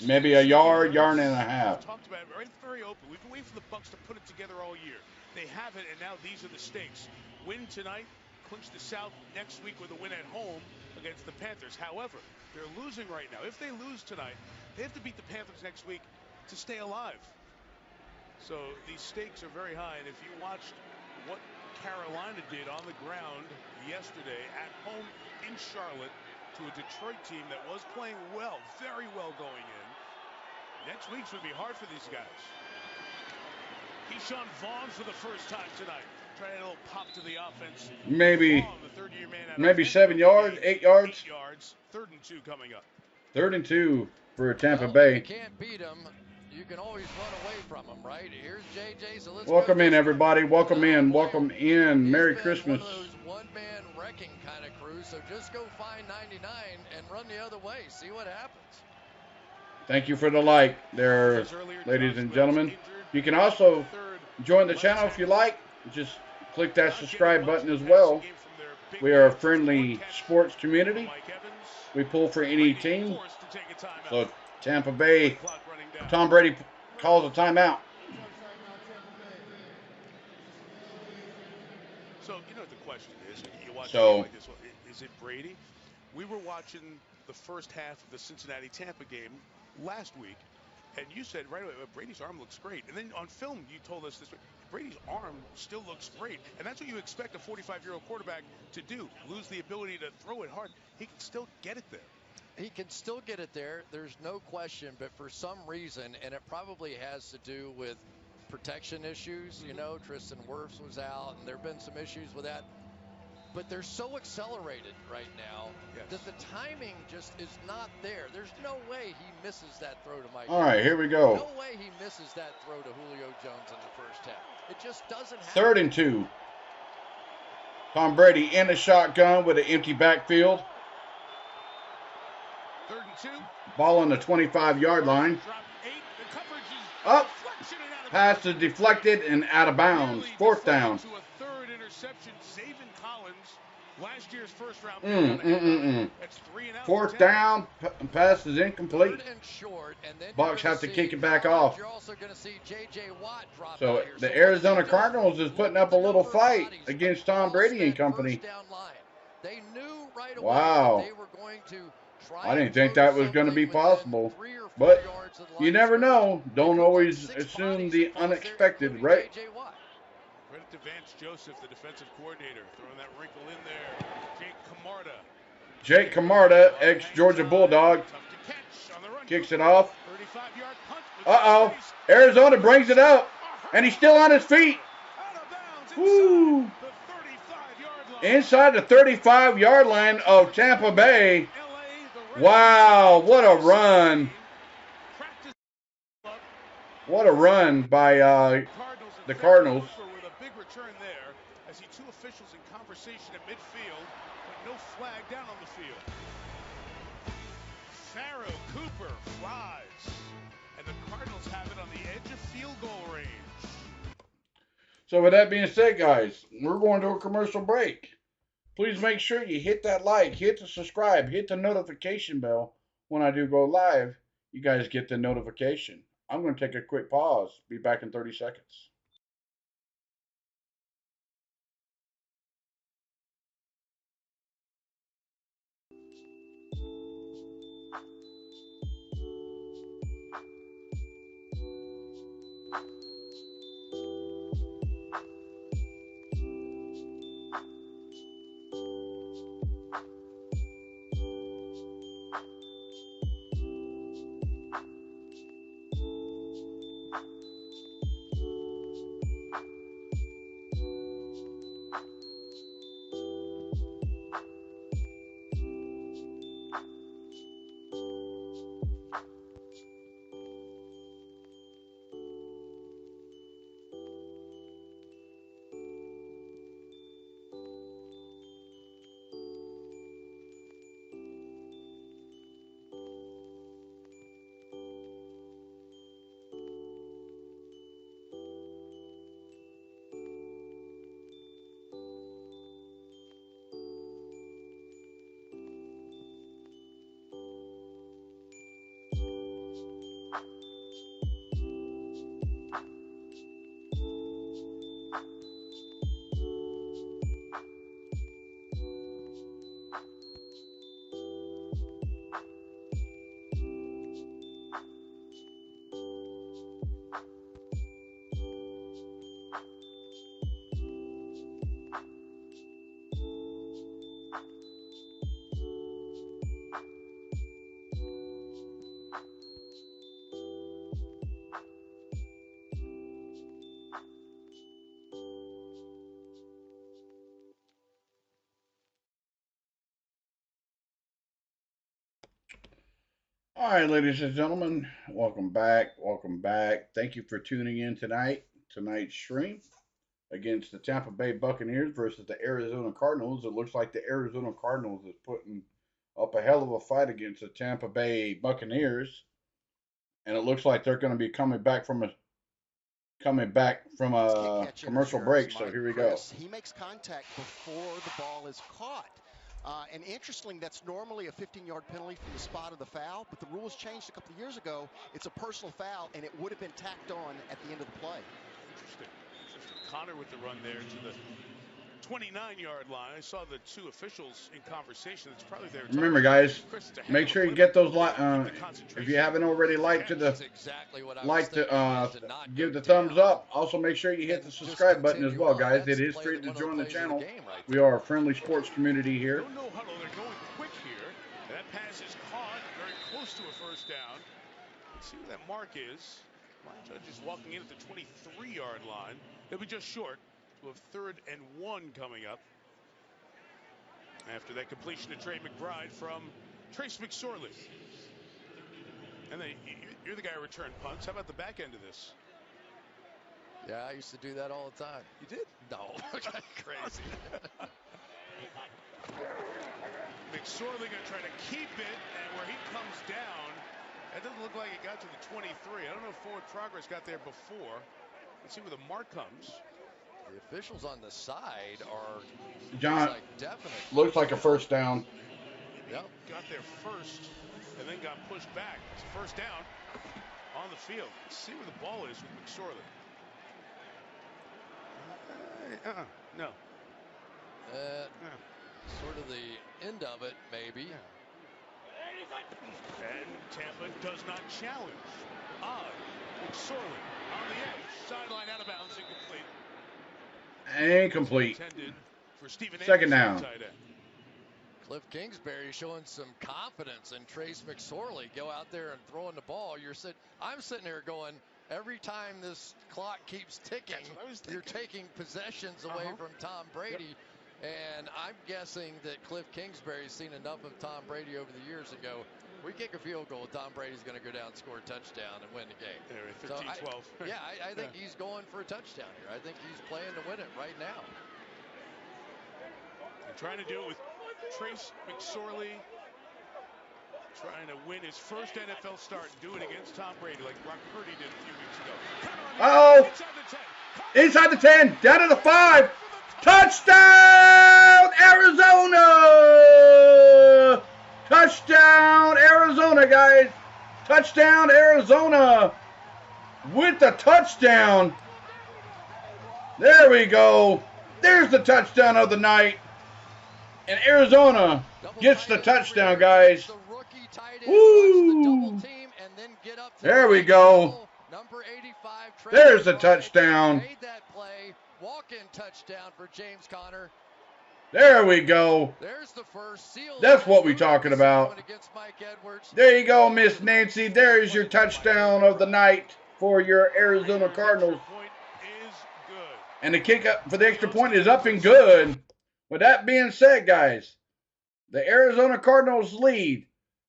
Maybe a yard and a half. Talked about it, very open. We've been waiting for the Bucs to put it together all year. They have it, and now these are the stakes. Win tonight, clinch the South next week with a win at home against the Panthers. However, they're losing right now. If they lose tonight, they have to beat the Panthers next week to stay alive. So these stakes are very high, and if you watched what Carolina did on the ground yesterday at home in Charlotte to a Detroit team that was playing well, very well going in, next week's would be hard for these guys. Keyshawn Vaughn for the first time tonight. Trying a little pop to the offense. Maybe Vaughn, the third-year man, maybe 7 yards, 8 yards. 8 yards. 3rd and 2 coming up. 3rd and 2 for Tampa well, Bay. You can't beat them. You can always run away from them, right? Here's JJ. So let's welcome in, everybody. Welcome in. Welcome in. Merry Christmas. One of those one-man wrecking kind of crews. So just go find 99 and run the other way. See what happens. Thank you for the like there, ladies and gentlemen. You can also join the channel if you like. Just click that subscribe button as well. We are a friendly sports community. We pull for any team. So Tampa Bay, Tom Brady calls a timeout. So you know what the question is. You watch a game like this. Is it Brady? We were watching the first half of the Cincinnati-Tampa game last week, and you said right away, Brady's arm looks great. And then on film, you told us this week, Brady's arm still looks great. And that's what you expect a 45-year-old quarterback to do, lose the ability to throw it hard. He can still get it there. He can still get it there. There's no question. But for some reason, and it probably has to do with protection issues, you know, Tristan Wirfs was out, and there have been some issues with that. But they're so accelerated right now that the timing just is not there. There's no way he misses that throw to Mike. All right, here we go. No way he misses that throw to Julio Jones in the first half. It just doesn't happen. 3rd and 2. Tom Brady in the shotgun with an empty backfield. 3rd and 2. Ball on the 25-yard line. Up. Pass is deflected and out of bounds. 4th down. To a 3rd interception, Zaven Collins, last year's first-round pick. That's 3 and out. 4th down. Pass is incomplete. Bucs have to kick it back off. You're also going to see J.J. Watt drop so the Arizona Cardinals is putting up a little fight against Tom Brady and company. They knew right away wow. They were going to I didn't think that was going to be possible, but you never know. Don't always assume the unexpected, right? Credit to Vance Joseph, the defensive coordinator, throwing that wrinkle in there. Jake Camarda, ex-Georgia Bulldog, kicks it off. Uh-oh. Arizona brings it up, and he's still on his feet. Woo. Inside the 35-yard line of Tampa Bay. Wow, what a run. What a run by the Cardinals. With a big return there, I see 2 officials in conversation at midfield, but no flag down on the field. Farrow Cooper flies, and the Cardinals have it on the edge of field goal range. So with that being said, guys, we're going to a commercial break. Please make sure you hit that like, hit the subscribe, hit the notification bell. When I do go live, you guys get the notification. I'm going to take a quick pause. Be back in 30 seconds. All right, ladies and gentlemen, welcome back. Welcome back. Thank you for tuning in tonight. Tonight's stream against the Tampa Bay Buccaneers versus the Arizona Cardinals. It looks like the Arizona Cardinals is putting up a hell of a fight against the Tampa Bay Buccaneers, and it looks like they're going to be coming back from a commercial break. So here we go. He makes contact before the ball is caught. And interestingly, that's normally a 15-yard penalty from the spot of the foul, but the rules changed a couple of years ago. It's a personal foul, and it would have been tacked on at the end of the play. Interesting. Connor with the run there to the 29-yard line. I saw the two officials in conversation. It's probably their time. Remember, guys, make sure you get those. If you haven't already, give the thumbs up. Also, make sure you hit the subscribe button as well, guys. It is free to join the channel. We are a friendly sports community here. No huddle. They're going quick here. That pass is caught very close to a first down. Let's see where that mark is. Judge is walking in at the 23-yard line. He'll be just short. We'll have 3rd and 1 coming up. After that completion to Trey McBride from Trace McSorley. And then you're the guy who returned punts. How about the back end of this? Yeah, I used to do that all the time. You did? No. Crazy. McSorley going to try to keep it, and where he comes down, that doesn't look like it got to the 23. I don't know if forward progress got there before. Let's see where the mark comes. The officials on the side are John. Definitely looks like a first down. Yep. Got there first and then got pushed back. It's a first down on the field. Let's see where the ball is with McSorley. No. Sort of the end of it, maybe. Yeah. And Tampa does not challenge. Odd. McSorley on the edge. Sideline out of bounds, incomplete. Incomplete. For Stephen Second down. Cliff Kingsbury showing some confidence in Trace McSorley. Go out there and throwing the ball. I'm sitting here going, every time this clock keeps ticking, you're taking possessions away from Tom Brady. Yep. And I'm guessing that Cliff Kingsbury's seen enough of Tom Brady over the years and go, we kick a field goal, Tom Brady's going to go down, score a touchdown, and win the game. 15-12. I think he's going for a touchdown here. I think he's playing to win it right now. They're trying to do it with Trace McSorley, trying to win his first NFL start and do it against Tom Brady like Brock Purdy did a few weeks ago. Inside the 10, down to the 5. Touchdown, Arizona! Touchdown, Arizona, guys. Touchdown, Arizona. With the touchdown. There we go. There's the touchdown of the night. And Arizona gets the touchdown, guys. Woo! There we go. There's the touchdown. Walk-in touchdown for James Conner. There we go. There's the first seal. That's what we're talking about. There you go, Miss Nancy. There's your touchdown of the night for your Arizona Cardinals. And the kick up for the extra point is up and good. With that being said, guys, the Arizona Cardinals lead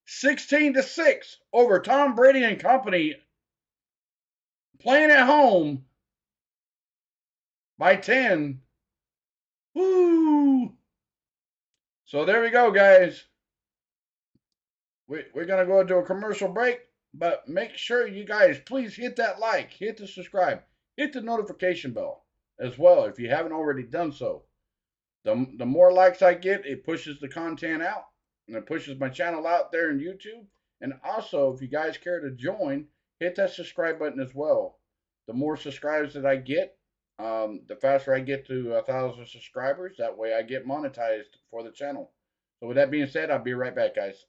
16-6 over Tom Brady and company, playing at home by 10. Woo! So there we go, guys. We're going to go into a commercial break, but make sure you guys please hit that like, hit the subscribe, hit the notification bell as well if you haven't already done so. The more likes I get, it pushes the content out, and it pushes my channel out there in YouTube. And also, if you guys care to join, hit that subscribe button as well. The more subscribers that I get, the faster I get to 1,000 subscribers. That way I get monetized for the channel. So with that being said, I'll be right back, guys.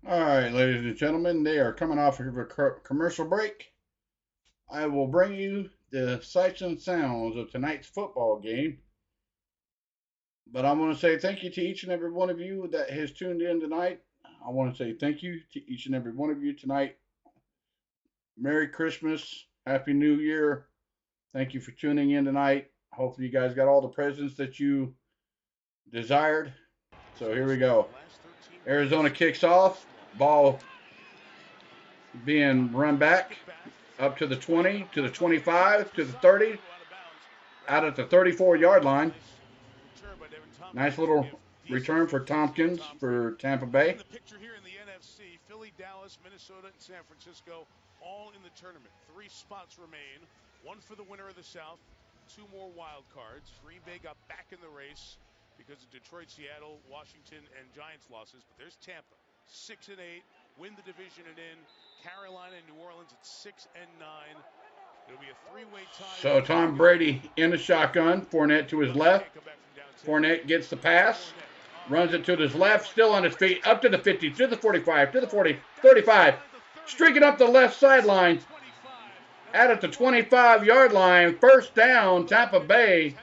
All right, ladies and gentlemen, they are coming off of a commercial break. I will bring you the sights and sounds of tonight's football game. But I want to say thank you to each and every one of you that has tuned in tonight. I want to say thank you to each and every one of you tonight. Merry Christmas. Happy New Year. Thank you for tuning in tonight. Hopefully you guys got all the presents that you desired. So here we go. Arizona kicks off. Ball being run back up to the 20, to the 25, to the 30, out at the 34-yard line. Nice little return for Tompkins for Tampa Bay. The picture here in the NFC, Philly, Dallas, Minnesota, and San Francisco all in the tournament. 3 spots remain. 1 for the winner of the South, 2 more wild cards. Green Bay got back in the race because of Detroit, Seattle, Washington, and Giants losses. But there's Tampa, 6-8, win the division and in. Carolina and New Orleans at 6-9. It'll be a 3-way tie. So Tom Brady in the shotgun. Fournette to his left. Fournette gets the pass. Runs it to his left. Still on his feet. Up to the 50. To the 45. To the 40. 35. Streaking up the left sideline. Out at the 25-yard line. First down, Tampa Bay.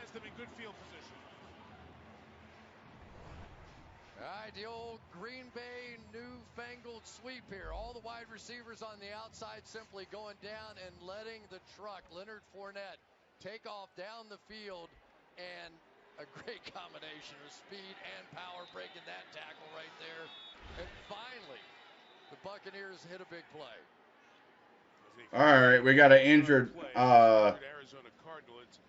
All right, the old Green Bay newfangled sweep here. All the wide receivers on the outside simply going down and letting the truck, Leonard Fournette, take off down the field. And a great combination of speed and power breaking that tackle right there. And finally, the Buccaneers hit a big play. All right, we got an injured Arizona Cardinals,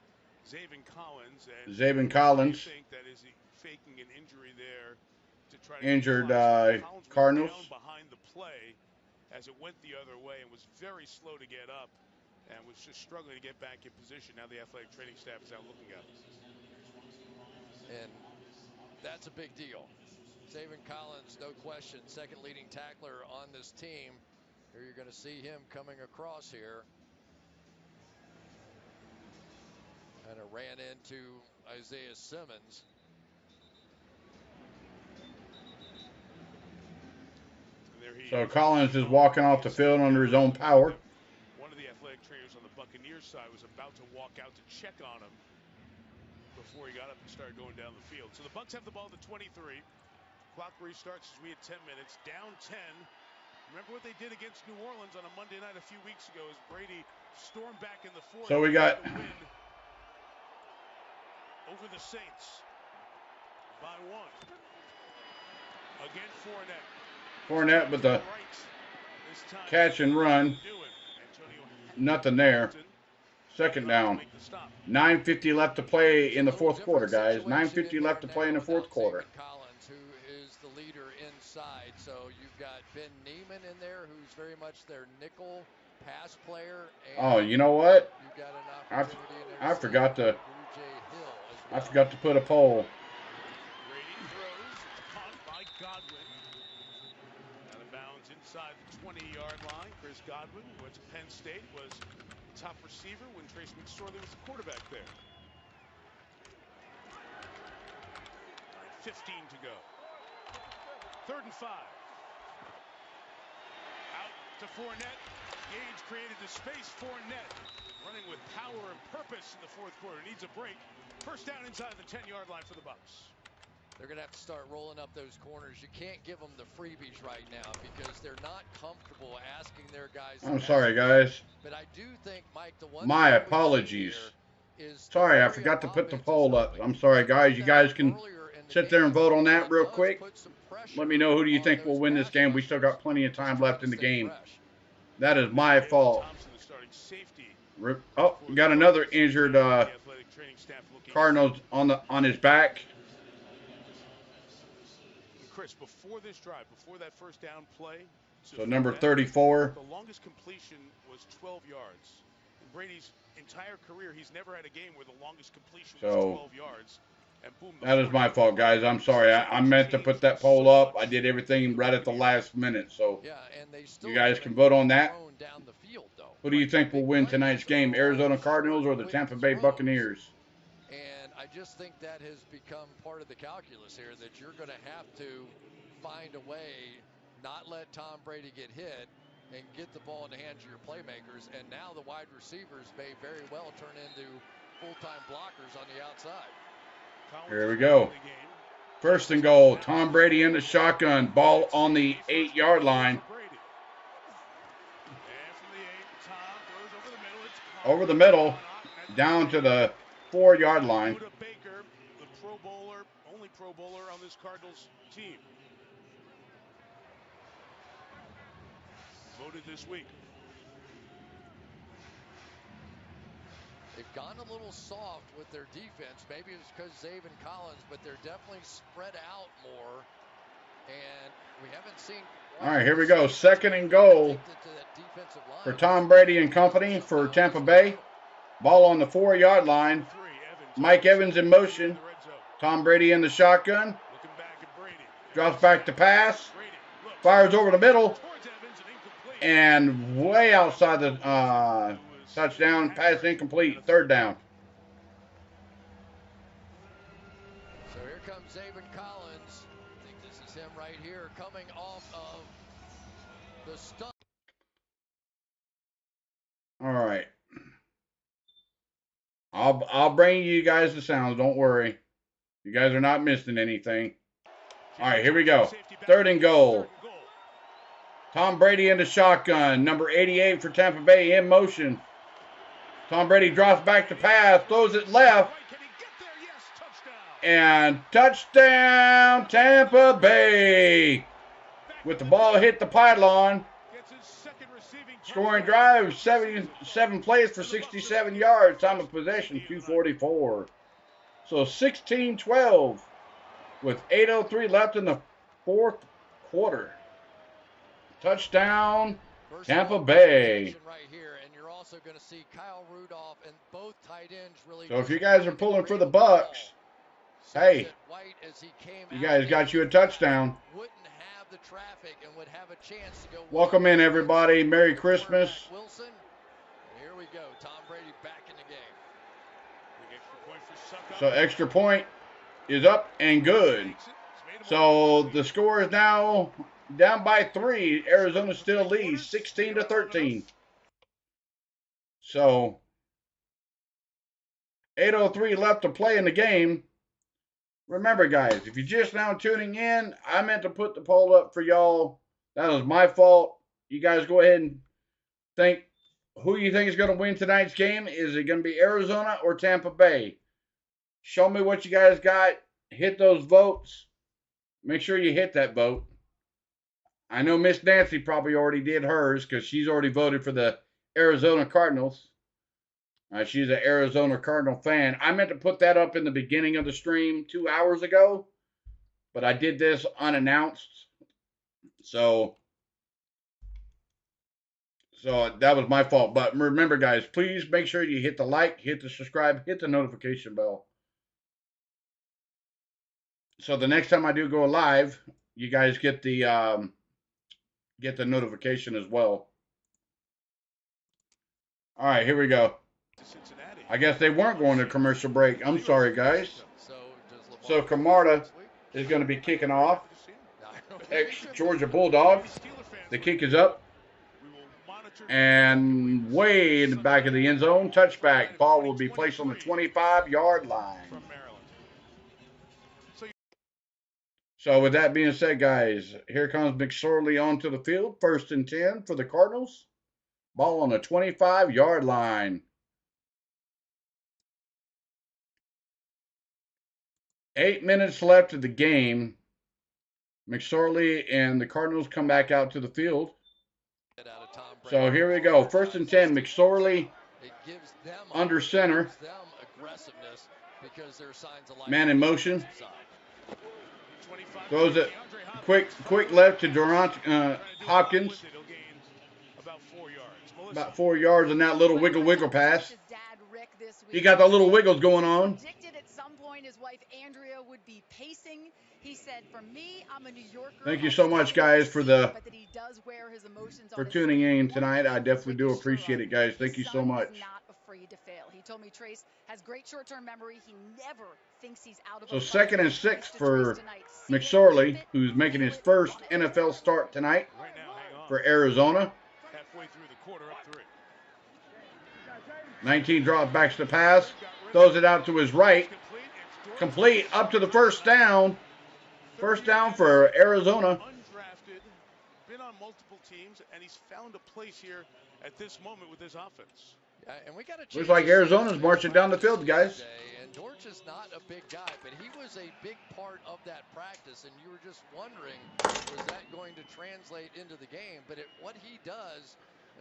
Zaven Collins. Zaven Collins. Think that is faking an injury there to try to injured Cardinals Cardinals. Behind the play as it went the other way and was very slow to get up and was just struggling to get back in position. Now the athletic training staff is out looking at him. And that's a big deal. Zaven Collins, no question, second leading tackler on this team. Here you're going to see him coming across here. And it ran into Isaiah Simmons. So Collins is walking off the field under his own power. One of the athletic trainers on the Buccaneers side was about to walk out to check on him before he got up and started going down the field. So the Bucs have the ball at the 23. Clock restarts as we had 10 minutes. Down 10. Remember what they did against New Orleans on a Monday night a few weeks ago as Brady stormed back in the fourth. So we got over the Saints by 1. Again, Fournette. Fournette with the catch and run. Nothing there. Second down. 9:50 left to play in the fourth quarter, guys. 9:50 left to play in the fourth quarter. Collins, who is the leader inside. So you've got Ben Neiman in there, who's very much their nickel pass player. And oh, you know what? You've got an opportunity in there I forgot to. Well. I forgot to put a poll. Brady throws. It's caught by Godwin. Out of bounds inside the 20-yard line. Chris Godwin, who went to Penn State, was top receiver when Trace McSorley was the quarterback there. 15 to go. 3rd and 5. Out to Fournette. Gage created the space. Fournette running with power and purpose in the fourth quarter. Needs a break. First down inside the 10-yard line for the Bucs. They're going to have to start rolling up those corners. You can't give them the freebies right now because they're not comfortable asking their guys. I'm sorry, guys. But I do think, Mike, the one my apologies. Sorry, I forgot to put the poll up. I'm sorry, guys. You guys can sit there and vote on that real quick. Let me know who do you think will win this game. We still got plenty of time left in the game. That is my fault. Oh, we got another injured Cardinals on his back. Chris, before this drive, before that first down play, so number 34. The longest completion was 12 yards. In Brady's entire career, he's never had a game where the longest completion was 12 yards. And boom, that is my fault, guys. I'm sorry. I meant to put that poll up. I did everything right at the last minute. So you guys can vote on that. Who do you think will win tonight's game, Arizona Cardinals or the Tampa Bay Buccaneers? And I just think that has become part of the calculus here, that you're going to have to find a way not let Tom Brady get hit and get the ball in the hands of your playmakers. And now the wide receivers may very well turn into full-time blockers on the outside. Here we go. First and goal. Tom Brady in the shotgun. Ball on the 8-yard line. Over the middle. Down to the 4-yard line. Baker, the Pro Bowler, only Pro Bowler on this Cardinals team. Voted this week. They've gone a little soft with their defense. Maybe it's because Zaven Collins, but they're definitely spread out more. And we haven't seen. All right, here we go. Second and goal for Tom Brady and company for Tampa Bay. Ball on the 4-yard line. Mike Evans in motion. Tom Brady in the shotgun. Drops back to pass. Fires over the middle. And way outside the touchdown. Pass incomplete. Third down. So here comes Zaven Collins. I think this is him right here coming off of the stump. All right. I'll bring you guys the sounds. Don't worry. You guys are not missing anything. All right, here we go. Third and goal. Tom Brady in the shotgun. Number 88 for Tampa Bay in motion. Tom Brady drops back to pass. Throws it left. And touchdown Tampa Bay. With the ball hit the pylon. Scoring drive, 77 plays for 67 yards. Time of possession, 2:44. So 16-12 with 8:03 left in the fourth quarter. Touchdown, Tampa Bay. Right here, and you're also going to see Kyle Rudolph and both tight ends really. So if you guys are pulling for the Bucks, hey, you guys got you a touchdown. The traffic and would have a chance to go. Welcome in, everybody. Merry Christmas. Wilson. Here we go. Tom Brady back in the game. So extra point is up and good. So the score is now down by 3. Arizona still leads 16-13. So 8:03 left to play in the game. Remember, guys, if you're just now tuning in, I meant to put the poll up for y'all. That was my fault. You guys go ahead and think who you think is going to win tonight's game. Is it going to be Arizona or Tampa Bay? Show me what you guys got. Hit those votes. Make sure you hit that vote. I know Miss Nancy probably already did hers because she's already voted for the Arizona Cardinals. She's an Arizona Cardinal fan. I meant to put that up in the beginning of the stream 2 hours ago, but I did this unannounced. So that was my fault. But remember, guys, please make sure you hit the like, hit the subscribe, hit the notification bell. So the next time I do go live, you guys get the notification as well. All right, here we go. I guess they weren't going to commercial break. I'm sorry, guys. So Camarda is going to be kicking off. Ex-Georgia Bulldog. The kick is up. And way in the back of the end zone. Touchback. Ball will be placed on the 25-yard line. So with that being said, guys, here comes McSorley onto the field. 1st and 10 for the Cardinals. Ball on the 25-yard line. 8 minutes left of the game. McSorley and the Cardinals come back out to the field. So here we go. 1st and 10. McSorley under center. Man in motion. Throws it quick left to Durant Hopkins. About 4 yards on that little wiggle pass. He got the little wiggles going on. His wife Andrea would be pacing. He said, "For me, I'm a New Yorker." Thank you so much, guys, for tuning in tonight. I definitely do appreciate it, guys. Thank you so much. Not afraid to jail. He told me Trace has great short-term memory. He never thinks he's out of So a 2nd and 6 for McSorley, who's making his first NFL start tonight for Arizona. Halfway through the quarter, up 3. 19 dropbacks to pass. Throws it out to his right. Complete up to the first down. First down for Arizona. Undrafted, been on multiple teams, and he's found a place here at this moment with his offense. Yeah, and we got to Looks like Arizona's marching down the field, guys. And Dortch is not a big guy, but he was a big part of that practice, and you were just wondering, was that going to translate into the game? But what he does,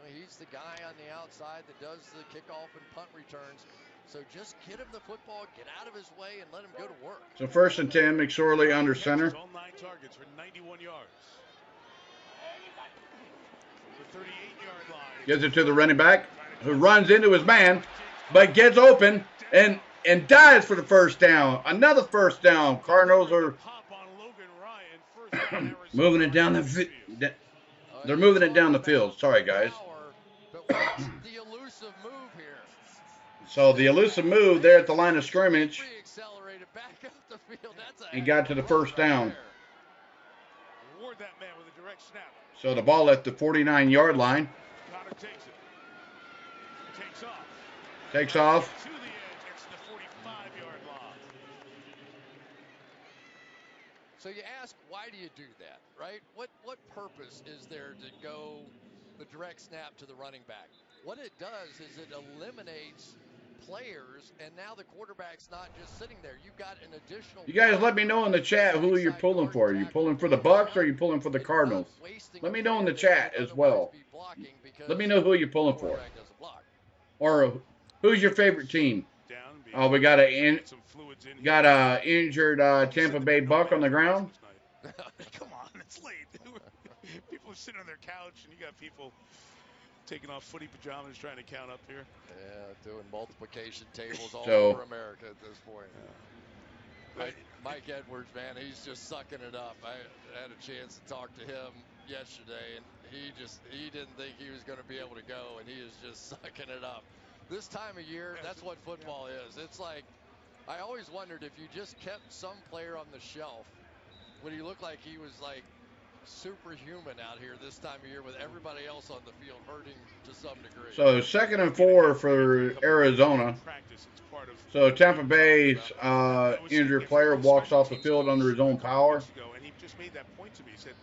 he's the guy on the outside that does the kickoff and punt returns. So just get him the football, get out of his way, and let him go to work. So 1st and 10, McSorley under center. All 9 targets for 91 yards. The 38-yard line. Gives it to the running back, who runs into his man, but gets open and dives for the first down. Another first down. Cardinals are moving it down the field. They're moving it down the field. Sorry, guys. But what's the elusive move here? So the elusive move there at the line of scrimmage. He got to the first down. Reward that man with a direct snap. So the ball at the 49-yard line. Connor takes it. Takes off. Takes off. To the edge. It's the 45-yard line. So you ask, why do you do that, right? What purpose is there to go the direct snap to the running back? What it does is it eliminates players, and now the quarterback's not just sitting there. You've got an additional. You guys let me know in the chat who you're pulling for. Are you pulling for the Bucs or are you pulling for the Cardinals? Let me know in the chat as well. Let me know who you're pulling for. Or who's your favorite team? Oh, we got a injured Tampa Bay Buck on the ground. Come on, it's late. People are sitting on their couch, and you got people taking off footy pajamas trying to count up here. Yeah, doing multiplication tables all over America at this point. Yeah. Mike Edwards, man, he's just sucking it up. I had a chance to talk to him yesterday, and he didn't think he was going to be able to go, and he is just sucking it up. This time of year, that's what football is. It's like, I always wondered if you just kept some player on the shelf, would he look like he was like superhuman out here this time of year with everybody else on the field hurting to some degree. So 2nd and 4 for Arizona. So Tampa Bay's injured player walks off the field under his own power. And he just made that point to me. He said,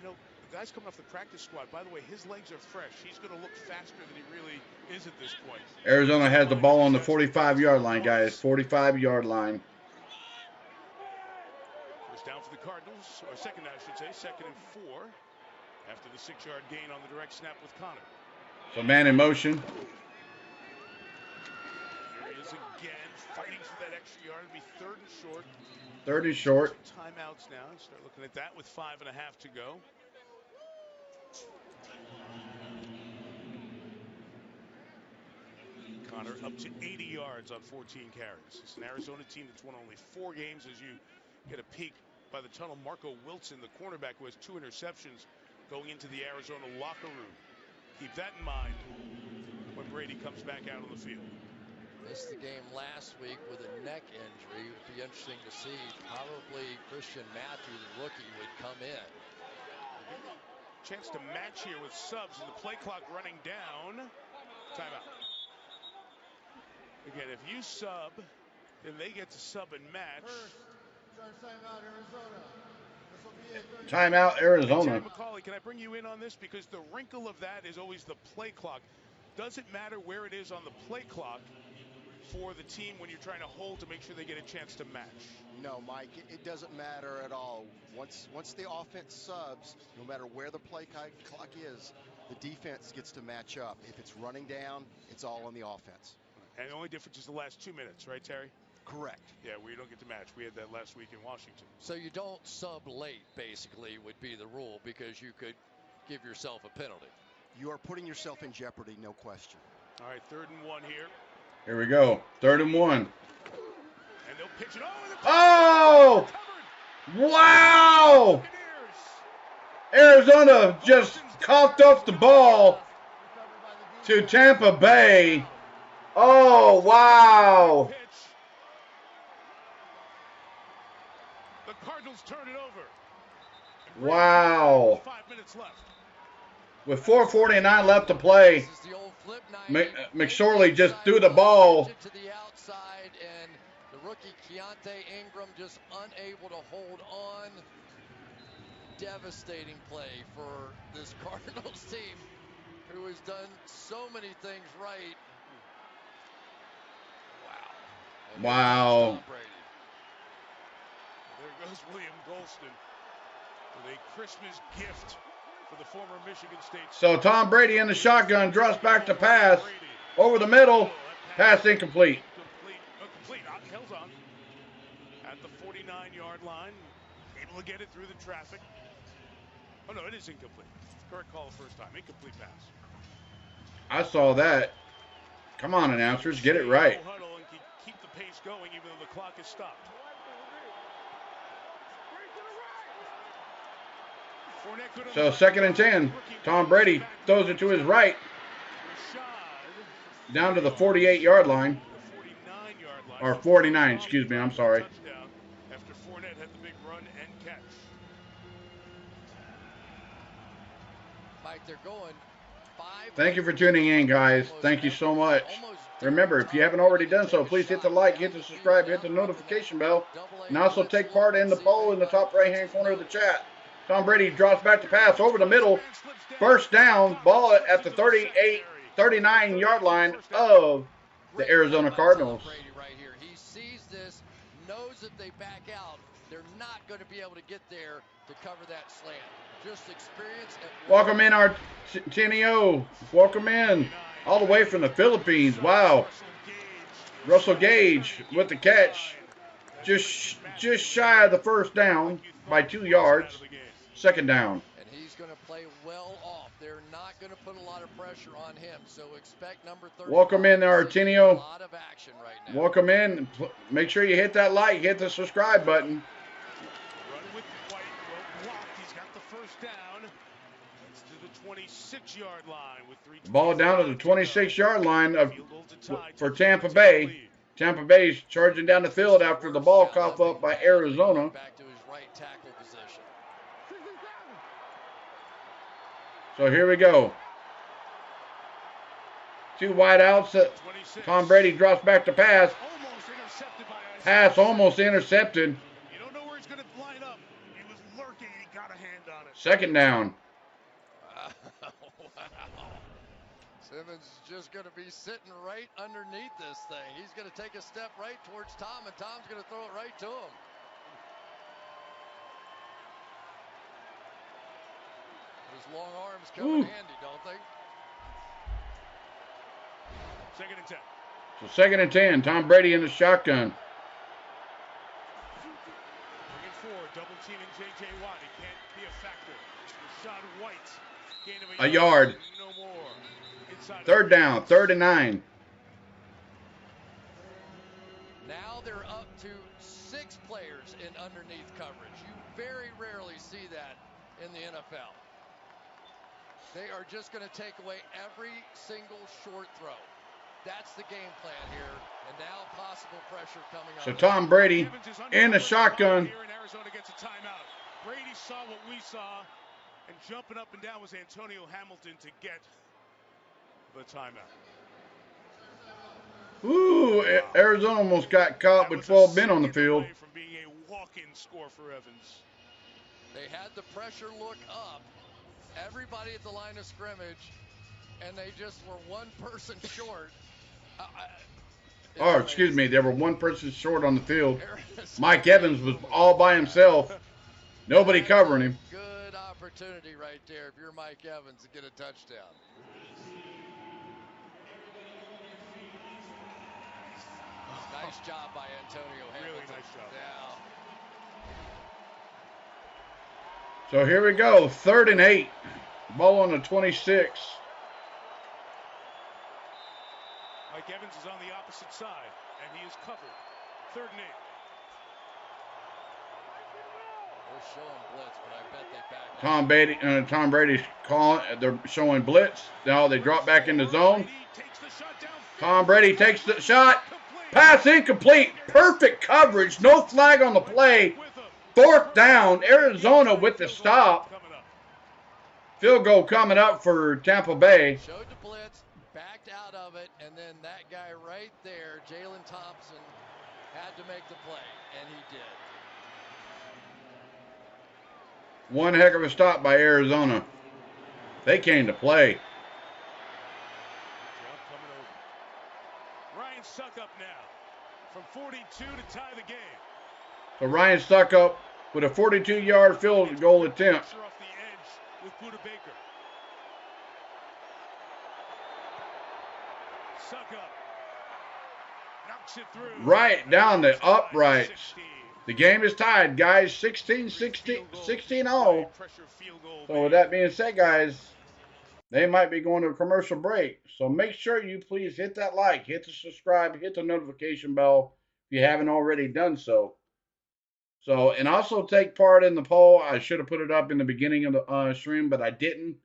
the guy's coming off the practice squad. By the way, his legs are fresh. He's going to look faster than he really is at this point. Arizona has the ball on the 45-yard line, guys. 45-yard line. Down for the Cardinals, or second, I should say, 2nd and 4, after the 6-yard gain on the direct snap with Connor. So man in motion. Here he is again, fighting for that extra yard. It'll be 3rd and short. 3rd and short. Some timeouts now. Start looking at that with 5.5 to go. Connor up to 80 yards on 14 carries. It's an Arizona team that's won only 4 games. As you get a peek by the tunnel, Marco Wilson, the cornerback, who has 2 interceptions going into the Arizona locker room. Keep that in mind when Brady comes back out on the field. Missed the game last week with a neck injury. It would be interesting to see. Probably Christian Matthew, the rookie, would come in. Chance to match here with subs, and the play clock running down. Timeout. Again, if you sub, then they get to sub and match. Timeout, Arizona. McCauley, can I bring you in on this? Because the wrinkle of that is always the play clock. Does it matter where it is on the play clock for the team when you're trying to hold to make sure they get a chance to match? No, Mike, it doesn't matter at all. Once the offense subs, no matter where the play clock is, the defense gets to match up. If it's running down, it's all on the offense. And the only difference is the last 2 minutes, right, Terry? Correct. Yeah, we don't get to match. We had that last week in Washington. So you don't sub late, basically, would be the rule, because you could give yourself a penalty. You are putting yourself in jeopardy, no question. All right, 3rd and 1 here. Here we go. 3rd and 1. And they'll pitch it over. Oh! Wow! Arizona just coughed up the ball to Tampa Bay. Oh, wow. The Cardinals turn it over. Wow. 5 minutes left. With 4:49 left to play, McSorley just threw the ball. To the outside, and the rookie Keontae Ingram just unable to hold on. Devastating play for this Cardinals team, who has done so many things right. Wow. Wow. There goes William Golston with a Christmas gift for the former Michigan State. So Tom Brady in the shotgun, drops back to pass. Over the middle. Pass incomplete. Complete. Held on. At the 49-yard line. Able to get it through the traffic. Oh, no, it is incomplete. Correct call the first time. Incomplete pass. I saw that. Come on, announcers. Get it right. Huddle and keep the pace going even though the clock is stopped. So 2nd and 10. Tom Brady throws it to his right. Down to the 48-yard line. Or 49, excuse me. I'm sorry. After Fournette had the big run and catch. Mike, they're going 5. Thank you for tuning in, guys. Thank you so much. Remember, if you haven't already done so, please hit the like, hit the subscribe, hit the notification bell, and also take part in the poll in the top right-hand corner of the chat. Tom Brady drops back to pass over the middle. First down, ball at the 39-yard line of the Arizona Cardinals. He sees this, knows if they back out, they're not going to be able to get there to cover that slant. Just experience. Welcome in, Arsenio. Welcome in. All the way from the Philippines. Wow. Russell Gage with the catch. Just shy of the first down by 2 yards. 2nd down. And he's going to play well off. They're not going to put a lot of pressure on him. So expect number 30. Welcome in there, Arsenio. A lot of action right now. Welcome in. Make sure you hit that like, hit the subscribe button. Run with White, well blocked. He's got the first down. It's to the 26-yard line with 3. Ball down to the 26-yard line for Tampa Bay. Tampa Bay's charging down the field after the ball coughed up by Arizona. Back to his right tackle position. So here we go. 2 wide outs. Tom Brady drops back to pass. Pass almost intercepted. You don't know where he's going to line up. He was lurking. He got a hand on it. 2nd down. Wow. Simmons is just going to be sitting right underneath this thing. He's going to take a step right towards Tom, and Tom's going to throw it right to him. Those long arms come in handy, don't they? 2nd and 10. So 2nd and 10. Tom Brady in the shotgun. 3 and 4. Double teaming J.J. Watt. He can't be a factor. Rashad White. Gain of a yard. No more. Inside 3rd down. 3rd and 9. Now they're up to 6 players in underneath coverage. You very rarely see that in the NFL. They are just going to take away every single short throw. That's the game plan here, and now possible pressure coming on. So Tom Brady in the shotgun. Here in Arizona gets a timeout. Brady saw what we saw, and jumping up and down was Antonio Hamilton to get the timeout. Ooh, Arizona almost got caught with 12 men on the field. From being a walk-in score for Evans. They had the pressure look up. Everybody at the line of scrimmage, and they just were one person short. Oh, excuse me. There were one person short on the field. Mike Evans was all by himself. Nobody covering him. Good opportunity right there if you're Mike Evans to get a touchdown. Nice job by Antonio Hamilton. Really nice job. Yeah. So here we go. 3rd and 8. Ball on the 26. Mike Evans is on the opposite side, and he is covered. 3rd and 8. They're Tom Brady's calling. They're showing blitz. Now they drop back in the zone. Tom Brady takes the shot. Pass incomplete. Perfect coverage. No flag on the play. 4th down. Arizona with the stop. Field goal coming up for Tampa Bay. Showed the blitz, backed out of it, and then that guy right there, Jalen Thompson, had to make the play, and he did. One heck of a stop by Arizona. They came to play. Ryan Suckup now from 42 to tie the game. So Ryan Suckup with a 42-yard field goal attempt. Off the edge with Buda Baker. Suckup knocks it through. Right down the uprights. The game is tied, guys. 16-0. So with that being said, guys, they might be going to a commercial break. So make sure you please hit that like, hit the subscribe, hit the notification bell if you haven't already done so. And also take part in the poll. I should have put it up in the beginning of the stream, but I didn't.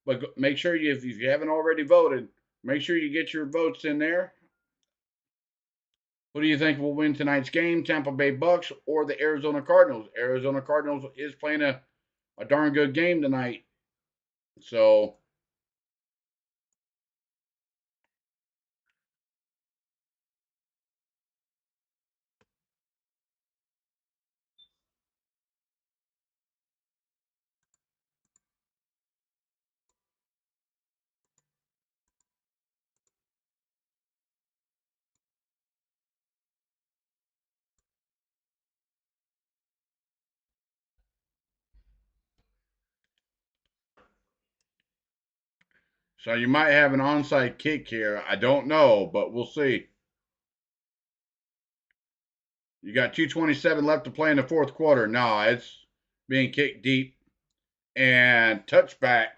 But make sure if you haven't already voted, make sure you get your votes in there. Who do you think will win tonight's game? Tampa Bay Bucks or the Arizona Cardinals? Arizona Cardinals is playing a darn good game tonight. So you might have an onside kick here. I don't know, but we'll see. You got 2:27 left to play in the 4th quarter. No, it's being kicked deep. And touchback.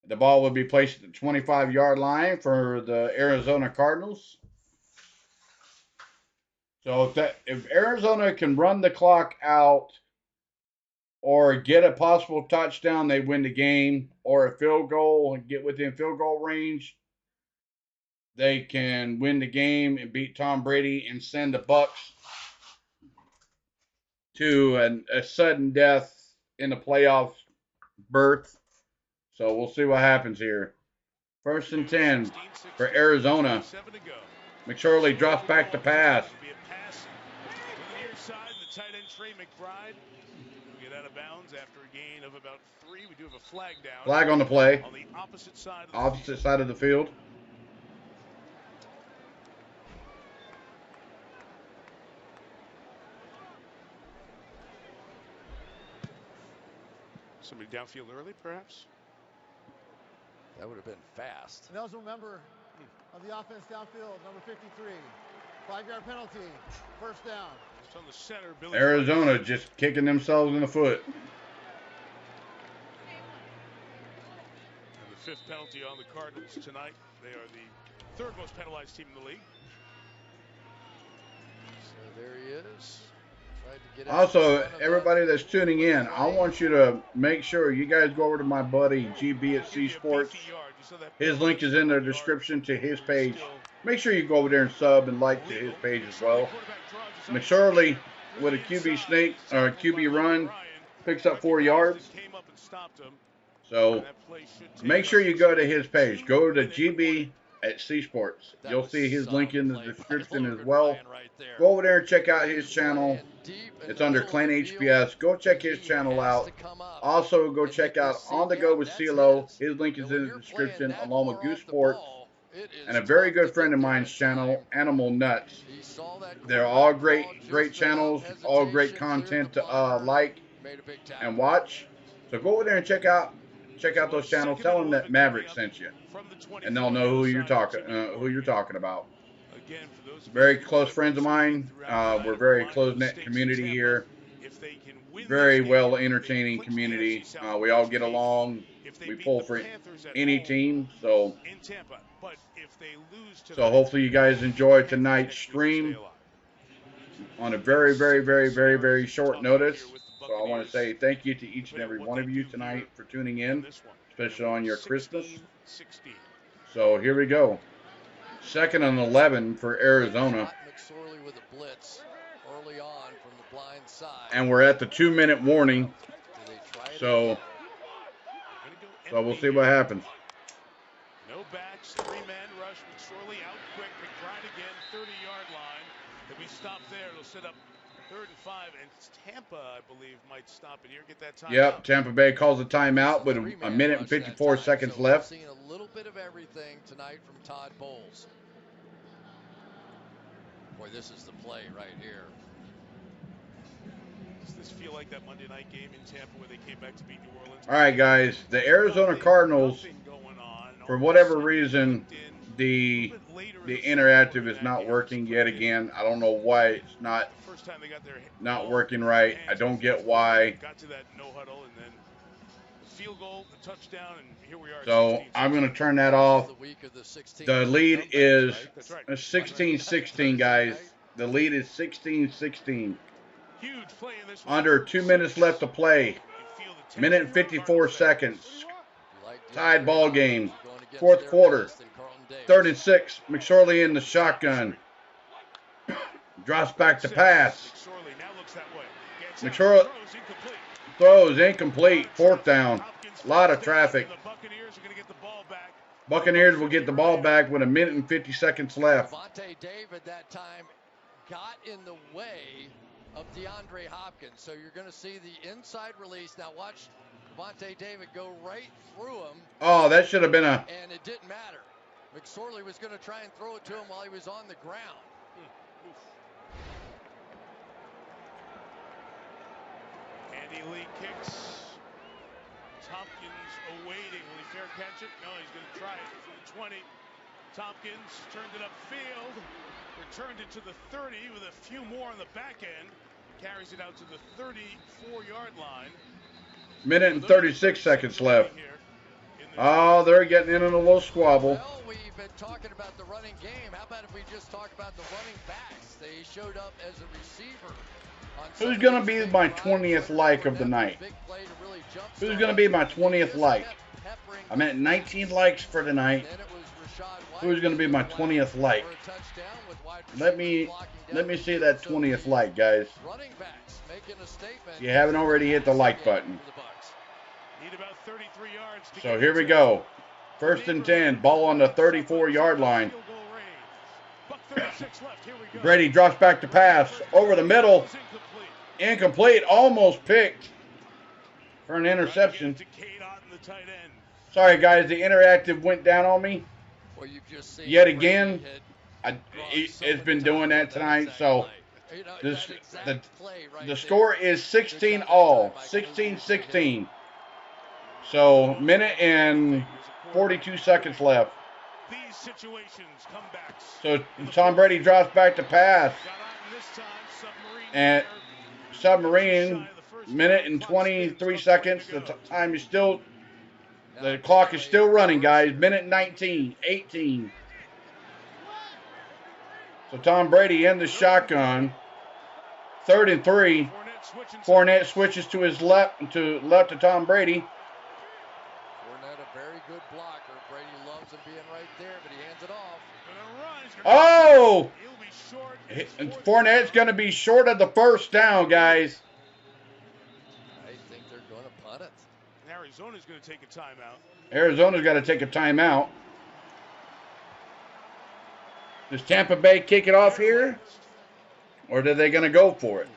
The ball will be placed at the 25-yard line for the Arizona Cardinals. So if Arizona can run the clock out or get a possible touchdown, they win the game, or a field goal and get within field goal range, they can win the game and beat Tom Brady and send the Bucks to a sudden death in the playoff berth. So we'll see what happens here. 1st and 10 for Arizona. McSorley drops back to pass. Tight end Trey McBride will get out of bounds after a gain of about 3. We do have a flag down. Flag on the play. On the opposite side of the field. Somebody downfield early, perhaps? That would have been fast. And also member of the offense downfield, number 53. 5-yard penalty. 1st down. Just on the center, Billy Arizona just kicking themselves in the foot. And the 5th penalty on the Cardinals tonight. They are the 3rd most penalized team in the league. So there he is. Also, everybody that's tuning in, I want you to make sure you guys go over to my buddy GB at C Sports. His link is in the description to his page. Make sure you go over there and sub and like to his page as well. McSorley with a QB sneak or a QB run picks up 4 yards. So make sure you go to his page. Go to GB at C Sports. You'll see his link in the description as well. Go over there and check out his channel. It's under ClanHBS. Go check his channel out. Also, go check out On The Go with CeeLo. His link is in the description, along with Goose Sports and a very good friend of mine's channel, Animal Nuts. They're all great channels, all great content to like and watch. So go over there and check out those channels. Tell them that Maverick sent you, and they'll know who you're talking about. Very close friends of mine. We're very close-knit community here. Very well entertaining community. We all get along. We pull for any team. So hopefully you guys enjoy tonight's stream. on a very, very, very, very, very short notice. So I want to say thank you to each and every one of you tonight for tuning in, especially on your Christmas. So here we go. 2nd and 11 for Arizona. McSorley with a blitz early on from the blind side. And we're at the 2-minute warning. So we'll see what happens. No backs, 3-man rush. McSorley out quick. McBride again, 30-yard line. If we stop there, it'll set up 3rd and 5. And Tampa, I believe, might stop it here. Get that time out. Tampa Bay calls a timeout with a minute and 54 seconds left. We've seen a little bit of everything tonight from Todd Bowles. Boy, this is the play right here. Does this feel like that Monday night game in Tampa where they came back to beat New Orleans? All right, guys. The Arizona Cardinals, for whatever reason, the interactive is not working yet again. I don't know why it's not working right. I don't get why. Got to that no huddle and then field goal, the touchdown, and here we are. So I'm going to turn that off. The lead is 16-16, guys. The lead is 16-16. Huge play in this one. Under 2 minutes left to play. Minute and 54 seconds. Tied ball game. 4th quarter. 3rd and 6. McSorley in the shotgun. Drops back to pass. McSorley throws incomplete. 4th down. A lot of traffic. Buccaneers will get the ball back with a minute and 50 seconds left. Devontae David that time got in the way of DeAndre Hopkins. So you're going to see the inside release. Now watch Devontae David go right through him. Oh, that should have been a... And it didn't matter. McSorley was going to try and throw it to him while he was on the ground. Andy Lee kicks. Tompkins awaiting. Will he fair catch it? No, he's going to try it from the 20. Tompkins turned it upfield. Returned it to the 30 with a few more on the back end. Carries it out to the 34-yard line. Minute and 36 seconds left. Oh, they're getting in a little squabble. Well, we've been talking about the running game. How about if we just talk about the running backs? They showed up as a receiver. Who's going to be my 20th like of the night? Who's going to be my 20th like? I'm at 19 likes for tonight. Who's going to be my 20th like? Let me see that 20th like, guys. If you haven't already hit the like button. So here we go. 1st and 10. Ball on the 34-yard line. Brady drops back to pass. Over the middle. Incomplete. Almost picked for an interception. Sorry, guys. The interactive went down on me. Yet again. It's been doing that tonight. So the score is 16 all. 16-16. So minute and 42 seconds left. These situations, comebacks. So Tom Brady drops back to pass. And Submarine, minute and 23 seconds. The time is still, the clock is still running, guys. Minute 19, 18. So Tom Brady in the shotgun. 3rd and 3. Fournette switches to his left to Tom Brady. Fournette, a very good blocker. Brady loves him being right there, but he hands it off. Oh! Fournette's going to be short of the 1st down, guys. I think they're going to punt it. Arizona's going to take a timeout. Arizona's got to take a timeout. Does Tampa Bay kick it off here? Or are they going to go for it?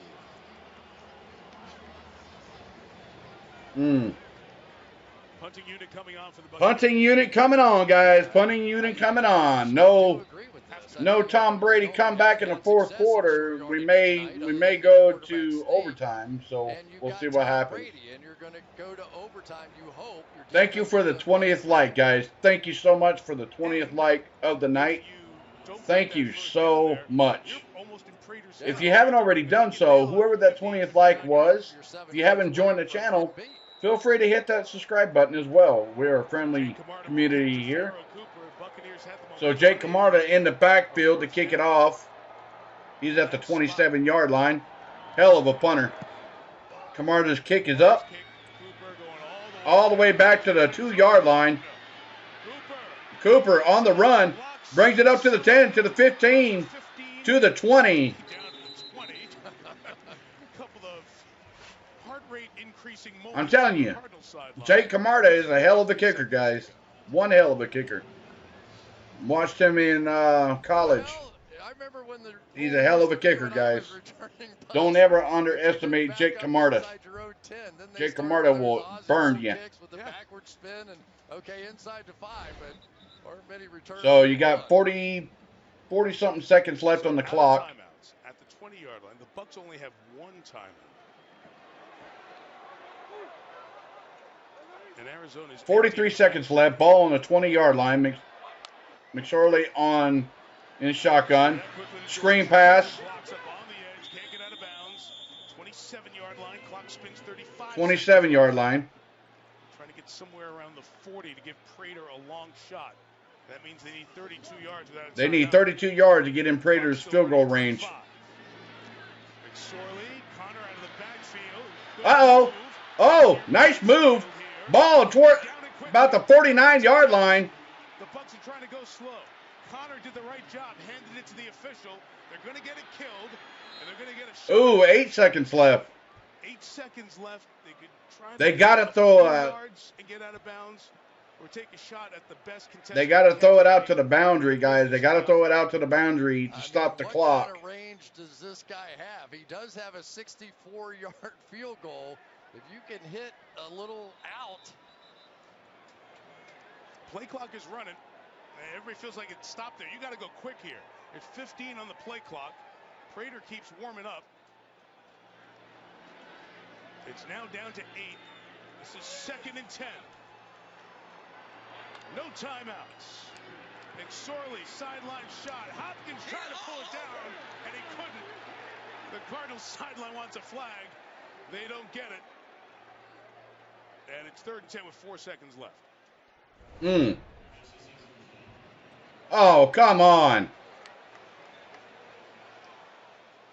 Punting unit coming on for the Punting unit coming on, guys. Punting unit coming on. No Tom Brady come back in the 4th quarter. We may go to overtime, so we'll see what happens. Thank you for the 20th like, guys. Thank you so much for the 20th like of the night. Thank you so much. If you haven't already done so, whoever that 20th like was, if you haven't joined the channel, feel free to hit that subscribe button as well. We're a friendly community here. So Jake Camarda in the backfield to kick it off. He's at the 27-yard line. Hell of a punter. Camarda's kick is up. All the way back to the 2-yard line. Cooper on the run. Brings it up to the 10, to the 15, to the 20. I'm telling you, Jake Camarda is a hell of a kicker, guys. One hell of a kicker. Watched him in college. He's a hell of a kicker, guys. Don't ever underestimate Jake Camarda. Jake Camarda will burn you. So you got 40-something seconds left on the clock. At the 20-yard line, the Bucs only have one timeout. And Arizona's 43 seconds left. Ball on the 20-yard line. McSorley in shotgun. Screen pass. 27-yard line. Clock spins 35. 27-yard line. Trying to get somewhere around the 40 to give Prater a long shot. That means they need 32 yards without a timeout. They need 32 yards to get in Prater's field goal range. McSorley, Connor out of the backfield. Uh-oh. Oh, nice move. Ball toward about the 49-yard line. The Bucs are trying to go slow. Connor did the right job, handed it to the official. They're going to get it killed, and they're going to get a shot. Ooh, 8 seconds left. 8 seconds left. They could try They got to throw yards and get out of bounds, or take a shot at the best contestant. They got to throw it out to the boundary, guys. They got to throw it out to the boundary to stop the clock. What kind of range does this guy have? He does have a 64-yard field goal. If you can hit a little out. Play clock is running. Everybody feels like it's stopped there. You got to go quick here. It's 15 on the play clock. Prater keeps warming up. It's now down to 8. This is 2nd and 10. No timeouts. McSorley, sideline shot. Hopkins trying to pull it down, and he couldn't. The Cardinals sideline wants a flag. They don't get it. And it's 3rd and 10 with 4 seconds left. Oh, come on.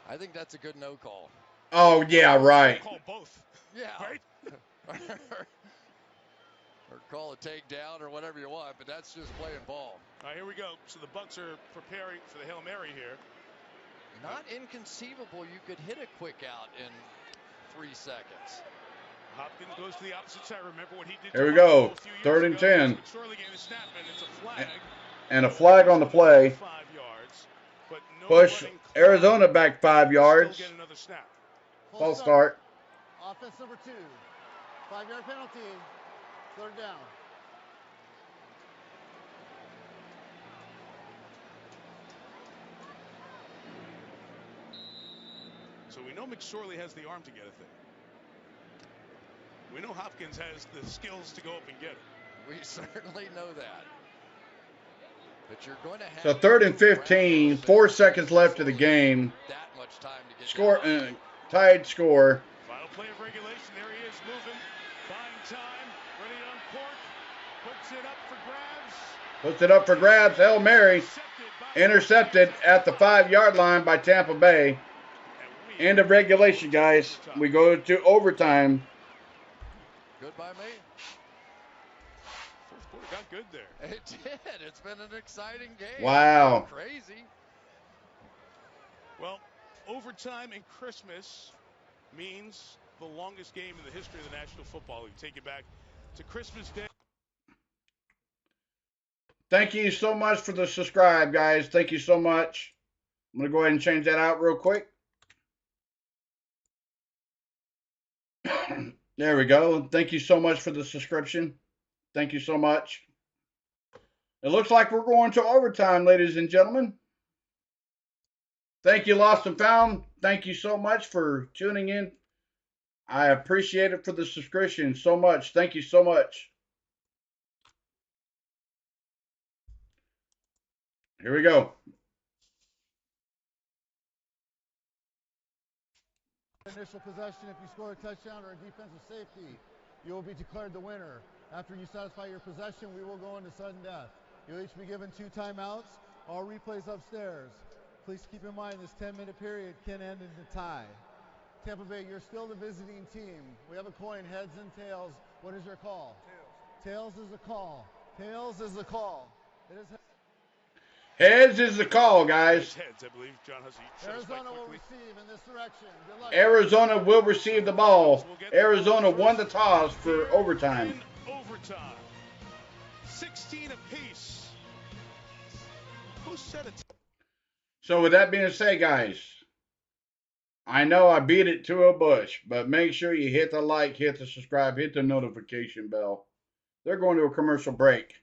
I think that's a good no call. Oh, yeah, right. Call both. Yeah. Right? Or call a takedown or whatever you want, but that's just playing ball. All right, here we go. So the Bucs are preparing for the Hail Mary here. Not inconceivable you could hit a quick out in 3 seconds. Hopkins goes to the opposite side. Remember what he did. Here we go. 3rd and 10. And a flag on the play. Push Arizona back 5 yards. False start. Offense number 2. 5-yard penalty. 3rd down. So we know McSorley has the arm to get it there. We know Hopkins has the skills to go up and get it. We certainly know that. But you're going to have So 3rd and 15, 4 seconds left of the game. That much time to get score, tied score. Final play of regulation. There he is moving, buying time, ready to uncork, puts it up for grabs. Puts it up for grabs. Hail Mary. Intercepted at the 5-yard line by Tampa Bay. End of regulation, guys. We go to overtime. Good by me. Fourth quarter got good there. It did. It's been an exciting game. Wow. Crazy. Well, overtime and Christmas means the longest game in the history of the National Football League. Take it back to Christmas Day. Thank you so much for the subscribe, guys. Thank you so much. I'm going to go ahead and change that out real quick. There we go. Thank you so much for the subscription. Thank you so much. It looks like we're going to overtime, ladies and gentlemen. Thank you, Lost and Found. Thank you so much for tuning in. I appreciate it for the subscription so much. Thank you so much. Here we go. Initial possession, if you score a touchdown or a defensive safety, you will be declared the winner. After you satisfy your possession, we will go into sudden death. You'll each be given 2 timeouts. All replays upstairs. please keep in mind this 10-minute period can end in a tie. Tampa Bay, you're still the visiting team. We have a coin, heads and tails. What is your call? Tails. Tails is the call. Tails is the call. It is Heads is the call, guys. Heads, I believe. John Hussey. Arizona will receive in this direction. Good luck. Arizona will receive the ball. Arizona won the toss for overtime. Overtime. 16 apiece. Who said it? So with that being said, guys, I know I beat it to a bush, but make sure you hit the like, hit the subscribe, hit the notification bell. They're going to a commercial break.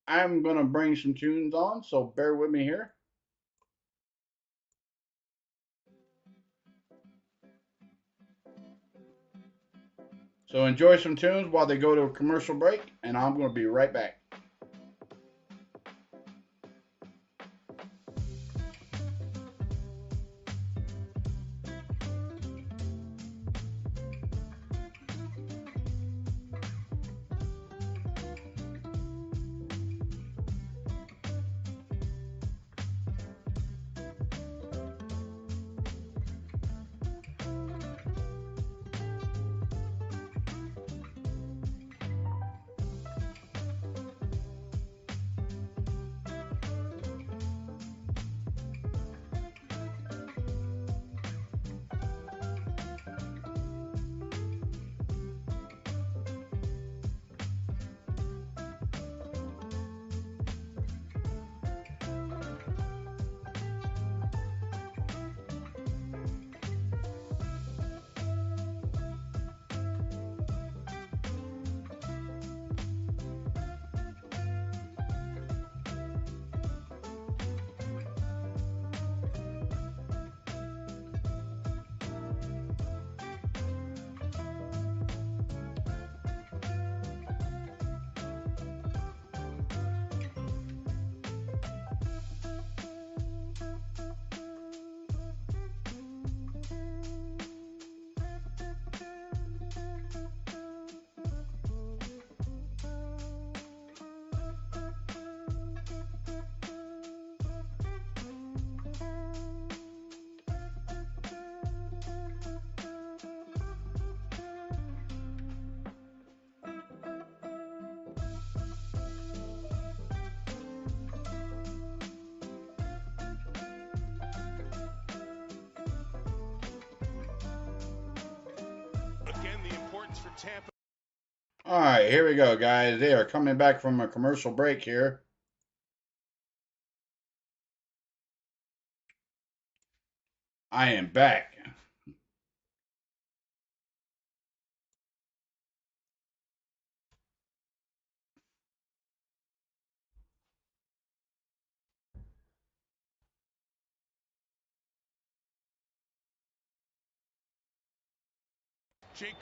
I'm going to bring some tunes on, so bear with me here. So enjoy some tunes while they go to a commercial break, and I'm going to be right back. Again, the importance for Tampa. All right, here we go, guys. They are coming back from a commercial break here. I am back.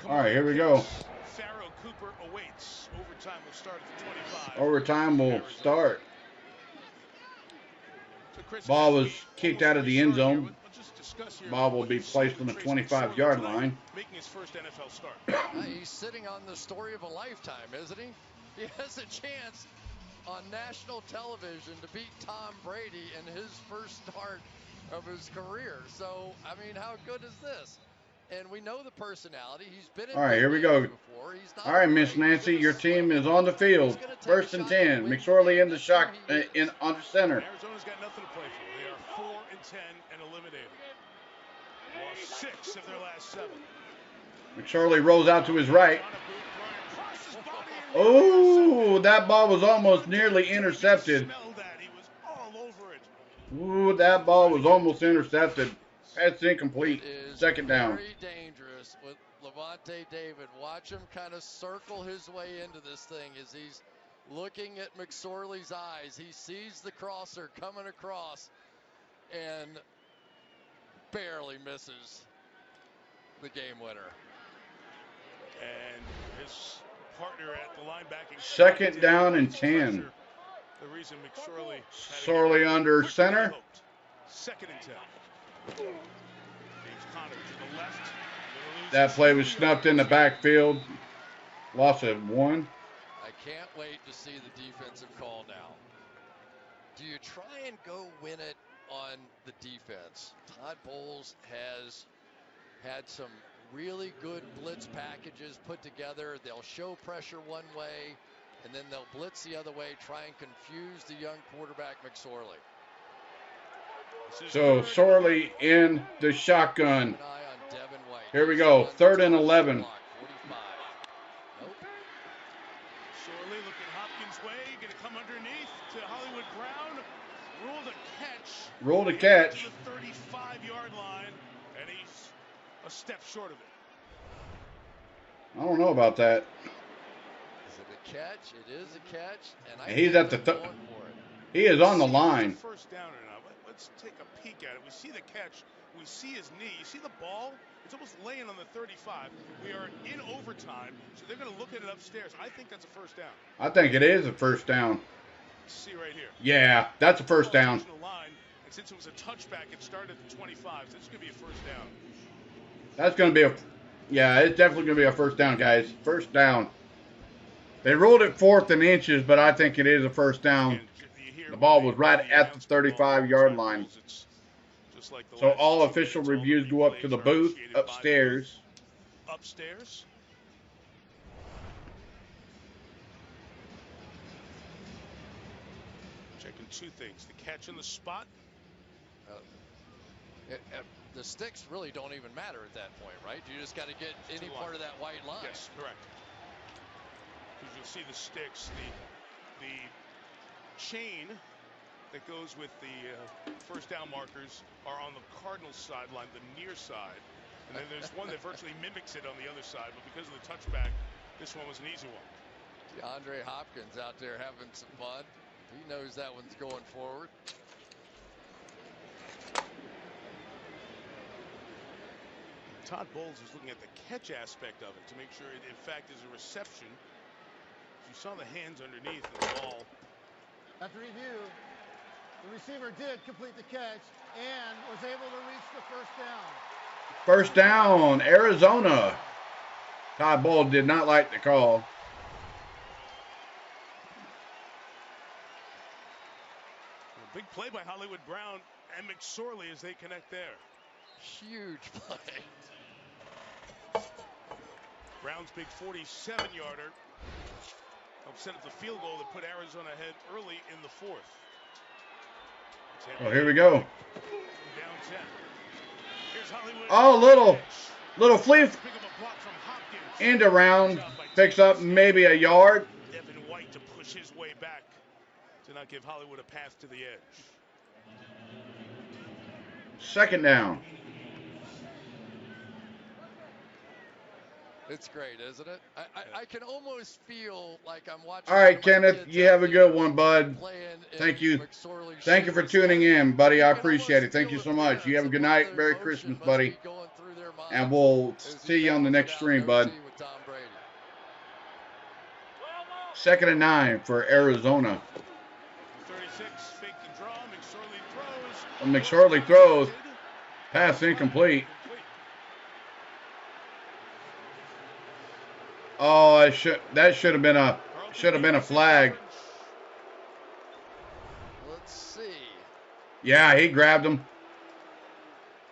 All right, here we go. Farrow Cooper awaits. Overtime will start at the 25. Overtime will start. Ball was kicked out of the end zone. Ball will be placed on the 25-yard line. Making his first NFL start. He's sitting on the story of a lifetime, isn't he? He has a chance on national television to beat Tom Brady in his first start of his career. So, I mean, how good is this? And we know the personality. He's been in all right, here we go. All right, Miss Nancy, your team is on the field. First and 10. McSorley in the shot on the center. Arizona's got nothing to play for. They are 4-10 and eliminated. Lost 6 of their last 7. McSorley rolls out to his right. Oh, that ball was almost nearly intercepted. Ooh, that ball was almost intercepted. That's incomplete. Second down. Very dangerous with Levante David. Watch him kind of circle his way into this thing as he's looking at McSorley's eyes. He sees the crosser coming across and barely misses the game winner. And his partner at the linebacking. Second down and 10. The reason McSorley Sorley under center. Second and 10. That play was snuffed in the backfield. Loss of 1. I can't wait to see the defensive call now. Do you try and go win it on the defense. Todd Bowles has had some really good blitz packages put together. They'll show pressure one way, and then they'll blitz the other way, try and confuse the young quarterback, McSorley. So Sorley in the shotgun. Here we go, 3rd and 11. Nope. Sorley looking Hopkins' way, going to come underneath to Hollywood Brown. Ruled a catch. To the 35-yard line, and he's a step short of it. I don't know about that. Is it a catch? It is a catch, and he's at the he is on the line. First down or not? Let's take a peek at it. We see the catch. We see his knee. You see the ball? It's almost laying on the 35. We are in overtime, so they're going to look at it upstairs. I think that's a first down. I think it is a first down. See right here. Yeah, that's a first down. Line, and since it was a touchback, it started at the 25. So this is going to be a first down. That's going to be yeah, it's definitely going to be a first down, guys. First down. They ruled it 4th and inches, but I think it is a first down. The ball was right at the 35-yard line. So all official reviews go up to the booth upstairs. Upstairs. Checking 2 things. The catch in the spot. The sticks really don't even matter at that point, right? You just got to get any part of that white line. Yes, correct. Because you'll see the sticks, the chain that goes with the first down markers are on the Cardinals sideline, the near side. And then there's one that virtually mimics it on the other side, but because of the touchback, this one was an easy one. DeAndre Hopkins out there having some fun. He knows that one's going forward. Todd Bowles is looking at the catch aspect of it to make sure it, in fact, is a reception. You saw the hands underneath the ball. After review, the receiver did complete the catch and was able to reach the first down. First down, Arizona. Todd Bowles did not like the call. A big play by Hollywood Brown and McSorley as they connect there. Huge play. Brown's big 47-yarder helped set up the field goal that put Arizona ahead early in the 4th. Oh, here we go. Down 10. Here's Hollywood. Oh, little flea end around, picks up maybe a yard. Devin White to push his way back to not give Hollywood a path to the edge. 2nd down. It's great, isn't it? I can almost feel like I'm watching. All right, Kenneth, you have a good one, bud. Thank you. Thank you for tuning in, buddy. I appreciate it. Thank you so much. You have a good night. Merry Christmas, buddy. And we'll see you on the next stream, bud. 2nd and 9 for Arizona. 36, fake the draw. McSorley throws. Pass incomplete. Oh, that should have been a flag. Let's see. Yeah, he grabbed him.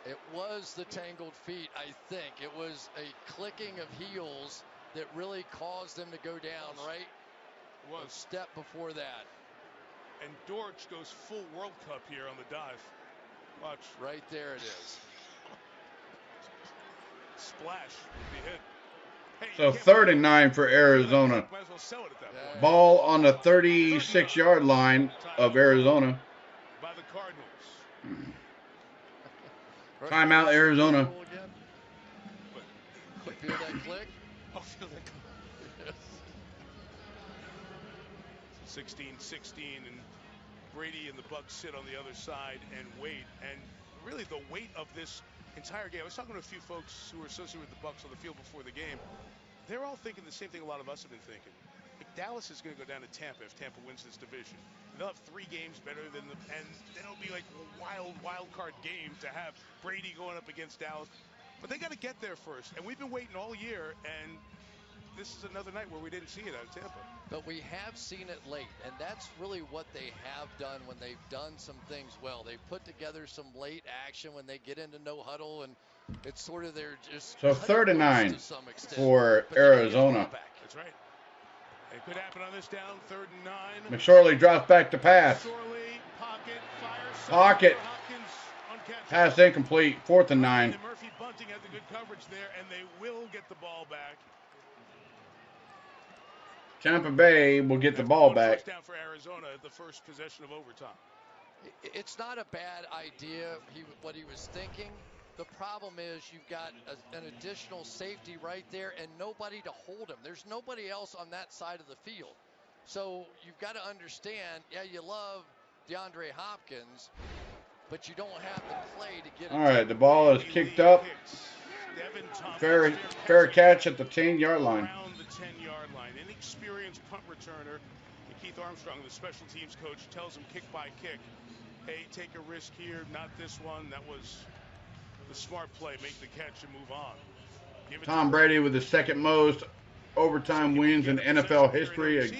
It was the tangled feet, I think. It was a clicking of heels that really caused them to go down, right? Was. A step before that. And Dortch goes full World Cup here on the dive. Watch. Right there it is. Splash. Be hit. So 3rd and 9 for Arizona. Ball on the 36-yard line of Arizona. By the Cardinals. Timeout, Arizona. Feel that click? Oh, feel that click. 16-16, and Brady and the Bucs sit on the other side and wait. And really the weight of this entire game. I was talking to a few folks who were associated with the Bucs on the field before the game. They're all thinking the same thing a lot of us have been thinking. If Dallas is going to go down to Tampa if Tampa wins this division. They'll have 3 games better than them, and then it'll be like a wild card game to have Brady going up against Dallas. But they got to get there first, and we've been waiting all year, and this is another night where we didn't see it out of Tampa. but we have seen it late, and that's really what they have done when they've done some things well. They put together some late action when they get into no huddle, and it's sort of they're just So cutting 3rd and loose 9 to some extent, for but they gotta get the Arizona. ball back. That's right. It could happen on this down, 3rd and 9. McSorley drops back to pass. McSorley, pocket, fires. Pocket. Hopkins, uncatchable. Pass incomplete. 4th and 9. And Murphy Bunting had the good coverage there, and they will get the ball back. Tampa Bay will get the ball back. First down for Arizona at the first possession of overtime. It's not a bad idea, what he was thinking. The problem is you've got an additional safety right there and nobody to hold him. There's nobody else on that side of the field. So you've got to understand, yeah, you love DeAndre Hopkins, but you don't have the play to get it. All right, the ball is kicked up. Fair catch at the 10-yard line. Around the 10-yard line. Inexperienced punt returner. And Keith Armstrong, the special teams coach, tells him kick by kick. Hey, take a risk here, not this one. That was the smart play. Make the catch and move on. Tom Brady with the second most overtime wins in NFL history,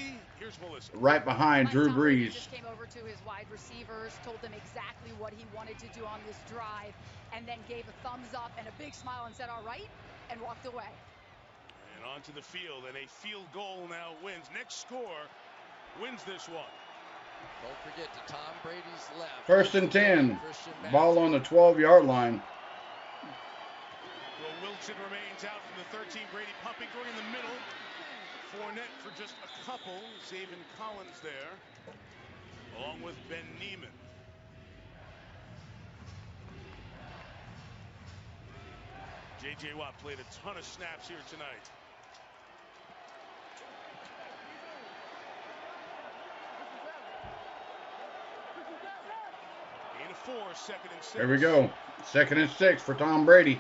right behind Drew Brees. Just came over to his wide receivers, told them exactly what he wanted to do on this drive, and then gave a thumbs up and a big smile and said, all right, and walked away. And onto the field, and a field goal now wins. Next score wins this one. Don't forget to Tom Brady's left. 1st and 10. Ball on the 12-yard line. Well, Wilson remains out from the 13. Brady pumping, throwing in the middle. Fournette for just a couple. Zaven Collins there, along with Ben Neiman. J.J. Watt played a ton of snaps here tonight. Four, 2nd and 6. There we go. 2nd and 6 for Tom Brady.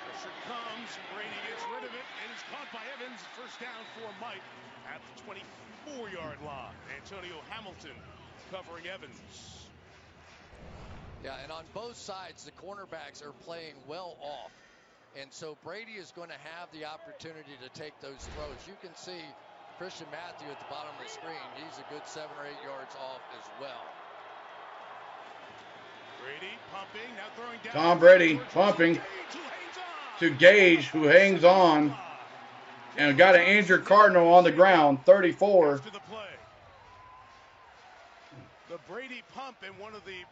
Pressure comes. Brady gets rid of it and is caught by Evans. First down for Mike at the 24-yard line. Antonio Hamilton covering Evans. Yeah, and on both sides, the cornerbacks are playing well off. And so Brady is going to have the opportunity to take those throws. You can see Christian Matthew at the bottom of the screen. He's a good 7 or 8 yards off as well. Brady pumping, now throwing down. Tom Brady pumping to Gage, who hangs on and got an injured Cardinal on the ground, 34. After the play. The Brady pump and one of the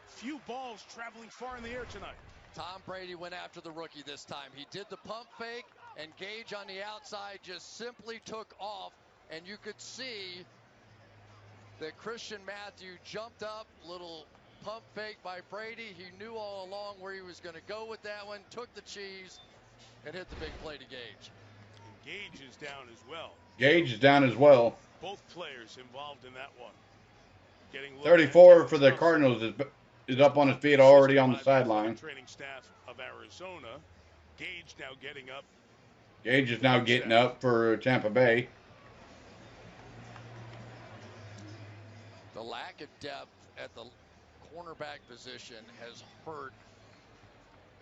few balls traveling far in the air tonight. Tom Brady went after the rookie this time. He did the pump fake, and Gage on the outside just simply took off, and you could see that Christian Matthew jumped up, little pump fake by Brady. He knew all along where he was going to go with that one, took the cheese, and hit the big play to Gage. And Gage is down as well. Gage is down as well. Both players involved in that one. Getting 34 for the Cardinals is up on his feet already on the sideline. Training staff of Arizona. Gage now getting up. Gage is now getting up for Tampa Bay. The lack of depth at the cornerback position has hurt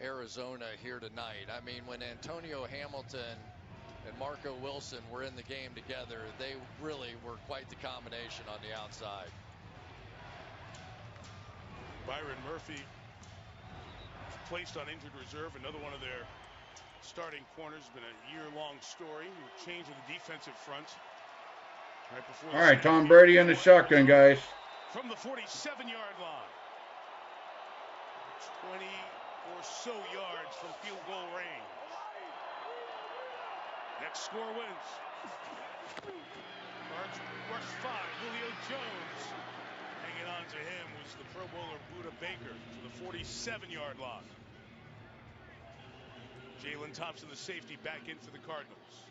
Arizona here tonight. I mean, when Antonio Hamilton and Marco Wilson were in the game together, they really were quite the combination on the outside. Byron Murphy placed on injured reserve, another one of their starting corners. Been a year-long story. Change of the defensive front. Right before all right, Tom Brady in the shotgun, guys. From the 47-yard line. 20 or so yards from field goal range. Next score wins. Cards rush 5. Julio Jones. Hanging on to him was the Pro Bowler Buda Baker to the 47-yard line. Jalen Thompson, the safety, back in for the Cardinals.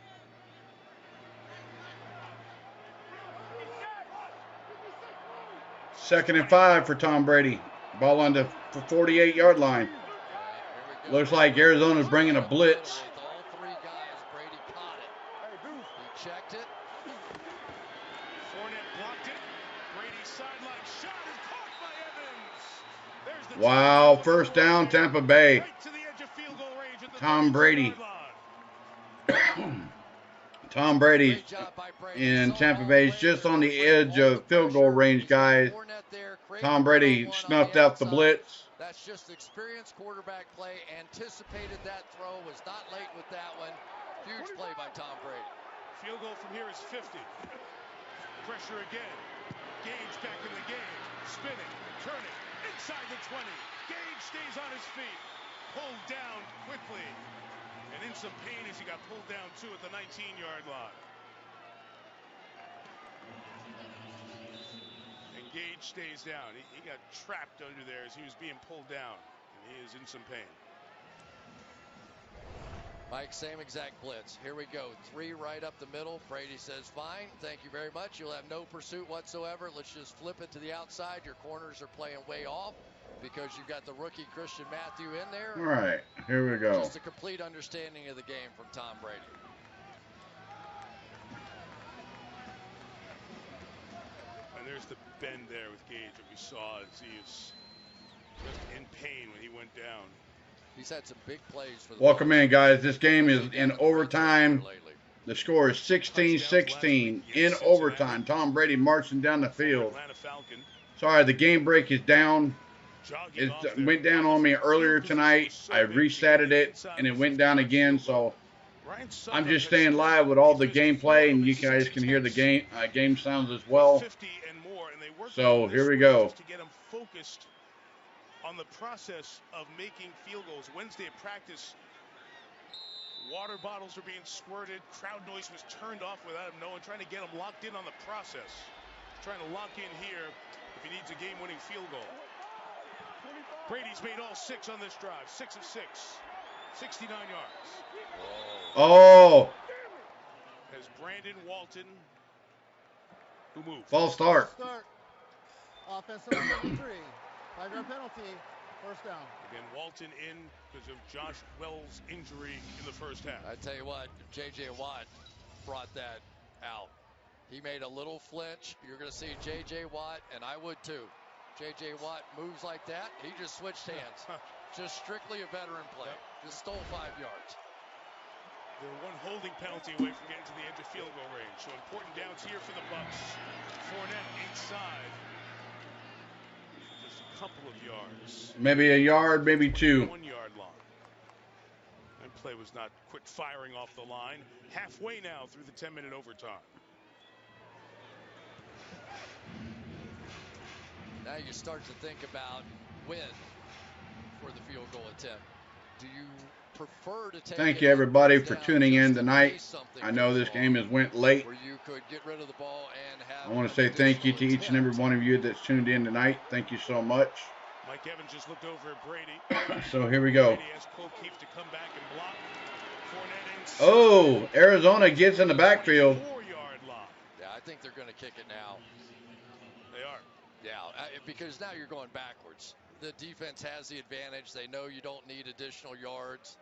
Second and 5 for Tom Brady. Ball on the 48-yard line. Looks like Arizona's bringing a blitz. All 3 guys, Brady caught it. He checked it. Fournette blocked it. Brady sideline shot is caught by Evans. There's the Wow, first down, Tampa Bay. Right to the edge of field goal range at the Tom Brady. Tom Brady's in Tampa Bay is just on the edge of field goal range, guys. Tom Brady snuffed out the blitz. That's just experienced quarterback play. Anticipated that throw. Was not late with that one. Huge play by Tom Brady. Field goal from here is 50. Pressure again. Gage back in the game. Spinning, turning, inside the 20. Gage stays on his feet. Pulled down quickly. And in some pain as he got pulled down, too, at the 19-yard line. And Gage stays down. He got trapped under there as he was being pulled down. And he is in some pain. Mike, same exact blitz. Here we go. 3 right up the middle. Brady says, fine, thank you very much. You'll have no pursuit whatsoever. Let's just flip it to the outside. Your corners are playing way off because you've got the rookie Christian Matthew in there. All right, here we go. Just a complete understanding of the game from Tom Brady. And there's the bend there with Gage that we saw as he is just in pain when he went down. He's had some big plays for the Welcome in, guys. This game is in overtime. The score is 16-16 in overtime. Tom Brady marching down the field. Sorry, the game break is down. It went down on me earlier tonight. I resetted it, and it went down again. So I'm just staying live with all the gameplay, and you guys can hear the game sounds as well. So here we go. On the process of making field goals. Wednesday at practice, water bottles are being squirted. Crowd noise was turned off without him knowing, trying to get him locked in on the process. Trying to lock in here if he needs a game-winning field goal. Brady's made all 6 on this drive. 6 of 6. 69 yards. Oh. As Brandon Walton, who moved. False start. Offensive 33. 5-yard penalty, first down. Again, Walton in because of Josh Wells' injury in the first half. I tell you what, J.J. Watt brought that out. He made a little flinch. You're going to see J.J. Watt, and I would too. J.J. Watt moves like that. He just switched hands. Just strictly a veteran play. Just stole 5 yards. They're one holding penalty away from getting to the edge of field goal range. So important downs here for the Bucs. Fournette inside. Couple of yards. Maybe a yard, maybe 2. 1 yard line. That play was not quick firing off the line. Halfway now through the 10-minute overtime. Now you start to think about when for the field goal attempt. Do you prefer to take Thank you, everybody, for tuning in tonight. I know this game has went late. Where you could get rid of the ball and have I want to say thank you to each and every one of you that's tuned in tonight. Thank you so much. Mike Evans just looked over at Brady. So here we go. Brady asked O'Keefe to come back and block. Oh, Arizona gets in the backfield. 4-yard line. Yeah, I think they're going to kick it now. They are. Yeah, because now you're going backwards. The defense has the advantage. They know you don't need additional yards.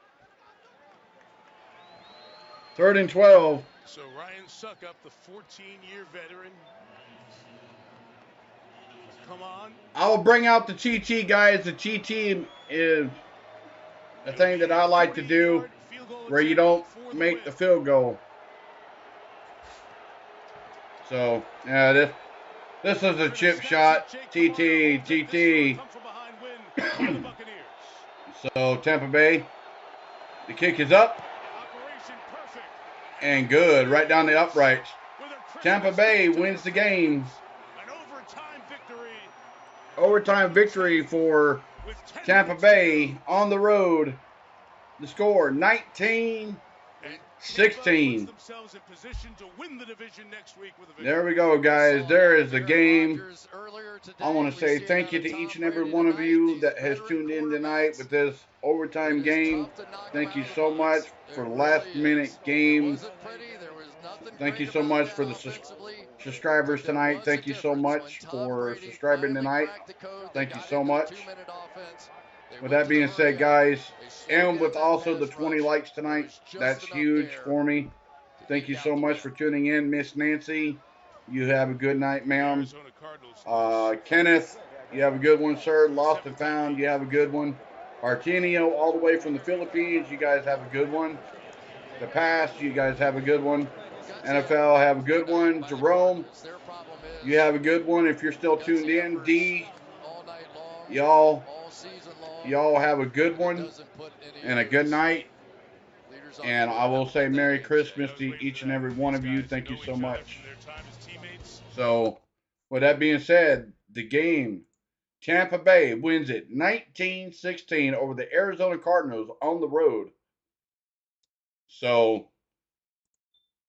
3rd and 12. So Ryan Suckup, the 14-year veteran. Come on. I will bring out the TT, guys. The TT is the thing that I like to do where you don't make the field goal. So, yeah, this is a chip shot. TT. So, Tampa Bay, the kick is up. And good, right down the uprights. Tampa Bay wins the game. Overtime victory for Tampa Bay on the road. The score 19-16. There we go, guys. There is the game. I want to say thank you to each and every one of you that has tuned in tonight with this overtime game. Thank you so much for the last minute game. Thank you so much for the subscribers tonight. Thank you so much for subscribing tonight. Thank you so much. With that being said, guys, and with also the 20 likes tonight, that's huge for me. Thank you so much for tuning in, Miss Nancy. You have a good night, ma'am. Kenneth, you have a good one, sir. Lost and Found, you have a good one. Artenio, all the way from the Philippines, you guys have a good one. The Past, you guys have a good one. NFL, have a good one. Jerome, you have a good one if you're still tuned in. D, y'all have a good one and a good night. And I will say Merry Christmas to each and every one of you. Thank you so much. So, with that being said, the game, Tampa Bay wins it 19-16 over the Arizona Cardinals on the road. So,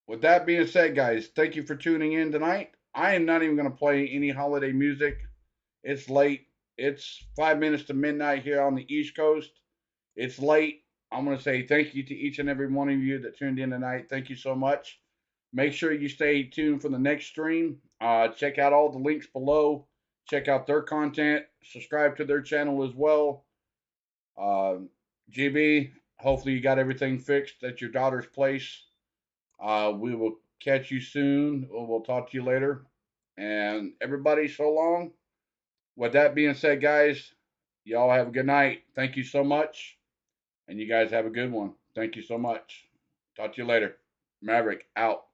with that being said, guys, thank you for tuning in tonight. I am not even going to play any holiday music. It's late. It's 5 minutes to midnight here on the East Coast. It's late. I'm going to say thank you to each and every one of you that tuned in tonight. Thank you so much. Make sure you stay tuned for the next stream. Check out all the links below. Check out their content. Subscribe to their channel as well. GB, hopefully you got everything fixed at your daughter's place. We will catch you soon. We'll talk to you later. And everybody, so long. With that being said, guys, y'all have a good night. Thank you so much. And you guys have a good one. Thank you so much. Talk to you later. Maverick, out.